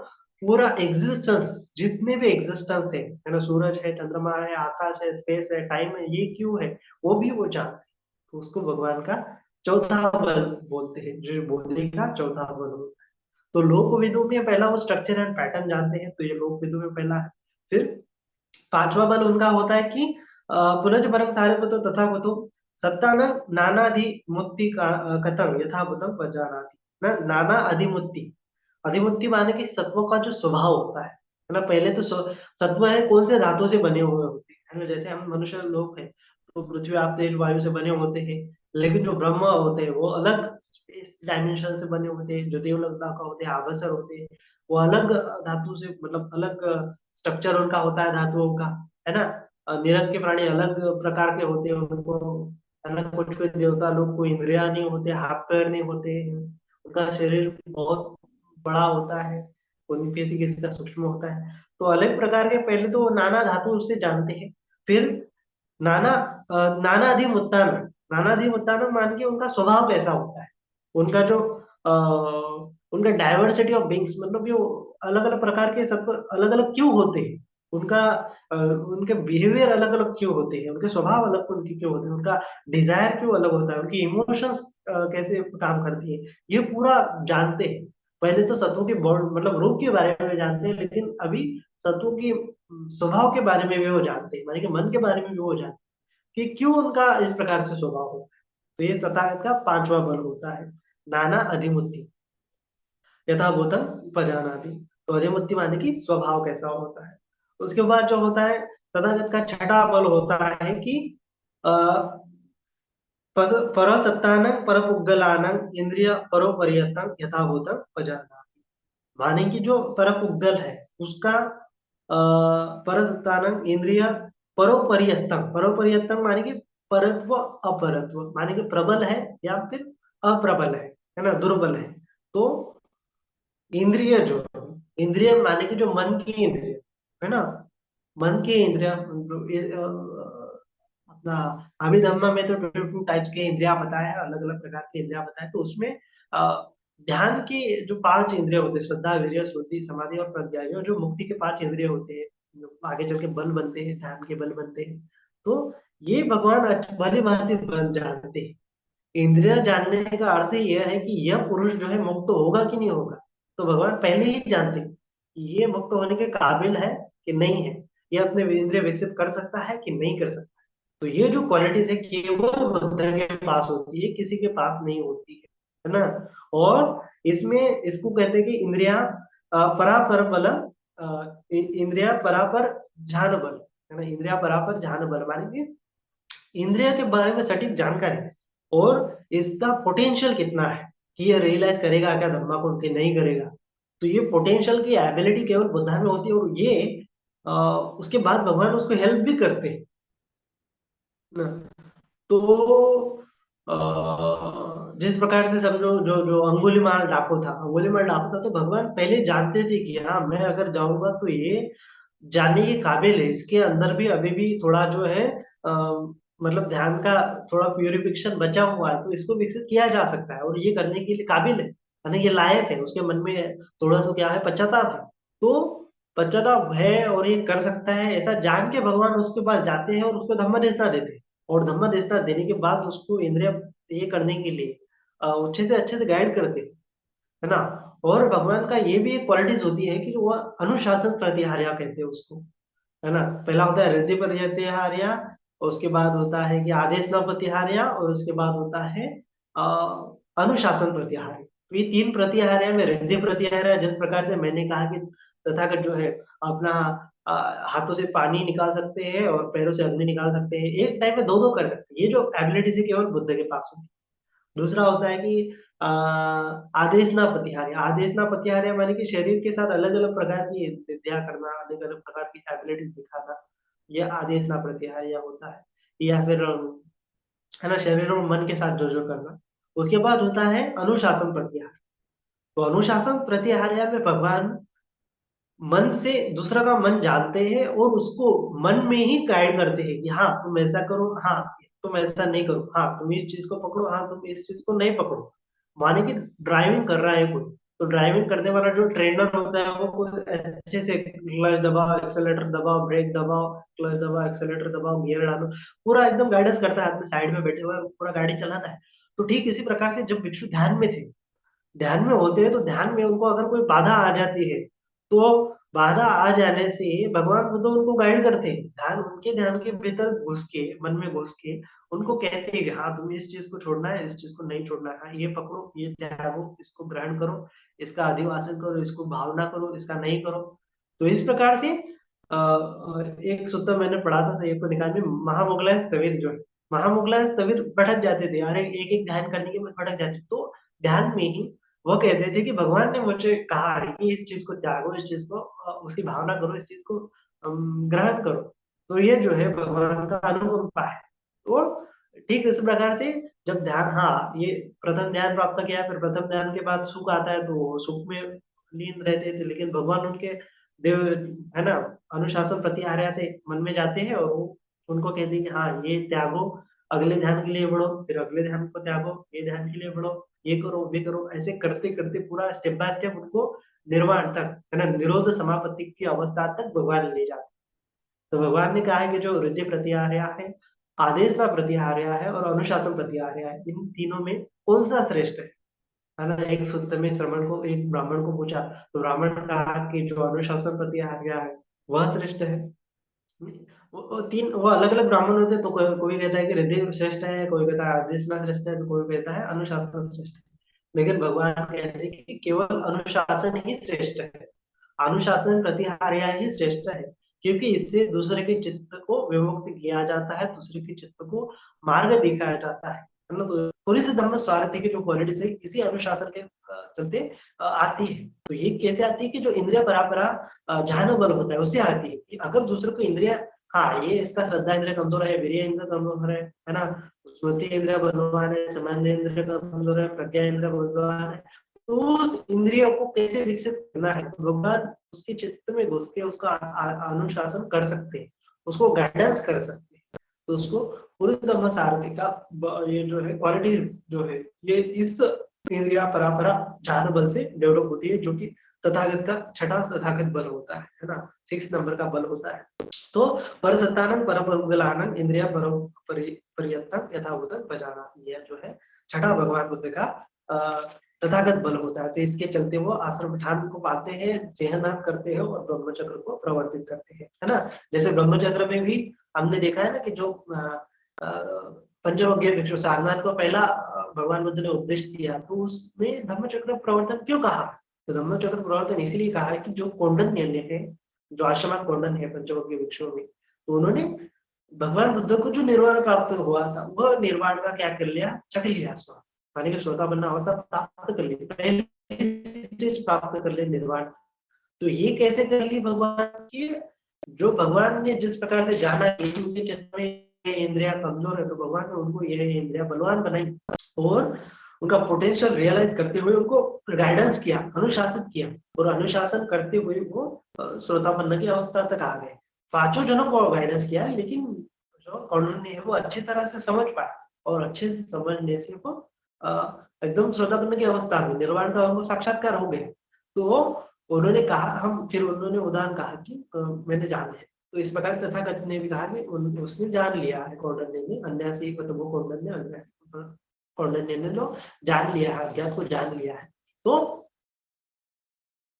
पूरा एग्जिस्टेंस, जितने भी एग्जिस्टेंस है ना, सूरज है, चंद्रमा है, आकाश है, स्पेस है, टाइम है, ये क्यों है वो भी वो जानते हैं। तो उसको भगवान का चौथा बल बोलते हैं, जो बोलने का चौथा बल होता है। तो लोक विदु में पहला वो स्ट्रक्चर एंड पैटर्न जानते हैं, तो ये लोक विदु में पहला है। फिर पांचवा बल उनका होता है कि पुनः परम सारिपुत्र तथा कुतु सत्तान नानाधि मुक्ति का कथम यथाभूतम पजानाति ना, नाना अधिमुक्ति, अधिमुक्ति माने कि सत्वों का जो स्वभाव होता है ना। पहले तो सत्व है कौन से धातु से बने हुए होते हैं है ना, जैसे हम मनुष्य लोग हैं तो पृथ्वी आप तेज वायु से बने होते हैं, लेकिन जो ब्रह्म होते हैं वो अलग स्पेस डायमेंशन से बने होते हैं, जो देवलोक का होते हैं, आभसर होते हैं, वो अलग धातु से, मतलब अलग स्ट्रक्चर उनका होता है धातुओं का है ना। निरंक के प्राणी अलग प्रकार के होते हैं, उनको है ना, कुछ कुछ देवता लोग को इंद्रिया नहीं होते, हाथ पैर नहीं होते, उनका शरीर बहुत बड़ा होता है, कोई किसी किसी का सूक्ष्म होता है। तो अलग प्रकार के पहले तो नाना धातु उससे जानते हैं। फिर नाना नानाधिमुत्तान, नानाधिमुत्तान मान के उनका स्वभाव कैसा होता है, उनका जो उनका डाइवर्सिटी ऑफ बींग्स, मतलब जो अलग अलग प्रकार के सब अलग अलग क्यों होते हैं, उनका उनके बिहेवियर अलग अलग क्यों होते हैं, उनके स्वभाव अलग उनके क्यों होते हैं, उनका डिजायर क्यों अलग होता है, उनकी इमोशंस कैसे काम करती है, ये पूरा जानते हैं। पहले तो सत्वों के बॉन्ड मतलब रूप के बारे में जानते हैं, लेकिन अभी सत्वों की स्वभाव के बारे में भी वो जानते हैं, माने कि मन के बारे में भी वो जानते हैं कि क्यों उनका इस प्रकार से स्वभाव होता है। तो ये तथागत का पांचवा बल होता है, नाना अधिमुक्ति यथाभूतम उपजानाति। तो अधिमुक्ति माने कि स्वभाव कैसा होता है। उसके बाद जो होता है तथागत का छठा बल होता है कि परसत्तान परपुग्गलानां इंद्रिय परोपर्यतन यथाभूतम उपजानाति। माने कि जो परपुग्गल है उसका परसत्तान इंद्रिय परोपर्यतम, परोपर्यतम माने कि परत्व अपरत्व, माने कि प्रबल है या फिर अप्रबल है ना, दुर्बल है। तो इंद्रिय जो, इंद्रिय माने कि जो मन की इंद्रिय है ना, मन की इंद्रिय अपना अभिधम्म में तो 22 टाइप्स के इंद्रिया बताया है, अलग अलग प्रकार के इंद्रिया बताया है। तो उसमें ध्यान की जो पांच इंद्रिय होते हैं, श्रद्धा वीर्य स्मृति समाधि और प्रज्ञा, ये जो मुक्ति के पांच इंद्रिय होते हैं, जो आगे चल के बल बनते हैं, ध्यान के बल बनते हैं। तो ये भगवान भली भांति जानते हैं। इंद्रिय जानने का अर्थ यह है कि यह पुरुष जो है मुक्त होगा कि नहीं होगा। तो भगवान पहले ही जानते हैं कि ये मुक्त होने के काबिल है कि नहीं है, ये अपने इंद्रिय विकसित कर सकता है कि नहीं कर सकता। तो ये जो क्वालिटीज है केवल बुद्ध के पास होती है, किसी के पास नहीं होती है ना। और इसमें इसको कहते हैं कि इंद्रिया परापर बल, इंद्रिया परापर ध्यान बल है ना, इंद्रिया परापर ध्यान बल माने कि इंद्रिय के बारे में सटीक जानकारी और इसका पोटेंशियल कितना है कि ये रियलाइज करेगा क्या धम्मा को कि नहीं करेगा। तो ये पोटेंशियल की एबिलिटी केवल बुद्धा में होती है, और ये उसके बाद भगवान उसको हेल्प भी करते हैं ना। तो जिस प्रकार से समझो, जो जो अंगुलीमाल डाकू था तो भगवान पहले जानते थे कि हाँ मैं अगर जाऊंगा तो ये जानने के काबिल है, इसके अंदर भी अभी भी थोड़ा जो है मतलब ध्यान का थोड़ा प्यूरिफिकेशन बचा हुआ है, तो इसको विकसित किया जा सकता है और ये करने के लिए काबिल है, यानी ये लायक है। उसके मन में थोड़ा सा क्या है, पश्चाताप है। तो पश्चाताप है और ये कर सकता है, ऐसा जान के भगवान उसके पास जाते हैं और उसको धम्मदेशना देते हैं। और धम्मदेशना देने के बाद उसको इंद्रिय ये करने के लिए अच्छे से गाइड करते हैं, है ना। और भगवान का ये भी एक क्वालिटीज होती है कि वह अनुशासन प्रतिहार्या कहते हैं उसको, है ना। पहला होता है रिद्धि प्रतिहार्या, और उसके बाद होता है कि आदेश न प्रतिहार्या, और उसके बाद होता है अ, अनुशासन प्रतिहार्य। तो ये तीन प्रतिहार्य में रिद्धि प्रतिहार्य, जिस प्रकार से मैंने कहा कि तथागत जो है अपना अ, हाथों से पानी निकाल सकते हैं और पैरों से अग्नि निकाल सकते हैं, एक टाइम में दो दो कर सकते हैं, ये जो एबिलिटी है केवल बुद्ध के पास होती है। दूसरा होता है कि आदेश ना प्रतिहार्य। आदेश ना प्रतिहार्य माने कि शरीर के साथ अलग अलग प्रकार की विद्या करना, अलग अलग प्रकार की एबिलिटी दिखाना, यह आदेश ना प्रतिहार्य होता है। या फिर है ना, शरीर और मन के साथ जो जो करना। उसके बाद होता है अनुशासन प्रत्याहार। तो अनुशासन प्रत्याहार में भगवान मन से दूसरा का मन जानते हैं और उसको मन में ही गाइड करते हैं कि हाँ तुम ऐसा करो, हाँ तुम ऐसा नहीं करो, हाँ तुम इस चीज को पकड़ो, हाँ तुम इस चीज को नहीं पकड़ो। माने कि ड्राइविंग कर रहा है कोई, तो ड्राइविंग करने वाला जो ट्रेनर होता है वो कोई अच्छे से क्लच दबाओ, एक्सेलेटर दबाओ, ब्रेक दबाओ, क्लच दबाओ, एक्सेलेटर दबाओ, गियर डालो, पूरा एकदम गाइडेंस करता है, अपने साइड में बैठे हुए पूरा गाड़ी चलाता है। तो ठीक इसी प्रकार से जब भिक्षु ध्यान में थे, ध्यान में होते हैं, तो ध्यान में उनको अगर कोई बाधा आ जाती है, तो बाधा आ जाने से भगवान बुद्ध उनको गाइड करते हैं, ध्यान के भीतर घुस के, मन में घुस के उनको कहते हैं कि हाँ तुम्हें इस चीज को छोड़ना है, इस चीज को नहीं छोड़ना है, हाँ ये पकड़ो, ये त्यागो, इसको ग्रहण करो, इसका अधिवासन करो, इसको भावना करो, इसका नहीं करो। तो इस प्रकार से एक सूत्र मैंने पढ़ा था संयुक्त निकाय में, महामोगलाय स्थविर जो है, महामोगलाय स्थविर भटक जाते थे, अरे एक एक ध्यान करने के बाद भटक जाते, तो ध्यान में ही वो कहते थे कि भगवान ने मुझे कहा है कि इस चीज को त्यागो, इस चीज को उसकी भावना करो, इस चीज को ग्रहण करो। तो ये जो है भगवान का अनुकंपा है। तो ठीक इस प्रकार से जब ध्यान, हाँ ये प्रथम ध्यान प्राप्त किया, फिर प्रथम ध्यान के बाद सुख आता है, तो वो सुख में लीन रहते थे, लेकिन भगवान उनके देव, है ना, अनुशासन प्रतिहार्या से मन में जाते हैं और वो उनको कहते हैं कि हाँ ये त्यागो, अगले ध्यान के लिए बढ़ो, फिर अगले ध्यान को त्यागो, ये ध्यान के लिए बढ़ो, ये करो वे करो, ऐसे करते करते पूरा स्टेप बाय स्टेप उनको निर्वाण तक, है ना, निरोध समापत्ति की अवस्था तक भगवान ले जाते। तो भगवान ने कहा है कि जो हृदय प्रतिहार्या है, आदेशना प्रतिहार्या है और अनुशासन प्रतिहार्या है, इन तीनों में कौन सा श्रेष्ठ है ना। एक सूत्र में श्रमण को, एक ब्राह्मण को पूछा, तो ब्राह्मण ने कहा कि जो अनुशासन प्रतिहार्या है वह श्रेष्ठ है। वो अलग अलग ब्राह्मण होते हैं, तो कोई कहता है कि हृदय श्रेष्ठ है, कोई कहता है आदेशना श्रेष्ठ है, तो कोई कहता है अनुशासन श्रेष्ठ है। लेकिन भगवान कहते हैं कि केवल अनुशासन ही श्रेष्ठ है, अनुशासन प्रतिहार्या ही श्रेष्ठ है, क्योंकि इससे दूसरे के चित्त को विमुक्त किया जाता है, दूसरे के चित्त को मार्ग दिखाया जाता है ना। तो थोड़ी सी धम्म स्वार्थी की जो क्वालिटी है इसी अनुशासन के चलते आती है। तो ये कैसे आती है कि जो इंद्रिय परापरा ज्ञान बल होता है उससे आती है, कि अगर दूसरे को इंद्रिया, हाँ ये इसका श्रद्धा इंद्रिय कमजोर है, वीर्य इंद्रिय कमजोर है ना, स्मृति इंद्रिय बलवान है, समान्य इंद्रिय कमजोर है, प्रज्ञा इंद्रिय बलवान है, तो उस इंद्रियों को कैसे विकसित करना है, तो भगवान उसके चित्त में घुस के उसका अनुशासन कर सकते हैं, उसको गाइडेंस कर सकते हैं। तो उसको पूरी धम्म सारथी का ये जो है क्वालिटीज जो है, ये इस इंद्रिया परापरा ज्ञान बल से डेवलप होती है, जो कि तथागत का छठा तथागत बल होता है ना, 6 नंबर का बल होता है। तो पर सत्तानंद परमंगलानंद इंद्रिया पर्यंतम यथाभूतम बजाना, यह जो है छठा भगवान बुद्ध का तथागत बल होता है। तो इसके चलते वो आश्रम ठान को पाते हैं, चेहनाथ करते हैं और ब्रह्मचक्र को प्रवर्तित करते हैं, है ना। जैसे ब्रह्मचक्र में भी हमने देखा है ना कि जो पंचमज्ञ भिक्षु सारनाथ को पहला भगवान बुद्ध ने उपदेश दिया, तो उसमें धम्मचक्र प्रवर्तन क्यों कहा। तो धम्मचक्र प्रवर्तन इसीलिए कहा है कि जो कोंडन नियम है, जो आश्रम कोंडन है पंचमज्ञ भिक्षुओं में, तो उन्होंने भगवान बुद्ध को जो निर्वाण प्राप्त हुआ था, वह निर्वाण का क्या कर लिया, चख लिया स्वाद, माने कि श्रोता बनना अवस्था प्राप्त कर ली, पहले चीज प्राप्त कर ले निर्वाण। तो ये कैसे कर ली भगवान की, जो भगवान ने जिस प्रकार से जाना कि उनके चित्त में ये इंद्रिया कमजोर है, तो भगवान ने उनको यह इंद्रिया बलवान बनाई और उनका पोटेंशियल रियलाइज करते हुए उनको गाइडेंस किया, अनुशासित किया, और अनुशासन करते हुए वो श्रोतापन्न की अवस्था तक आ गए। पांचों जनों को गाइडेंस किया, लेकिन जो कौंडिन्य है वो अच्छी तरह से समझ पाया, और अच्छे से समझने से वो एकदम श्रोतापन्न की अवस्था में निर्वाण का उनको साक्षात्कार हो गया। तो उन्होंने कहा, हम फिर उन्होंने उदाहरण कहा कि मैंने जान लिया। तो इस प्रकार तथागत ने भी कहा कि उसने जान लिया है, कौंडिन्य ने, अन्यासी मतलब वो कौंडिन्य, अन्यासी कौंडिन्य ने जो जान लिया है, अज्ञात को जान लिया है। तो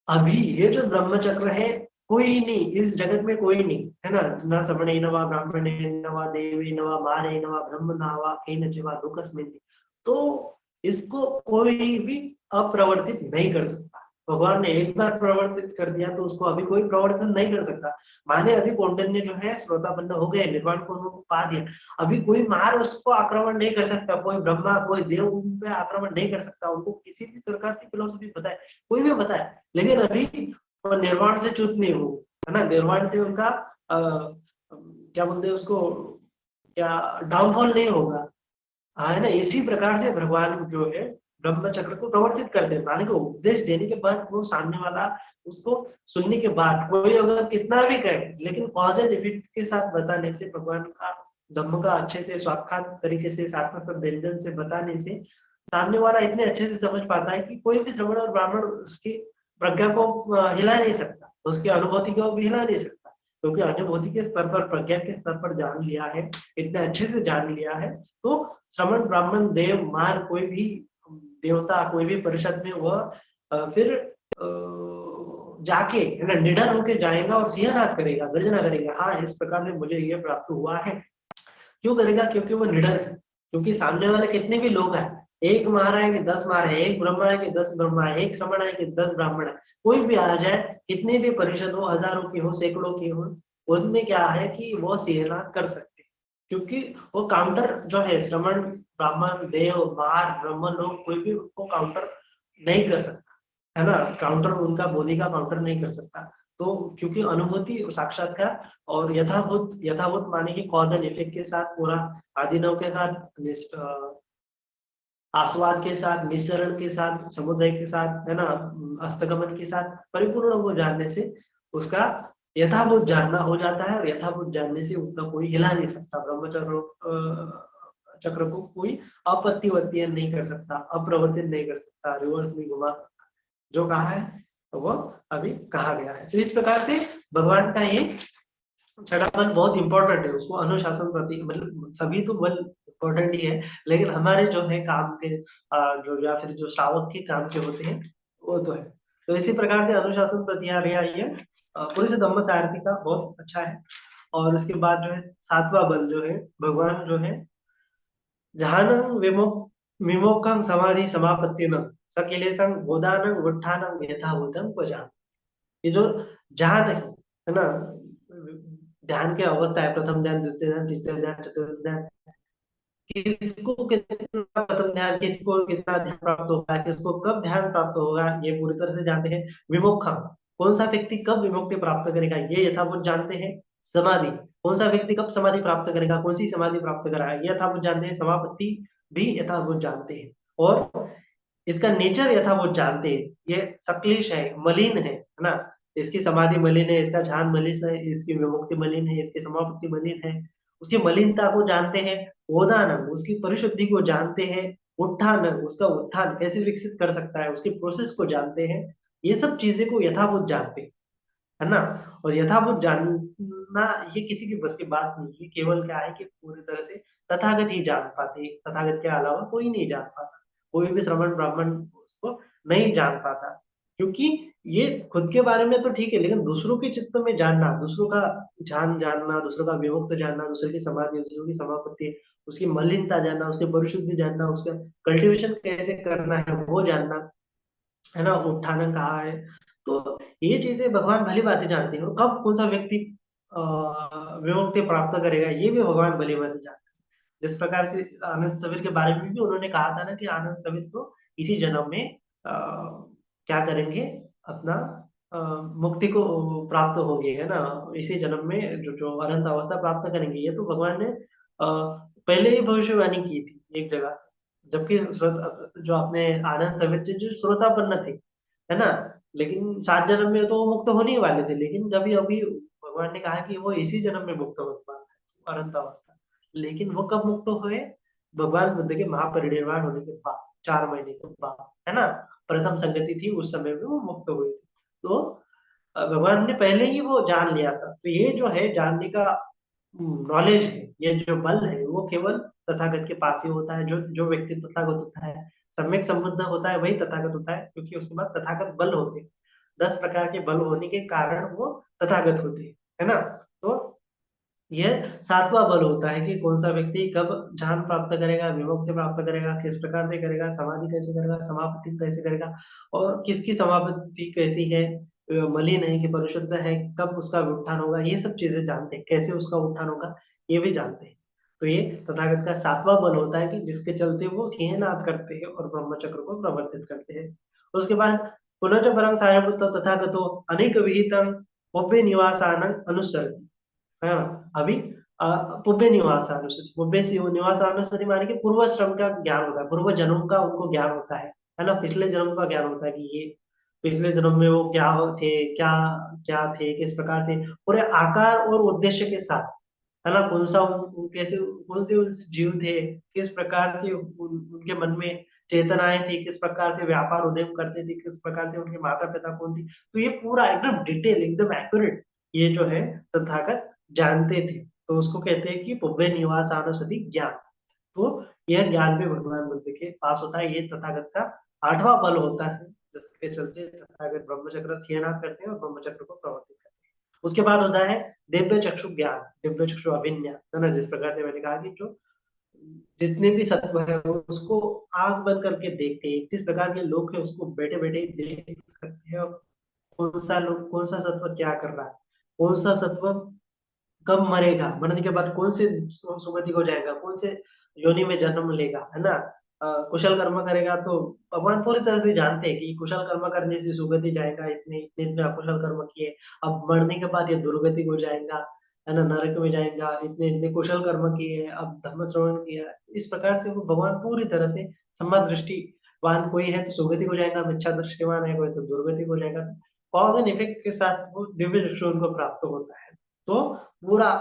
अभी ये जो ब्रह्मचक्र है, कोई नहीं इस जगत में, कोई नहीं है ना, न श्रवणे न वा ब्राह्मणे न वा देवे न वा मारे न वा ब्रह्म न वा केन च दुःखस्मिन्। तो इसको कोई भी अप्रवर्तित नहीं कर सकता। भगवान ने एक बार प्रवर्तित कर दिया तो उसको अभी कोई प्रवर्तन नहीं कर सकता। माने अभी कौंडिन्य जो है श्रोतापन्न हो गए, निर्वाण को उन्होंने पा दिया, अभी कोई मार उसको आक्रमण नहीं कर सकता, कोई ब्रह्मा कोई देव उन पे आक्रमण नहीं कर सकता, उनको किसी भी प्रकार की फिलोसफी बताए, कोई भी बताए, लेकिन अभी वो निर्वाण से च्युत नहीं हो, है ना, निर्वाण से उनका क्या बोलते हैं उसको, क्या डाउनफॉल नहीं होगा, है ना। इसी प्रकार से भगवान जो है ब्रह्म चक्र को प्रवर्तित करते हैं, माने को उपदेश देने के बाद वो सामने वाला उसको सुनने के बाद कोई अगर कितना भी कहे, लेकिन कॉज एंड इफेक्ट के साथ बताने से, भगवान का धम्म का अच्छे से स्वाख्यात तरीके से सार्थक व्यंजन से बताने से सामने वाला इतने अच्छे से समझ पाता है कि कोई भी श्रवण और ब्राह्मण उसकी प्रज्ञा को हिला नहीं सकता, उसकी अनुभूति को भी हिला नहीं सकता, क्योंकि अनुभूति के स्तर पर, प्रज्ञा के स्तर पर जान लिया है, इतने अच्छे से जान लिया है। तो श्रमण ब्राह्मण देव मार कोई भी देवता, कोई भी परिषद में वह फिर जाके है ना निडर होके जाएगा और सिंहनाद करेगा, गर्जना करेगा, हाँ इस प्रकार से मुझे ये प्राप्त हुआ है। क्यों करेगा, क्योंकि वो निडर है, क्योंकि सामने वाले कितने भी लोग हैं, एक मार है कि 10 मार है, एक ब्रह्मा है कि 10 ब्रह्मा है, एक श्रमण है कि 10 ब्राह्मण है, कोई भी आ जाए, कितने भी परिषद हो, हजारों की हो, सैकड़ों की हो, उनमें क्या है कि वो सिंहनाद कर सकते हैं, क्योंकि वो काउंटर जो है श्रमण ब्राह्मण देव मार ब्रह्म लोग कोई भी उसको काउंटर नहीं कर सकता, है ना, काउंटर उनका बोली का काउंटर नहीं कर सकता। तो क्योंकि अनुभूति साक्षात्कार और यथाभूत, यथाभूत माने कि कॉज एंड इफेक्ट के साथ पूरा, आदिनव के साथ, आस्वाद के साथ, निस्सरण के साथ, समुदाय के साथ, है ना, अस्तगमन के साथ परिपूर्ण को जानने से उसका यथाभूत जानना हो जाता है, और यथाभूत जानने से उसका कोई हिला नहीं सकता, ब्रह्मचर्य चक्र को कोई अपत्तिवर्तीय नहीं कर सकता, अप्रवर्तित नहीं कर सकता, रिवर्स नहीं घुमा सकता, जो कहा है तो वो अभी कहा गया है। तो इस प्रकार से भगवान का ये छठा बल बहुत इंपॉर्टेंट है, उसको अनुशासन प्रति, मतलब सभी तो बल इंपॉर्टेंट ही है, लेकिन हमारे जो है काम के जो या फिर जो श्रावक के काम के होते हैं वो तो है। तो इसी प्रकार से अनुशासन प्रतिहार्य ये पूरी से धम्म सारथी का बहुत अच्छा है। और उसके बाद जो है सातवां बल जो है, भगवान जो है ध्यानं विमोखं समाधि समापत्तिन सकिलेशं गोदानं गुट्ठानं यथाभूतं क्वचा। ये जो ध्यान है ना, ध्यान की अवस्था है, प्रथम ध्यान, द्वितीय ध्यान, तृतीय ध्यान, चतुर्थ ध्यान, किसको कितना प्रथम ध्यान, किसको कितना ध्यान प्राप्त होगा, किसको कब ध्यान प्राप्त होगा, ये पूरी तरह से जानते हैं। विमोक्षम, कौन सा व्यक्ति कब विमुक्ति प्राप्त करेगा, ये यथावत जानते हैं। समाधि, कौन सा व्यक्ति कब समाधि प्राप्त करेगा, कौन सी समाधि प्राप्त कराएगा, ये यथावत जानते हैं। समापत्ति भी यथावत जानते हैं, और इसका नेचर यथावत जानते हैं। ये सक्लेश है, मलिन है ना, इसकी समाधि मलिन है, इसका ध्यान मलिन है, इसकी विमुक्ति मलिन है, इसकी समापत्ति मलिन है, उसकी मलिनता को जानते हैं। गोदान, उसकी परिशुद्धि को जानते हैं। उत्थान, उसका उत्थान कैसे विकसित कर सकता है, उसके प्रोसेस को जानते हैं। ये सब चीजें को यथावत जानते हैं, है ना। और यथावत जानना ये किसी की बस की बात नहीं है, केवल क्या है कि पूरी तरह से तथागत ही जान पाते हैं, तथागत के अलावा कोई नहीं जान पाता, कोई भी श्रवण ब्राह्मण उसको नहीं जान पाता। क्योंकि ये खुद के बारे में तो ठीक है, लेकिन दूसरों के चित्त में जानना, दूसरों का ध्यान जानना, दूसरों का विमुक्त जानना, दूसरे की समाधि, दूसरों की समापत्ति, उसकी मलिनता जानना, उसकी परिशुद्धि जानना, उसका कल्टीवेशन कैसे करना है वो जानना, है ना, उत्थान कहा है। तो ये चीजें भगवान भली बातें जानते हैं, और कब कौन सा व्यक्ति विमुक्ति प्राप्त करेगा, ये भी भगवान भली भांति जानते हैं। जिस प्रकार से आनंद स्थविर के बारे में भी उन्होंने कहा था ना कि आनंद स्थविर को इसी जन्म में क्या करेंगे, अपना अ, मुक्ति को प्राप्त होगी, है ना, इसी जन्म में जो जो अनंत अवस्था प्राप्त करेंगे। ये तो भगवान ने पहले ही भविष्यवाणी की थी एक जगह, जबकि जो अपने आनंद स्थविर जो श्रोतापन्न थे, है ना, लेकिन 7 जन्म में तो वो मुक्त होने ही वाले थे, लेकिन जब ये अभी भगवान ने कहा कि वो इसी जन्म में मुक्त हो पाए अनंत अवस्था, लेकिन वो कब मुक्त हुए, भगवान बुद्ध के महापरिनिर्वाण होने के बाद, 4 महीने के बाद, है ना, प्रथम संगति थी उस समय में वो मुक्त हुए थे। तो भगवान ने पहले ही वो जान लिया था। तो ये जो है जानने का नॉलेज है, ये जो बल है, वो केवल तथागत के पास ही होता है। जो जो व्यक्ति तथागत होता है, सम्यक संबुद्ध होता है, वही तथागत होता है, क्योंकि उसके बाद तथागत बल होते हैं। 10 प्रकार के बल होने के कारण वो तथागत होते हैं, है ना। तो यह 7वां बल होता है कि कौन सा व्यक्ति कब ज्ञान प्राप्त करेगा, विमुक्ति प्राप्त करेगा, किस प्रकार से करेगा, समाधि कैसे करेगा, समापति कैसे करेगा, और किसकी समापति कैसी है, मलिन है कि परिशुद्ध है, कब उसका उत्थान होगा, ये सब चीजें जानते हैं, कैसे उसका उत्थान होगा ये भी जानते हैं। तो ये तथागत का 7वां बल होता है कि जिसके चलते वो सिंहनाद करते हैं और ब्रह्मचक्र को प्रवर्तित करते हैं। उसके बाद पुनः परं सायभूत तथागतो अनेक विहितं पब्बे निवासानं अनुसरति। हाँ, अभी पुब्बे निवासानुस्मृति, पुब्बे से निवासानुस्मृति माने कि पूर्व श्रम का ज्ञान होता है, पूर्व जन्म का उनको ज्ञान होता है ना, पिछले जन्म का ज्ञान होता है कि ये पिछले जन्म में वो क्या थे, क्या क्या थे, किस प्रकार से पूरे आकार और उद्देश्य के साथ, है ना, कौन सा कैसे कौन से जीव थे, किस प्रकार से उनके मन में चेतनाएं थी, किस प्रकार से व्यापार उद्यम करते थे, किस प्रकार से उनके माता पिता कौन थी। तो ये पूरा एकदम डिटेल, एकदम एक्यूरेट ये जो है तथागत जानते थे। तो उसको कहते हैं कि पुब्बे निवास आनुसति ज्ञान। तो यह ज्ञान भी भगवान बुद्ध के पास होता है। ये तथागत का 8वां बल होता है, जिसके चलते तथागत ब्रह्मचक्र सिंहनाद करते हैं और ब्रह्मचक्र को प्रवर्तित करते हैं। उसके बाद होता है दिव्य चक्षु ज्ञान, दिव्य चक्षु अभिज्ञा, है ना, जिस प्रकार से मैंने कहा कि जो जितने भी सत्व है वो उसको आंख बंद करके देखते हैं। 31 प्रकार के लोग हैं, उसको बैठे बैठे देख सकते हैं, और कौन सा सत्व क्या कर रहा है, कौन सा सत्व कब मरेगा, मरने के बाद कौन से सुगति को जाएगा, कौन से योनि में जन्म लेगा, है ना। कुशल कर्म करेगा तो भगवान पूरी तरह से जानते हैं कि कुशल कर्म करने से सुगति जाएगा, इसने इतने इतने अकुशल कर्म किए, अब मरने के बाद ये दुर्गति को जाएगा, है ना, नरक में जाएगा, इतने इतने कुशल कर्म किए, अब धर्म श्रवण किया। इस प्रकार से वो भगवान पूरी तरह से सम्यक दृष्टिवान कोई है तो सुगति को जाएगा, मिथ्या दृष्टिवान है कोई तो दुर्गति को जाएगा। कॉज एंड इफेक्ट के साथ वो दिव्य दृष्टि उनको प्राप्त होता है। तो पूरा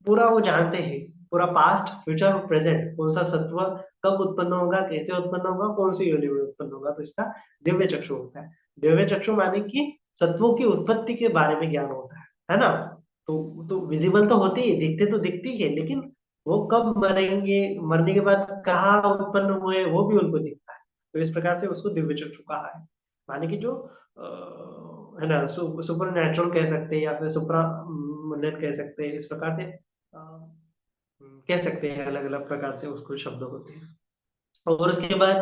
पूरा वो जानते हैं, पूरा पास्ट फ्यूचर और प्रेजेंट, कौन सा सत्व कब उत्पन्न होगा, कैसे उत्पन्न होगा, कौन सी योनि में उत्पन्न होगा, तो इसका दिव्य चक्षु होता है। दिव्य चक्षु माने कि सत्वों की उत्पत्ति के बारे में ज्ञान होता है ना। तो विजिबल तो होते ही, दिखते तो दिखती है, लेकिन वो कब मरेंगे, मरने के बाद कहाँ उत्पन्न हुए, वो भी उनको दिखता है। तो इस प्रकार से उसको दिव्य चक्षु कहा है। माने कि जो है ना, सुपर नेचुरल कह सकते हैं या फिर सुपरा मुंडन कह सकते हैं, इस प्रकार से कह सकते हैं, अलग अलग प्रकार से उसको शब्द होते हैं। और उसके बाद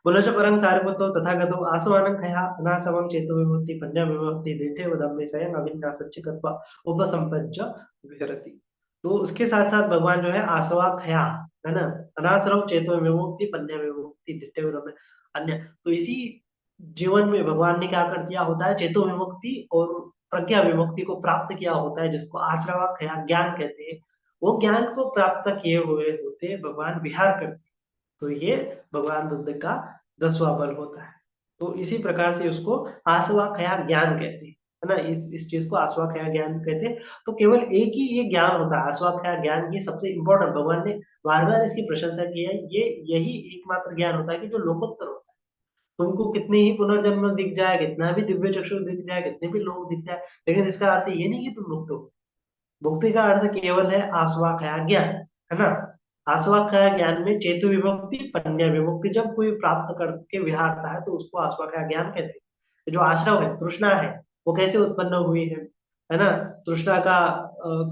पुनश्च परं सारिपुत्रो तथागतो आसवानं खया अनासवं चेतो विमुक्ति पञ्च विमुक्ति दृढे वदम्बे स्वयं अविनाशच्च कृत्वा उपसंपज्ज विहरति। तो उसके साथ साथ भगवान जो है आसवा खया, है ना, अनासरम चेतो विमुक्ति पञ्च विमुक्ति दृढे वदम्बे अन्य। तो इसी जीवन में भगवान ने क्या कर दिया होता है, चेतो विमुक्ति और प्रज्ञा विमुक्ति को प्राप्त किया होता है, जिसको आश्रवा खया ज्ञान कहते हैं। वो ज्ञान को प्राप्त किए हुए होते भगवान विहार करते हैं। तो ये भगवान बुद्ध का 10वां बल होता है। तो इसी प्रकार से उसको आसवा खया ज्ञान कहते हैं, है ना, इस चीज को आसवा खया ज्ञान कहते हैं। तो केवल एक ही ये ज्ञान होता है, आसवा खया ज्ञान की सबसे इंपॉर्टेंट, भगवान ने बार बार इसकी प्रशंसा की है। ये यही एकमात्र ज्ञान होता है कि जो लोकोत्तर होता है। तुमको कितने ही पुनर्जन्म दिख जाए, कितना भी दिव्य चक्षु दिख जाए, कितने भी लोग दिख जाए, लेकिन इसका अर्थ ये नहीं कि तुम मुक्त हो। मुक्ति का अर्थ केवल है आस्वाख्या ज्ञान, है ना। आस्वाख्या ज्ञान में चेतु विमुक्ति पन्या विमुक्ति जब कोई प्राप्त करके विहारता है तो उसको आस्वाख्या ज्ञान कहते हैं। जो आश्रव है, तृष्णा है, वो कैसे उत्पन्न हुई है ना, तृष्णा का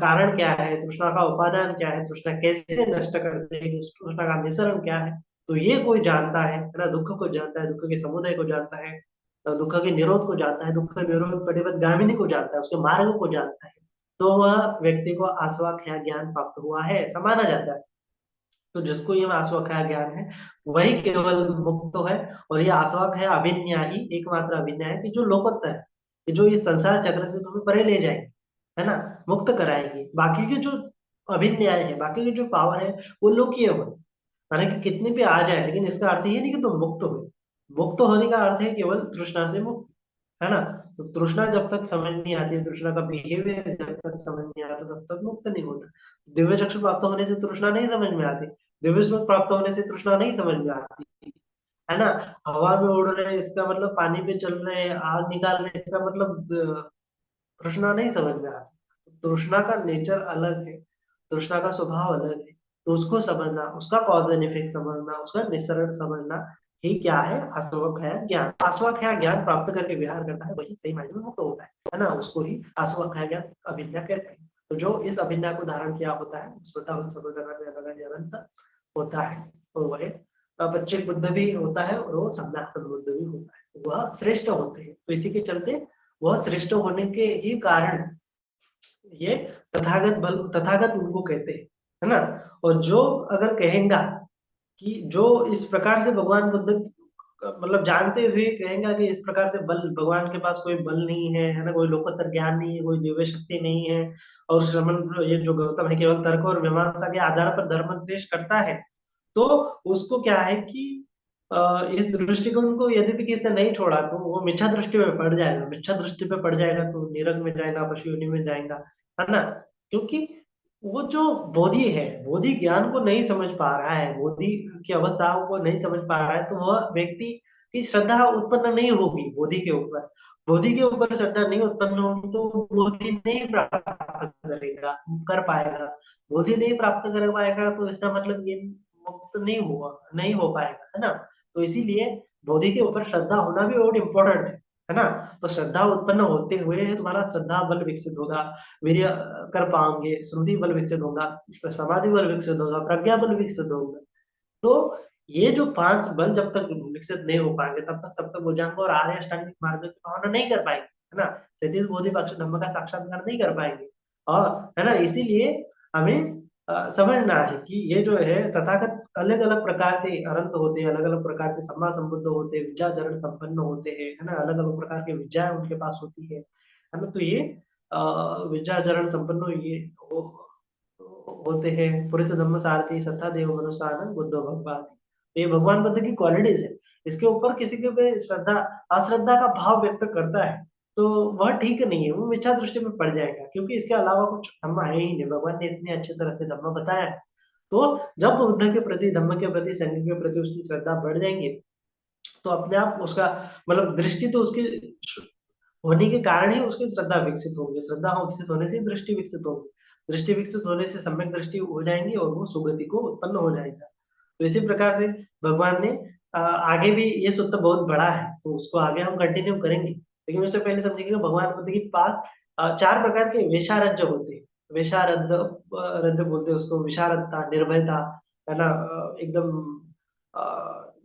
कारण क्या है, तृष्णा का उपादान क्या है, तृष्णा कैसे नष्ट करते हैं, तृष्णा का निसरण क्या है, तो ये कोई जानता है ना, दुख को जानता है, दुख के समुदय को जानता है, दुख के निरोध को जानता है, दुख के निरोध प्रतिपद गामिनी को जानता है, उसके मार्ग को जानता है। तो वह व्यक्ति को आस्वाख्या ज्ञान प्राप्त हुआ है, ऐसा माना जाता है। तो जिसको ये आस्वाख्या ज्ञान है वही केवल मुक्त है। और ये आस्वाख्या अभिज्ञा ही एकमात्र अभिज्ञा है कि जो लोकोत्तर है, कि जो इस संसार चक्र से तुम्हें परे ले जाएगी, है ना, मुक्त कराएगी। बाकी के जो अभिज्ञाएं है, बाकी की जो पावर है, वो लोकीय हो, माने कि कितने भी आ जाए, लेकिन इसका अर्थ ये नहीं कि तुम मुक्त हो। मुक्त होने का अर्थ है केवल तृष्णा से मुक्त, है ना। तो तृष्णा जब तक समझ नहीं आती, तृष्णा का बिहेवियर जब तक समझ नहीं आता, तब तक मुक्त नहीं होता। दिव्य चक्षु प्राप्त होने से तृष्णा नहीं समझ में आती, दिव्य सुख प्राप्त होने से तृष्णा नहीं समझ में आती, है ना। हवा में उड़ रहे हैं इसका मतलब, पानी पे चल रहे हैं, आग निकाल रहे हैं इसका मतलब तृष्णा नहीं समझ में आती। तृष्णा का नेचर अलग है, तृष्णा का स्वभाव अलग है। तो उसको समझना, उसका कॉज एंड इफेक्ट समझना, उसका निस्सरण समझना ही क्या है, आस्वाख्या ज्ञान। आस्वाख्या ज्ञान प्राप्त करके विहार करता है वही सही मायने में मुक्त होता है ना। उसको ही आस्वाख्या ज्ञान अभिज्ञा कहते हैं। तो जो इस अभिज्ञा को धारण किया होता है, स्वतः समझ निरंतर होता है, और वह पच्चिम बुद्ध भी होता है, और वो सम्यक बुद्ध भी होता है, वह श्रेष्ठ होते हैं। तो इसी के चलते वह श्रेष्ठ होने के ही कारण ये तथागत बल, तथागत उनको कहते हैं, है ना। और जो अगर कहेगा कि जो इस प्रकार से भगवान बुद्ध मतलब जानते हुए कहेगा कि इस प्रकार से बल, भगवान के पास कोई बल नहीं है ना, कोई लोकोत्तर ज्ञान नहीं है, कोई दिव्य शक्ति नहीं है, और श्रमण, ये जो गौतम है केवल तर्क और मीमांसा के आधार पर धर्म उपदेश करता है, तो उसको क्या है कि इस दृष्टिकोण को यदि भी किसी ने नहीं छोड़ा तो वो मिथ्या दृष्टि में पड़ जाएगा। मिथ्या दृष्टि पे पड़ जाएगा तो निरग में जाएगा, पशु योनि में जाएगा, है ना। क्योंकि वो जो बोधि है, बोधि ज्ञान को नहीं समझ पा रहा है, बोधि की अवस्थाओं को नहीं समझ पा रहा है, तो वह व्यक्ति की श्रद्धा उत्पन्न नहीं होगी बोधि के ऊपर। बोधि के ऊपर श्रद्धा नहीं उत्पन्न होगी तो बोधि नहीं प्राप्त करेगा, कर पाएगा। बोधि नहीं प्राप्त कर पाएगा तो इसका मतलब ये मुक्त नहीं हुआ, नहीं हो पाएगा, है ना। तो इसीलिए बोधि के ऊपर श्रद्धा होना भी बहुत इंपॉर्टेंट है ना। तो श्रद्धा उत्पन्न होते हुए तुम्हारा श्रद्धा बल विकसित होगा, वीर्य कर पाओगे, श्रुति बल विकसित होगा, समाधि बल विकसित होगा, प्रज्ञा बल विकसित होगा। तो ये जो 5 बल जब तक विकसित नहीं हो पाएंगे तब तक सप्तम भुजंग और आर्य अष्टांगिक मार्ग की भावना नहीं कर पाएंगे, है ना। सैतीस बोधि पक्ष धम्म का साक्षात्कार नहीं कर पाएंगे। और है ना, इसीलिए हमें समझना है कि ये जो है तथागत अलग अलग प्रकार से अनंत होते हैं, अलग अलग प्रकार से सम्मा संबुद्ध होते हैं, विद्याचरण संपन्न होते हैं, है ना। अलग अलग प्रकार की विद्याएं उनके पास होती है ना। तो ये विद्याचरण संपन्न ये होते हैं। पुरुष धम्म सारथी सत्ता देव मनुष्य बुद्धो भगवान, ये भगवान बुद्ध की क्वालिटीज है। इसके ऊपर किसी के पे श्रद्धा, अश्रद्धा का भाव व्यक्त करता है तो वह ठीक नहीं है, वो मिथ्या दृष्टि में पड़ जाएगा, क्योंकि इसके अलावा कुछ धर्म है ही नहीं। भगवान ने इतनी अच्छी तरह से धर्म बताया है। तो जब बुद्ध के प्रति, धम्म के प्रति, संघ के प्रति उसकी श्रद्धा बढ़ जाएंगी, तो अपने आप उसका मतलब दृष्टि तो उसकी होने के कारण ही उसकी श्रद्धा विकसित होगी। श्रद्धा विकसित होने से दृष्टि विकसित होगी, दृष्टि विकसित होने से सम्यक दृष्टि हो जाएंगी और वो सुगति को उत्पन्न हो जाएगा। तो इसी प्रकार से भगवान ने आगे भी, ये सूत्र बहुत बड़ा है तो उसको आगे हम कंटिन्यू करेंगे, लेकिन उससे पहले समझेंगे कि भगवान बुद्ध के पास 4 प्रकार के वेशारज्य होते हैं। वेशारद रद्द बोलते हैं उसको, विशारदता, निर्भयता, है ना, एकदम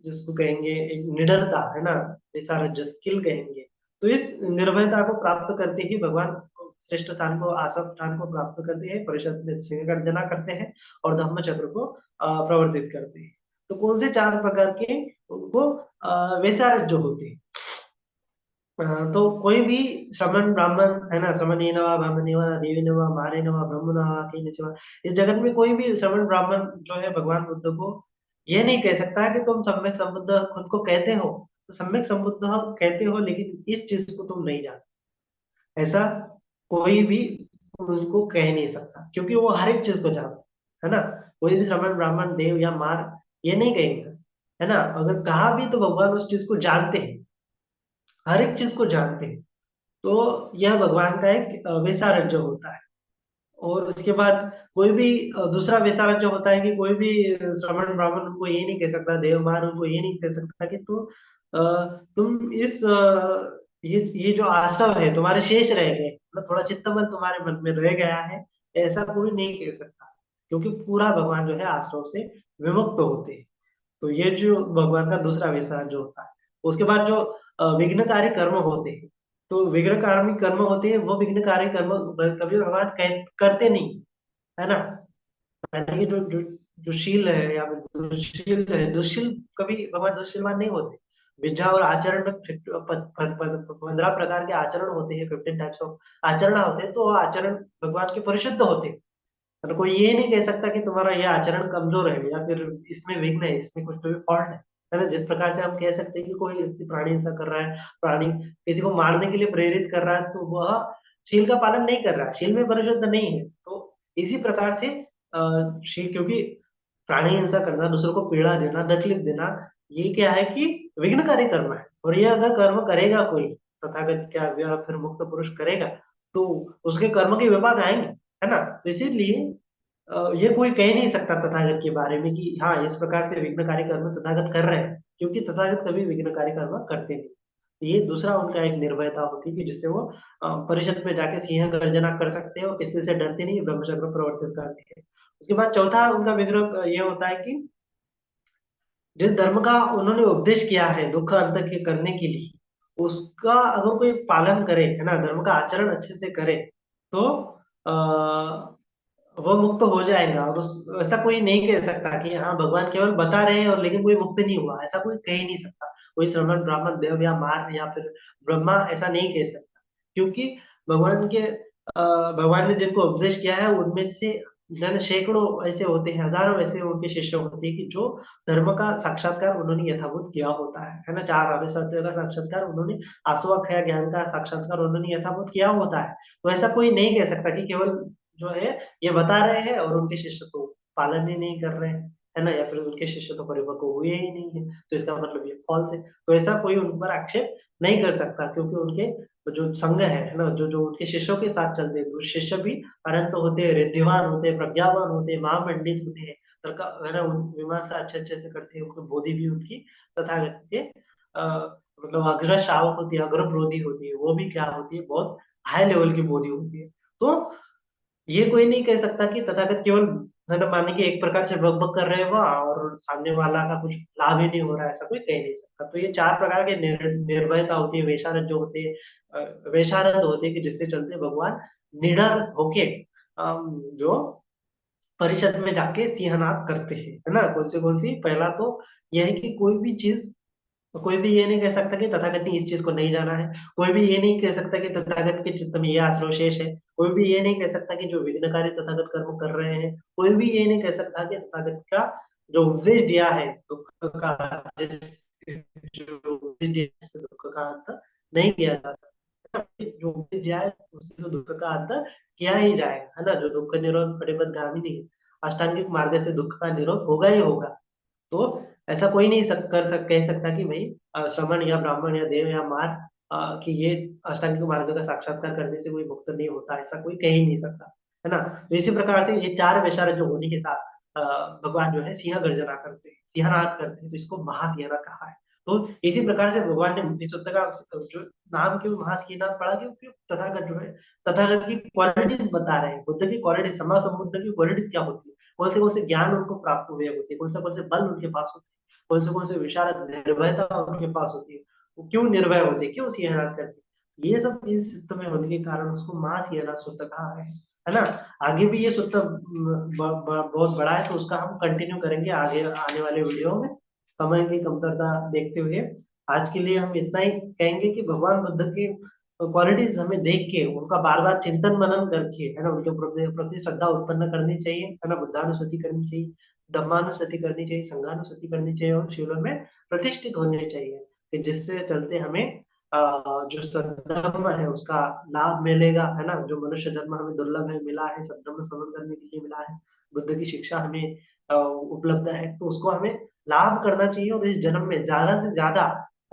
जिसको कहेंगे एक निडरता, है ना, वेशारज्य स्किल कहेंगे। तो इस निर्भयता को प्राप्त करते ही भगवान श्रेष्ठ स्थान को, आसव स्थान को प्राप्त करते हैं, परिषद में सिंह गर्जना करते हैं और धम्म चक्र को प्रवर्तित करते हैं। तो कौन से 4 प्रकार के उनको वैसारज्य होते हैं। तो कोई भी श्रमण ब्राह्मण, है ना, श्रमणेन वा ब्राह्मणेन वा देवेन वा मारेन वा ब्रह्मणा वा केन च वा, इस जगत में कोई भी श्रमण ब्राह्मण जो है भगवान बुद्ध को ये नहीं कह सकता कि तुम सम्यक संबुद्ध खुद को कहते हो, तो सम्यक संबुद्ध कहते हो लेकिन इस चीज को तुम नहीं जानते, ऐसा कोई भी उनको कह नहीं सकता, क्योंकि वो हर एक चीज को जानता है ना। कोई भी श्रमण ब्राह्मण देव या मार ये नहीं कहेगा, है ना। अगर कहा भी तो भगवान उस चीज को जानते हैं, हर एक चीज को जानते हैं। तो यह भगवान का एक वैसारज्य होता है। और उसके बाद कोई भी दूसरा वैसारज्य होता है कि कोई भी श्रमण ब्राह्मण उनको ये नहीं कह सकता, देवमान उनको ये नहीं कह सकता कि तुम इस ये जो आश्रम है तुम्हारे शेष रह गए, मतलब थोड़ा चित्तबल तुम्हारे मन में रह गया है, ऐसा कोई नहीं कह सकता, क्योंकि पूरा भगवान जो है आश्रम से विमुक्त होते हैं। तो ये जो भगवान का दूसरा वैसारज्य होता है। उसके बाद जो विघ्नकारी कर्म होते हैं, तो विघ्नकारी कर्म होते हैं, वो विघ्नकारी कर्म कभी भगवान करते नहीं, है ना। यानी कि जो जो जो शील है या फिर दुशील है, दुशील कभी भगवान दुशीलवान नहीं होते। विद्या और आचरण में 15 प्रकार के आचरण होते हैं, 15 टाइप्स ऑफ आचरण होते हैं, तो वो आचरण भगवान के परिशुद्ध होते हैं। और कोई ये नहीं कह सकता कि तुम्हारा ये आचरण कमजोर है या फिर इसमें विघ्न है, इसमें कुछ तो भी फॉल्ट है ना। जिस प्रकार से हम कह सकते हैं कि कोई व्यक्ति प्राणी हिंसा कर रहा है, प्राणी किसी को मारने के लिए प्रेरित कर रहा है, तो वह शील का पालन नहीं कर रहा है, शील में परिशुद्ध नहीं है। तो इसी प्रकार से शील, क्योंकि प्राणी हिंसा करना, दूसरों को पीड़ा देना, तकलीफ देना, ये क्या है कि विघ्नकारी कर्म है। और ये अगर कर्म करेगा कोई तथागत क्या या फिर मुक्त पुरुष करेगा, तो उसके कर्म के विपाक आएंगे, है ना। तो इसीलिए ये कोई कह नहीं सकता तथागत के बारे में कि हाँ इस प्रकार से विघ्नकारी कर्म तथागत कर रहे हैं, क्योंकि तथागत कभी विघ्नकारी कर्म करते नहीं। तो ये दूसरा उनका एक निर्भयता होती है कि जिससे वो परिषद में जाके सिंह गर्जना कर सकते हैं और किसी से डरते नहीं, ब्रह्मचर्य प्रवर्तित करते हैं। उसके बाद चौथा उनका विग्रह ये होता है कि जिस धर्म का उन्होंने उपदेश किया है दुख अंत के करने के लिए, उसका अगर कोई पालन करे, है ना, धर्म का आचरण अच्छे से करे, तो वो मुक्त हो जाएगा। और ऐसा कोई नहीं कह सकता कि हाँ भगवान केवल बता रहे हैं और लेकिन कोई मुक्त नहीं हुआ, ऐसा कोई कह ही नहीं सकता। कोई श्रमण ब्राह्मण देव या मार या फिर ब्रह्मा ऐसा नहीं कह सकता, क्योंकि भगवान के भगवान ने जिनको उपदेश किया है उनमें से जन सैकड़ों ऐसे होते हैं, हजारों ऐसे उनके शिष्य होते हैं कि जो धर्म का साक्षात्कार उन्होंने यथाभूत किया होता है ना। चार आर्य सत्य का साक्षात्कार उन्होंने, आसुअक्षय ज्ञान का साक्षात्कार उन्होंने यथाभूत किया होता है। तो ऐसा कोई नहीं कह सकता कि केवल जो है ये बता रहे हैं और उनके शिष्य तो पालन ही नहीं कर रहे हैं, है ना, या फिर उनके शिष्य तो परिपक्व हुए ही नहीं है, तो इसका मतलब ये फॉल्स है। तो ऐसा कोई उन पर आक्षेप नहीं कर सकता, क्योंकि उनके जो संघ है ना, जो जो उनके शिष्यों के साथ चलते हैं, तो शिष्य भी अनंत होते हैं, रिद्धिवान होते हैं, प्रज्ञावान होते हैं, महापंडित होते हैं, तर्क है ना, मीमांसा अच्छे अच्छे से करते हैं, उनको बोधि भी उनकी तथागत के मतलब अग्र श्रावक होती है, अग्र बोधि होती है, वो भी क्या होती है, बहुत हाई लेवल की बोधि होती है। तो ये कोई नहीं कह सकता कि तथागत केवल है ना माने कि एक प्रकार से बकबक कर रहे हो और सामने वाला का कुछ लाभ ही नहीं हो रहा है, ऐसा कोई कह नहीं सकता। तो ये चार प्रकार के निर्भयता होती है, वेशारद जो होते हैं, वेशारद होते हैं कि जिससे चलते भगवान निडर होके जो परिषद में जाके सिंहनाद करते हैं, है ना। कौन सी, पहला तो यह है कि कोई भी चीज, तो कोई भी ये नहीं कह सकता कि तथागत ने इस चीज को नहीं जाना है। कोई भी ये नहीं कह सकता कि तथागत के चित्त में ये आश्रवशेष है। कोई भी ये नहीं कह सकता कि जो विघ्नकारी तथागत कर्म कर रहे हैं, कोई भी ये नहीं कह सकता कि तथागत का जो उपदेश दिया है दुख का, जो उपदेश दिया है, इससे दुख का अंत नहीं किया जा सकता। जो उपदेश दिया है उससे तो दुख का अंत किया ही जाएगा, है ना। जो दुख निरोध परिपथ गामिनी है, अष्टांगिक मार्ग से दुख का निरोध होगा ही होगा। तो ऐसा कोई नहीं कह सकता कि भाई श्रमण या ब्राह्मण या देव या मार कि ये अष्टांगिक मार्ग का साक्षात्कार करने से कोई मुक्त नहीं होता, ऐसा कोई कह ही नहीं सकता, है ना। तो इसी प्रकार से ये चार वैशार्य जो होने के साथ भगवान जो है सिंह गर्जना करते हैं, सिंहनाद करते हैं, तो इसको महासिंहनाद कहा है। तो इसी प्रकार से भगवान ने इस का जो नाम क्यों महासिंहनाद पड़ा, क्योंकि तथागत जो है तथागत की क्वालिटीज बता रहे हैं, बुद्ध की क्वालिटी, समा संबुद्ध की क्वालिटीज क्या होती है, कौन से ज्ञान उनको प्राप्त हुए होते हैं, कौन से बल उनके पास होते हैं, कौन से विशारद निर्भयता उनके पास होती है, वो क्यों निर्भय होते हैं, क्यों सिंहनाद करते हैं, ये सब इस चित्त में होने के कारण उसको महासिंहनाद सूत्र कहा है ना। आगे भी ये सूत्र बहुत बड़ा है, तो उसका हम कंटिन्यू करेंगे आगे आने वाले वीडियो में, समय की कमतरता देखते हुए। आज के लिए हम इतना ही कहेंगे कि भगवान बुद्ध की क्वालिटीज हमें देख के उनका बार बार चिंतन मनन करके, है ना, उनके प्रति श्रद्धा उत्पन्न करनी चाहिए, है ना, बुद्धानुसति करनी चाहिए, धम्मानुसति करनी चाहिए, संघानुसति करनी चाहिए और शिविर में प्रतिष्ठित होने चाहिए, कि जिससे चलते हमें जो सद्धर्म है उसका लाभ मिलेगा, है ना। जो मनुष्य धर्म हमें दुर्लभ है, मिला है, सद्धर्म श्रवण करने के लिए मिला है, बुद्ध की शिक्षा हमें उपलब्ध है, तो उसको हमें लाभ करना चाहिए और इस जन्म में ज्यादा से ज्यादा,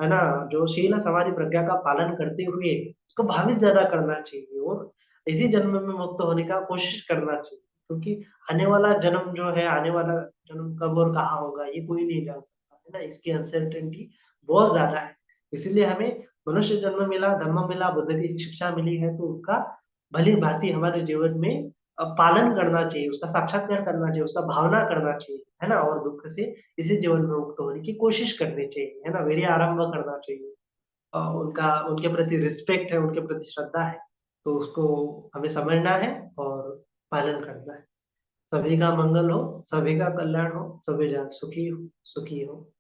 है ना, जो शील समाधि प्रज्ञा का पालन करते हुए उसको भावित ज्यादा करना चाहिए और इसी जन्म में मुक्त होने का कोशिश करना चाहिए, क्योंकि आने वाला जन्म जो है, आने वाला जन्म कब और कहाँ होगा ये कोई नहीं जान सकता, है ना। इसकी अनसर्टेनिटी बहुत ज्यादा है। इसीलिए हमें मनुष्य जन्म मिला, धर्म मिला, बुद्ध की शिक्षा मिली है, तो उसका भली भांति हमारे जीवन में पालन करना चाहिए, उसका साक्षात्कार करना चाहिए, उसका भावना करना चाहिए, है ना, और दुख से इसी जीवन में मुक्त होने की कोशिश करनी चाहिए, है ना, वीर्य आरंभ करना चाहिए। उनका उनके प्रति रिस्पेक्ट है, उनके प्रति श्रद्धा है, तो उसको हमें समझना है और पालन करना है। सभी का मंगल हो, सभी का कल्याण हो, सभी जन सुखी हो, सुखी हो।